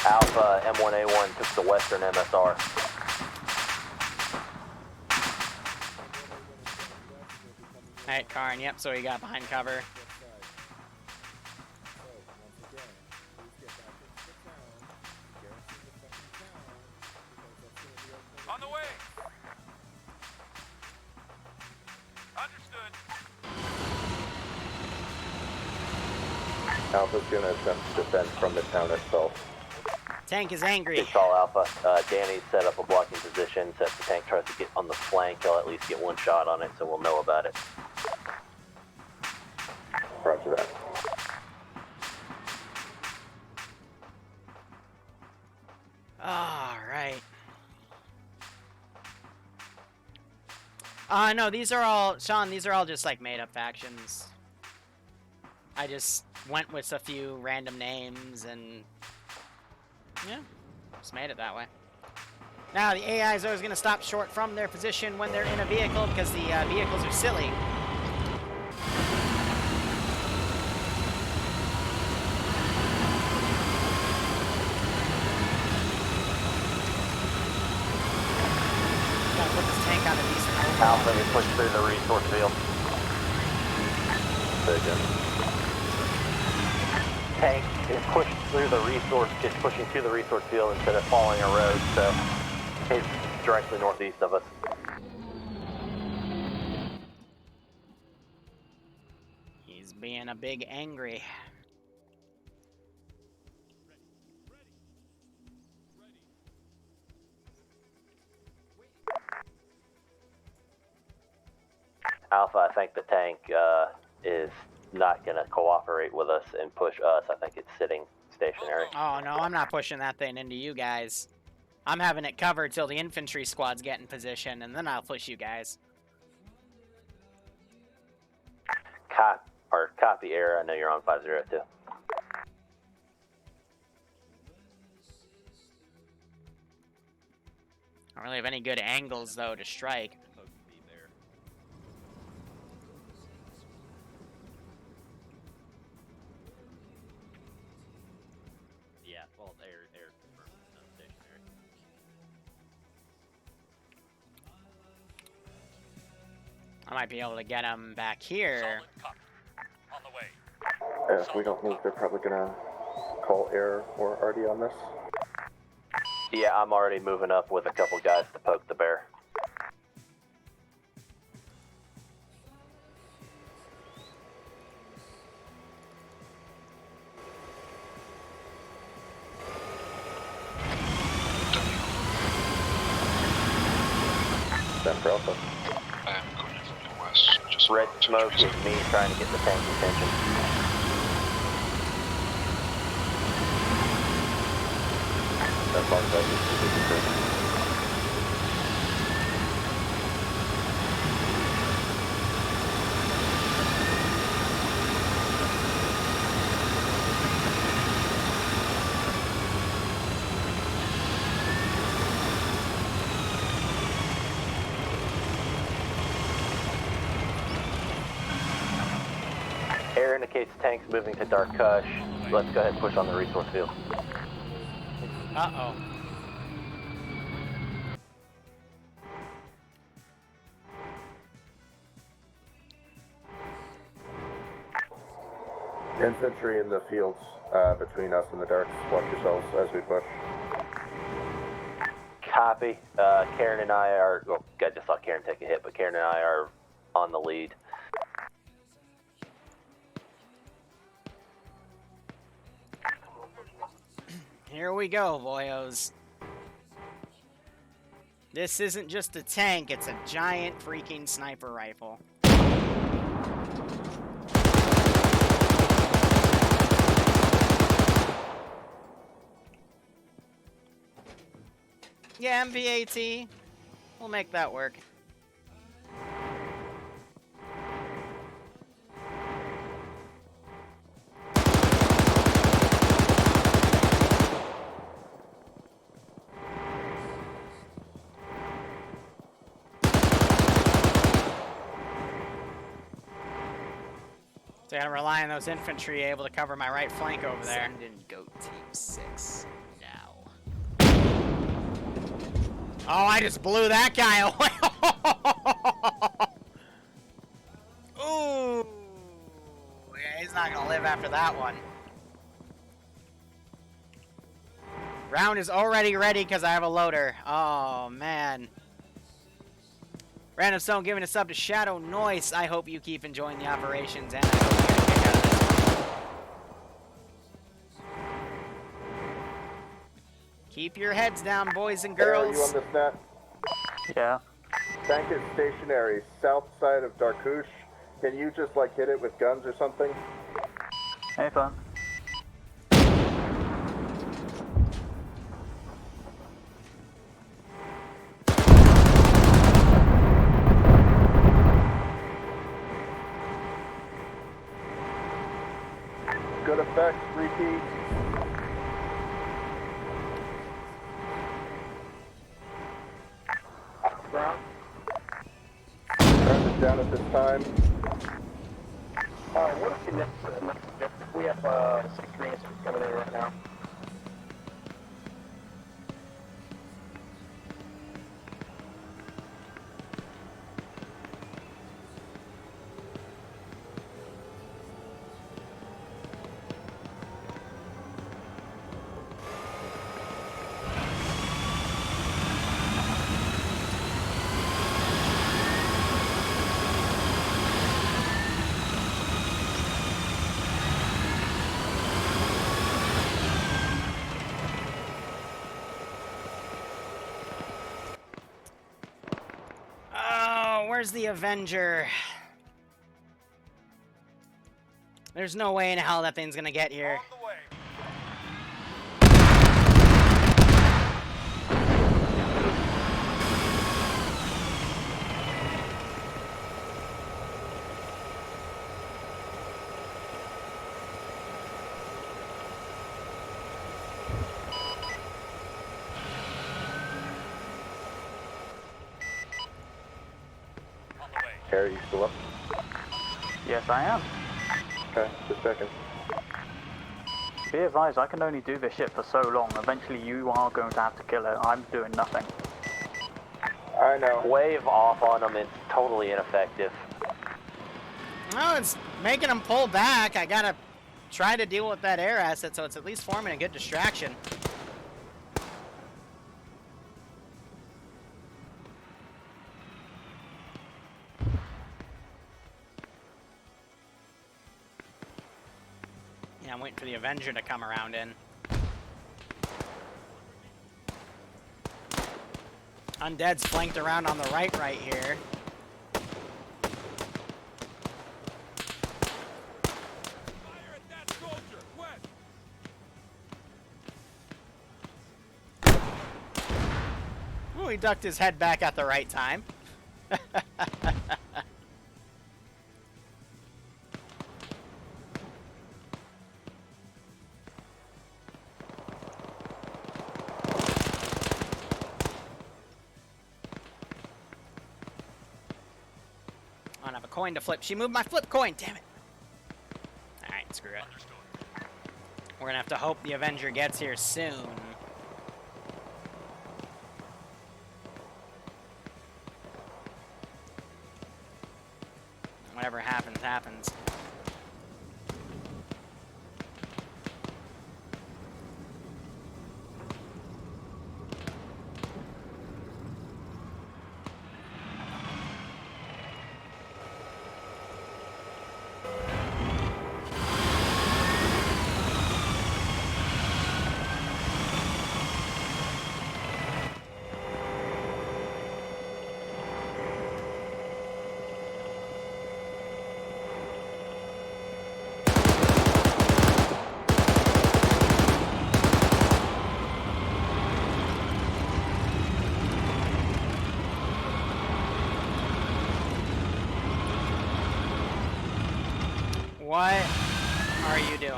Alpha, M1A1 took the western MSR. Alright, Karn, yep, so he got behind cover. On the way. Understood. Alpha's gonna attempt to defend from the town itself. Tank is angry. Good call, Alpha. Danny set up a blocking position, so if the tank tries to get on the flank, he'll at least get one shot on it, so we'll know about it. Roger that. Alright. No, these are all, Sean, these are all just like made up factions. I just went with a few random names and yeah, just made it that way. Now, the AI is always going to stop short from their position when they're in a vehicle because the vehicles are silly. Gotta put this tank on a decent overload. Alpha, you push through the resource field. Tank is pushed through the resource, is pushing to the resource field instead of following a road, so he's directly northeast of us. He's being a big angry. Alpha, I think the tank is not going to cooperate with us and push us. I think it's sitting stationary. Oh no, I'm not pushing that thing into you guys. I'm having it covered till the infantry squads get in position, and then I'll push you guys. Copy error. I know you're on 502. I don't really have any good angles though to strike. Yeah, well, air stationary. I might be able to get him back here. On the way. If we don't move, they're probably gonna call air or RD on this. Yeah, I'm already moving up with a couple guys to poke the bear. Stand for Alpha. I am coming in from the west. Just Red about smoke 20 is me trying to get the tank's attention. As long as I get position first. Air indicates tanks moving to Dark Kush. Let's go ahead and push on the resource field. Uh-oh. Infantry in the fields between us and the darks. Watch yourselves as we push. Copy. Karen and I are... Oh, I just saw Karen take a hit, but Karen and I are on the lead. Here we go, boyos. This isn't just a tank, it's a giant freaking sniper rifle. Yeah, MV-AT. We'll make that work. So I gotta rely on those infantry able to cover my right flank over there. Send in Goat Team 6 now. Oh, I just blew that guy away. Ooh. Yeah, he's not gonna live after that one. Round is already ready because I have a loader. Oh, man. Random Stone giving a sub to Shadow Noise. I hope you keep enjoying the operations, and I hope you get a kick out of this one. Keep your heads down, boys and girls. Are you on this net? Yeah. Tank is stationary, south side of Darkush. Can you just like hit it with guns or something? Hey, fun. Good effect, repeat. Turn it down at this time. What if the next we have 6 units coming in right now. Where's the Avenger? There's no way in hell that thing's gonna get here. Harry, you still up? Yes, I am. Okay, just checking. Be advised, I can only do this shit for so long. Eventually you are going to have to kill it. I'm doing nothing. I know. Wave off on them, it's totally ineffective. No, it's making them pull back. I gotta try to deal with that air asset, so it's at least forming a good distraction. Yeah, I'm waiting for the Avenger to come around in. Undead's flanked around on the right here. Fire at that soldier! West! Ooh, he ducked his head back at the right time. I don't have a coin to flip. She moved my flip coin, damn it. Alright, screw it. We're gonna have to hope the Avenger gets here soon. Whatever happens, happens. What are you doing?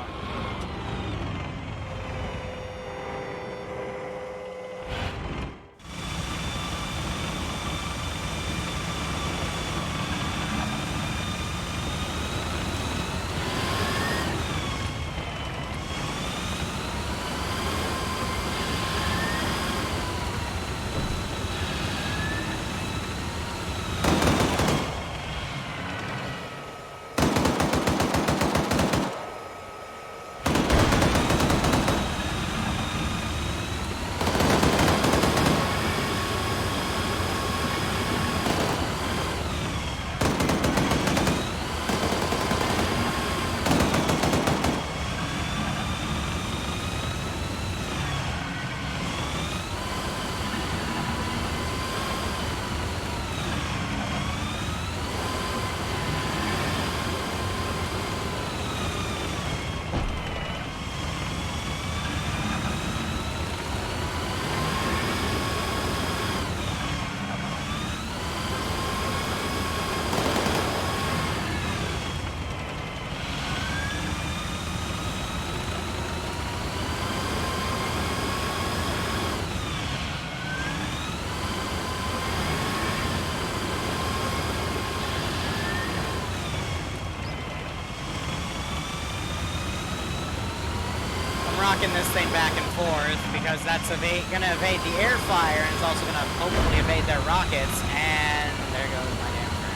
Rocking this thing back and forth because that's gonna evade the air fire and it's also gonna hopefully evade their rockets, and there goes my damn turn.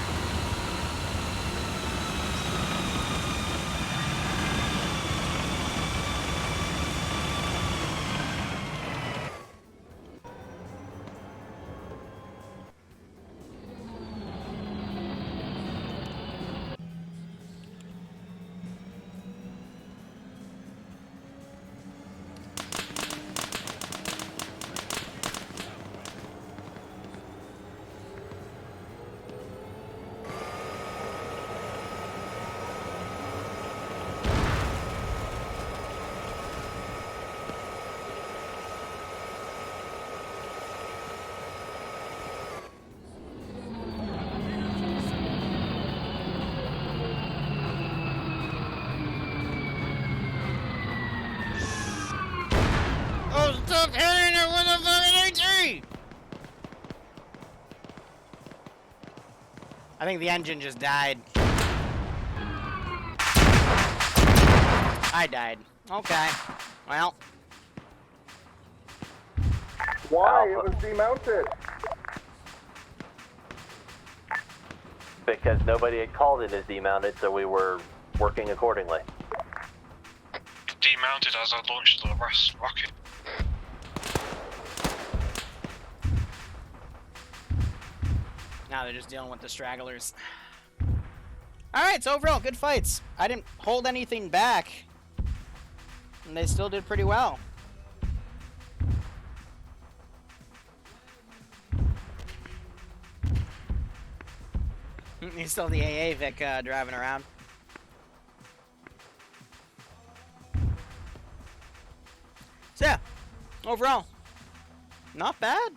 Oh, stop hitting it with a fucking AT! I think the engine just died. I died. Okay. Well. Why? It was demounted. Because nobody had called it as demounted, so we were working accordingly. It demounted as I launched the last rocket. Now they're just dealing with the stragglers. Alright, so overall, good fights. I didn't hold anything back. And they still did pretty well. You still have the AA Vic driving around. So yeah, overall, not bad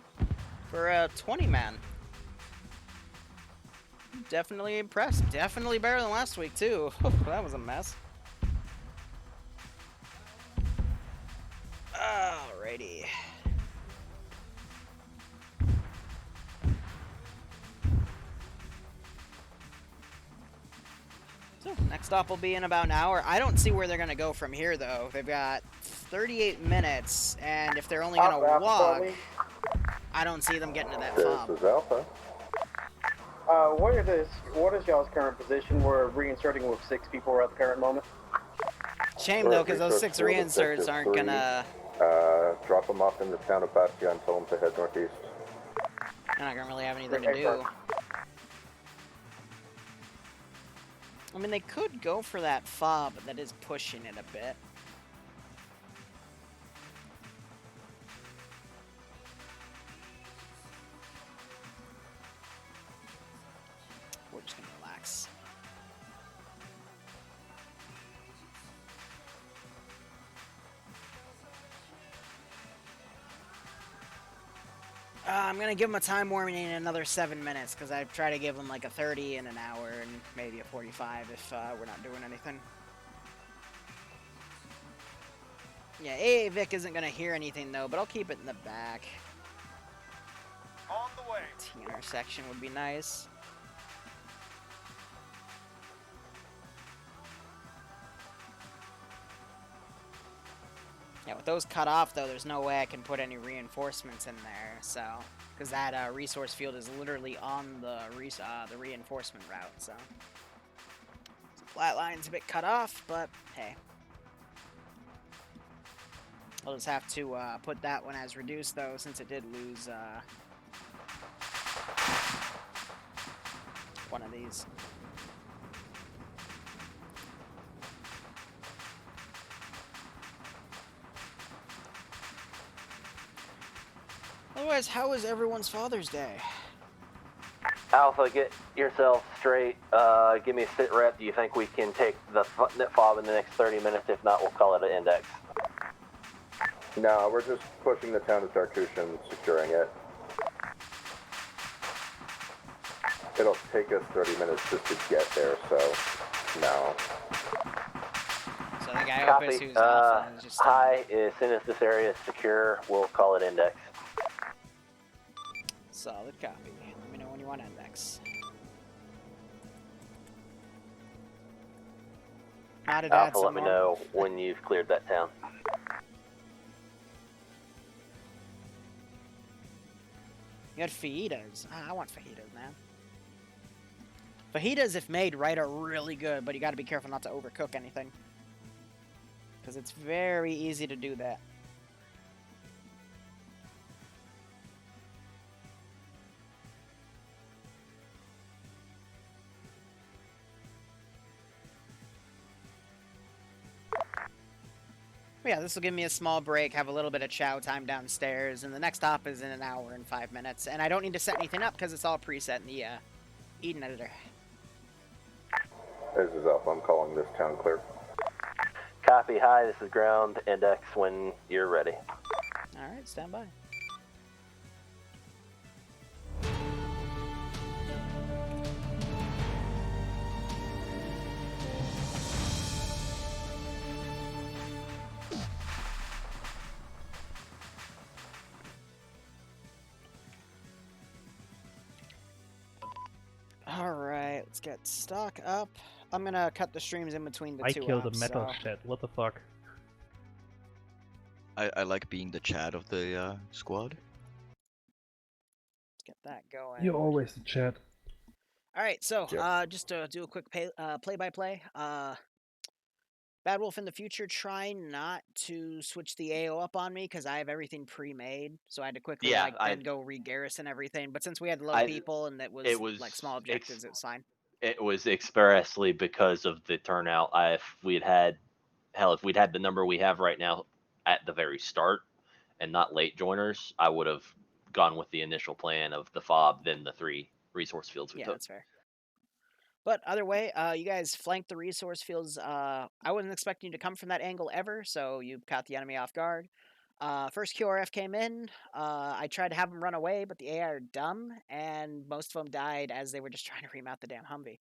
for a 20-man. Definitely impressed. Definitely better than last week too. That was a mess. Alrighty. So next stop will be in about an hour. I don't see where they're gonna go from here though. They've got 38 minutes, and if they're only gonna walk, I don't see them getting to that fob. This is Alpha. What is y'all's current position? We're reinserting with 6 people at the current moment. Shame though, because those 6 reinserts aren't gonna. Drop them off in the town of Bastia and tell them to head northeast. They're not gonna really have anything to do. I mean, they could go for that fob, but that is pushing it a bit. We're just gonna relax. I'm gonna give them a time warning in another 7 minutes, because I try to give them like a 30 in an hour and maybe a 45 if we're not doing anything. Yeah, AA Vic isn't gonna hear anything though, but I'll keep it in the back. On the way. T-intersection would be nice. Yeah, with those cut off, though, there's no way I can put any reinforcements in there, so... Because that resource field is literally on the reinforcement route, so... Flat line's a bit cut off, but hey. I'll just have to put that one as reduced, though, since it did lose one of these. Otherwise, how was everyone's Father's Day? Alpha, get yourself straight. Give me a sit rep. Do you think we can take the fob in the next 30 minutes? If not, we'll call it an index. No, we're just pushing the town of Darkush and securing it. It'll take us 30 minutes just to get there, so no. So the guy Copy. who's Alpha is just... Hi, as soon as this area is secure, we'll call it index. Solid copy. Let me know when you want index. Alpha, let me know when you've cleared that town. You had fajitas. I want fajitas, man. Fajitas, if made right, are really good, but you gotta be careful not to overcook anything. Because it's very easy to do that. Yeah, this will give me a small break, have a little bit of chow time downstairs, and the next stop is in an hour and 5 minutes. And I don't need to set anything up because it's all preset in the Eden editor. This is Alpha. I'm calling this town clear. Copy. Hi, this is ground. Index when you're ready. All right, stand by. Alright, let's get stock up. I'm gonna cut the streams in between the two. I killed a metal shed, what the fuck? I like being the Chad of the squad. Let's get that going. You're always the Chad. Alright, so just to do a quick play-by-play. Bad Wolf, in the future, try not to switch the AO up on me, because I have everything pre-made, so I had to quickly then go re-garrison everything. But since we had low people and it was like small objectives, it was fine. It was expressly because of the turnout. If we'd had the number we have right now at the very start and not late joiners, I would have gone with the initial plan of the FOB, then the 3 resource fields we took. Yeah, that's fair. But either way, you guys flanked the resource fields. I wasn't expecting you to come from that angle ever, so you caught the enemy off guard. First QRF came in. I tried to have them run away, but the AI are dumb, and most of them died as they were just trying to remount the damn Humvee.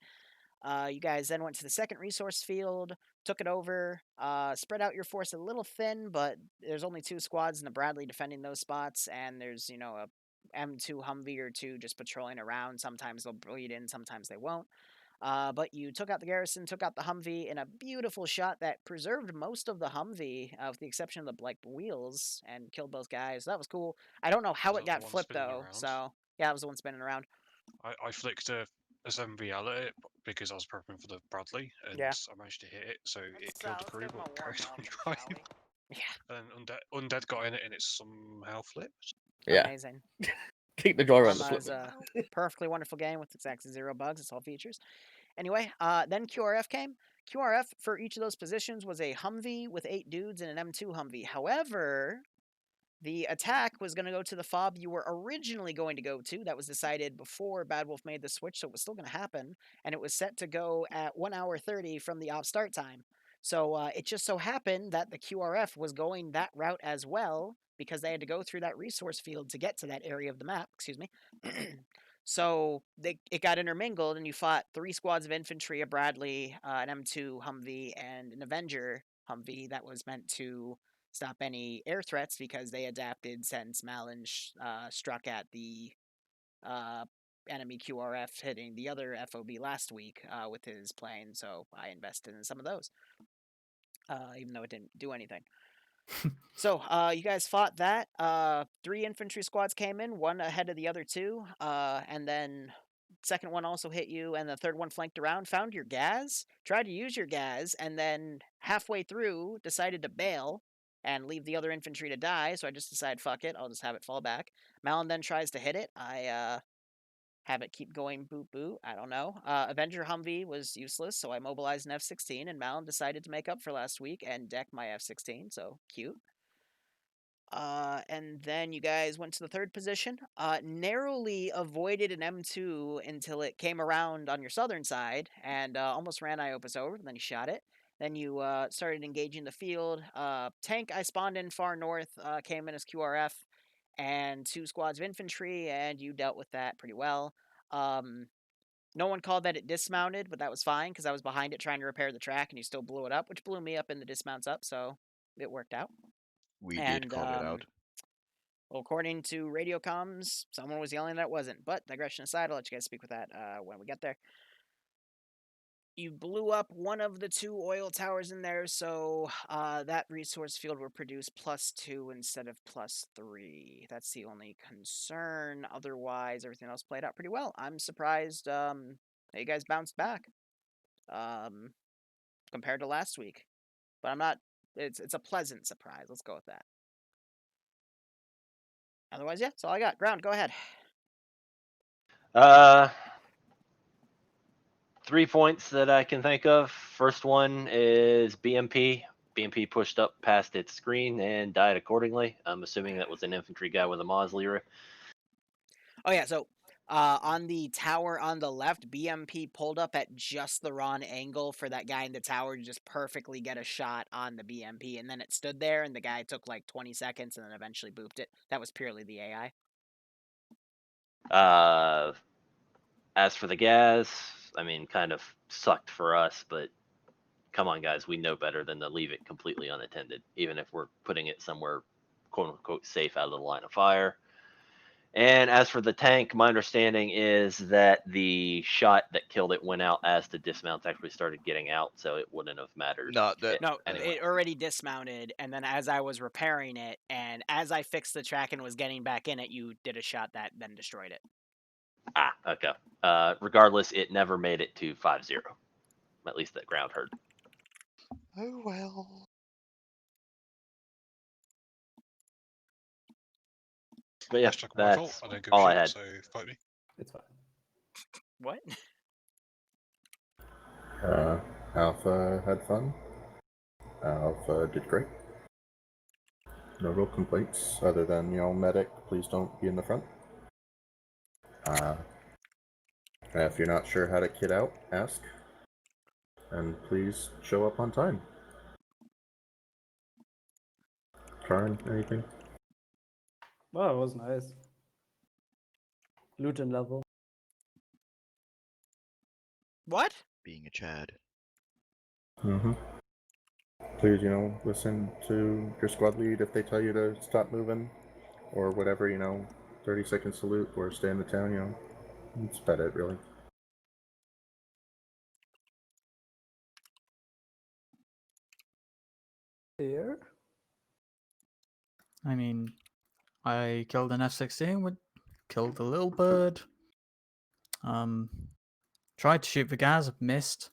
You guys then went to the second resource field, took it over, spread out your force a little thin, but there's only 2 squads in the Bradley defending those spots, and there's, a M2 Humvee or 2 just patrolling around. Sometimes they'll bleed in, sometimes they won't. But you took out the garrison, took out the Humvee in a beautiful shot that preserved most of the Humvee, with the exception of the wheels, and killed both guys. That was cool. I don't know how it got flipped though. So yeah, it was the one spinning around. I flicked a SMV at it because I was prepping for the Bradley, and Yeah. I managed to hit it, so it killed the crew, but carried on driving. Yeah. And Undead got in it, and it somehow flipped. Yeah. Amazing. Keep the driver on the Bohemia is flip. a perfectly wonderful game with exactly 0 bugs. It's all features. Anyway, then QRF came. QRF for each of those positions was a Humvee with 8 dudes and an M2 Humvee. However, the attack was going to go to the fob you were originally going to go to. That was decided before Bad Wolf made the switch, so it was still going to happen. And it was set to go at 1 hour 30 from the op start time. So it just so happened that the QRF was going that route as well, because they had to go through that resource field to get to that area of the map. Excuse me. So it got intermingled, and you fought 3 squads of infantry, a Bradley, an M2 Humvee, and an Avenger Humvee that was meant to stop any air threats because they adapted since Malin struck at the enemy QRF hitting the other FOB last week with his plane. So I invested in some of those, even though it didn't do anything. So you guys fought that. 3 infantry squads came in, one ahead of the other 2, and then second one also hit you, and the third one flanked around, found your gas, tried to use your gas, and then halfway through decided to bail and leave the other infantry to die. So I just decided, fuck it, I'll just have it fall back. Malin then tries to hit it. I have it keep going boop boop. I don't know. Avenger Humvee was useless, so I mobilized an F-16, and Malin decided to make up for last week and deck my F-16, so cute. And then you guys went to the third position. Narrowly avoided an M2 until it came around on your southern side and almost ran Iopus over. Then you shot it. Then you started engaging the field. Tank I spawned in far north came in as QRF and 2 squads of infantry, and you dealt with that pretty well. No one called that it dismounted, but that was fine because I was behind it trying to repair the track, and you still blew it up, which blew me up in the dismounts up, so it worked out. We did call it out. Well, according to radio comms, someone was yelling that it wasn't. But digression aside, I'll let you guys speak with that when we get there. You blew up one of the 2 oil towers in there, so that resource field will produce +2 instead of +3. That's the only concern. Otherwise, everything else played out pretty well. I'm surprised that you guys bounced back compared to last week. But I'm not... It's a pleasant surprise. Let's go with that. Otherwise, yeah, that's all I got. Ground, go ahead. 3 points that I can think of. First one is BMP. BMP pushed up past its screen and died accordingly. I'm assuming that was an infantry guy with a Maz Liru. Oh, yeah, so on the tower on the left, BMP pulled up at just the wrong angle for that guy in the tower to just perfectly get a shot on the BMP, and then it stood there, and the guy took like 20 seconds and then eventually booped it. That was purely the AI. As for the gas, I mean, kind of sucked for us, but come on, guys, we know better than to leave it completely unattended, even if we're putting it somewhere quote-unquote safe out of the line of fire. And as for the tank, my understanding is that the shot that killed it went out as the dismounts actually started getting out, so it wouldn't have mattered. It already dismounted, and then as I was repairing it, and as I fixed the track and was getting back in it, you did a shot that then destroyed it. Ah, okay. Regardless, it never made it to 5-0. At least that ground heard. Oh well. But yeah, that's all I had. So fight me. It's fine. What? Alpha had fun. Alpha did great. No real complaints other than, medic, please don't be in the front. If you're not sure how to kit out, ask. And please show up on time. Karin, anything? Well, it was nice. Luton level. What? Being a Chad. Mm-hmm. Please, listen to your squad lead if they tell you to stop moving, or whatever, 30-second salute, or stay in the town, That's about it, really. Here? I mean, I killed an F-16, killed the little bird. Tried to shoot the gas, missed.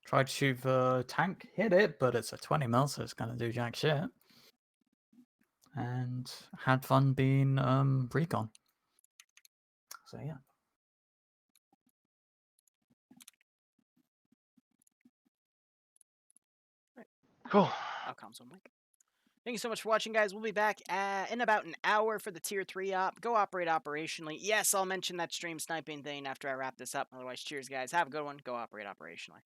Tried to shoot the tank, hit it, but it's a 20 mil, so it's gonna do jack shit. And had fun being recon. So yeah. Cool. I'll console mic. Thank you so much for watching, guys. We'll be back in about an hour for the Tier 3 op. Go operate operationally. Yes, I'll mention that stream sniping thing after I wrap this up. Otherwise, cheers, guys. Have a good one. Go operate operationally.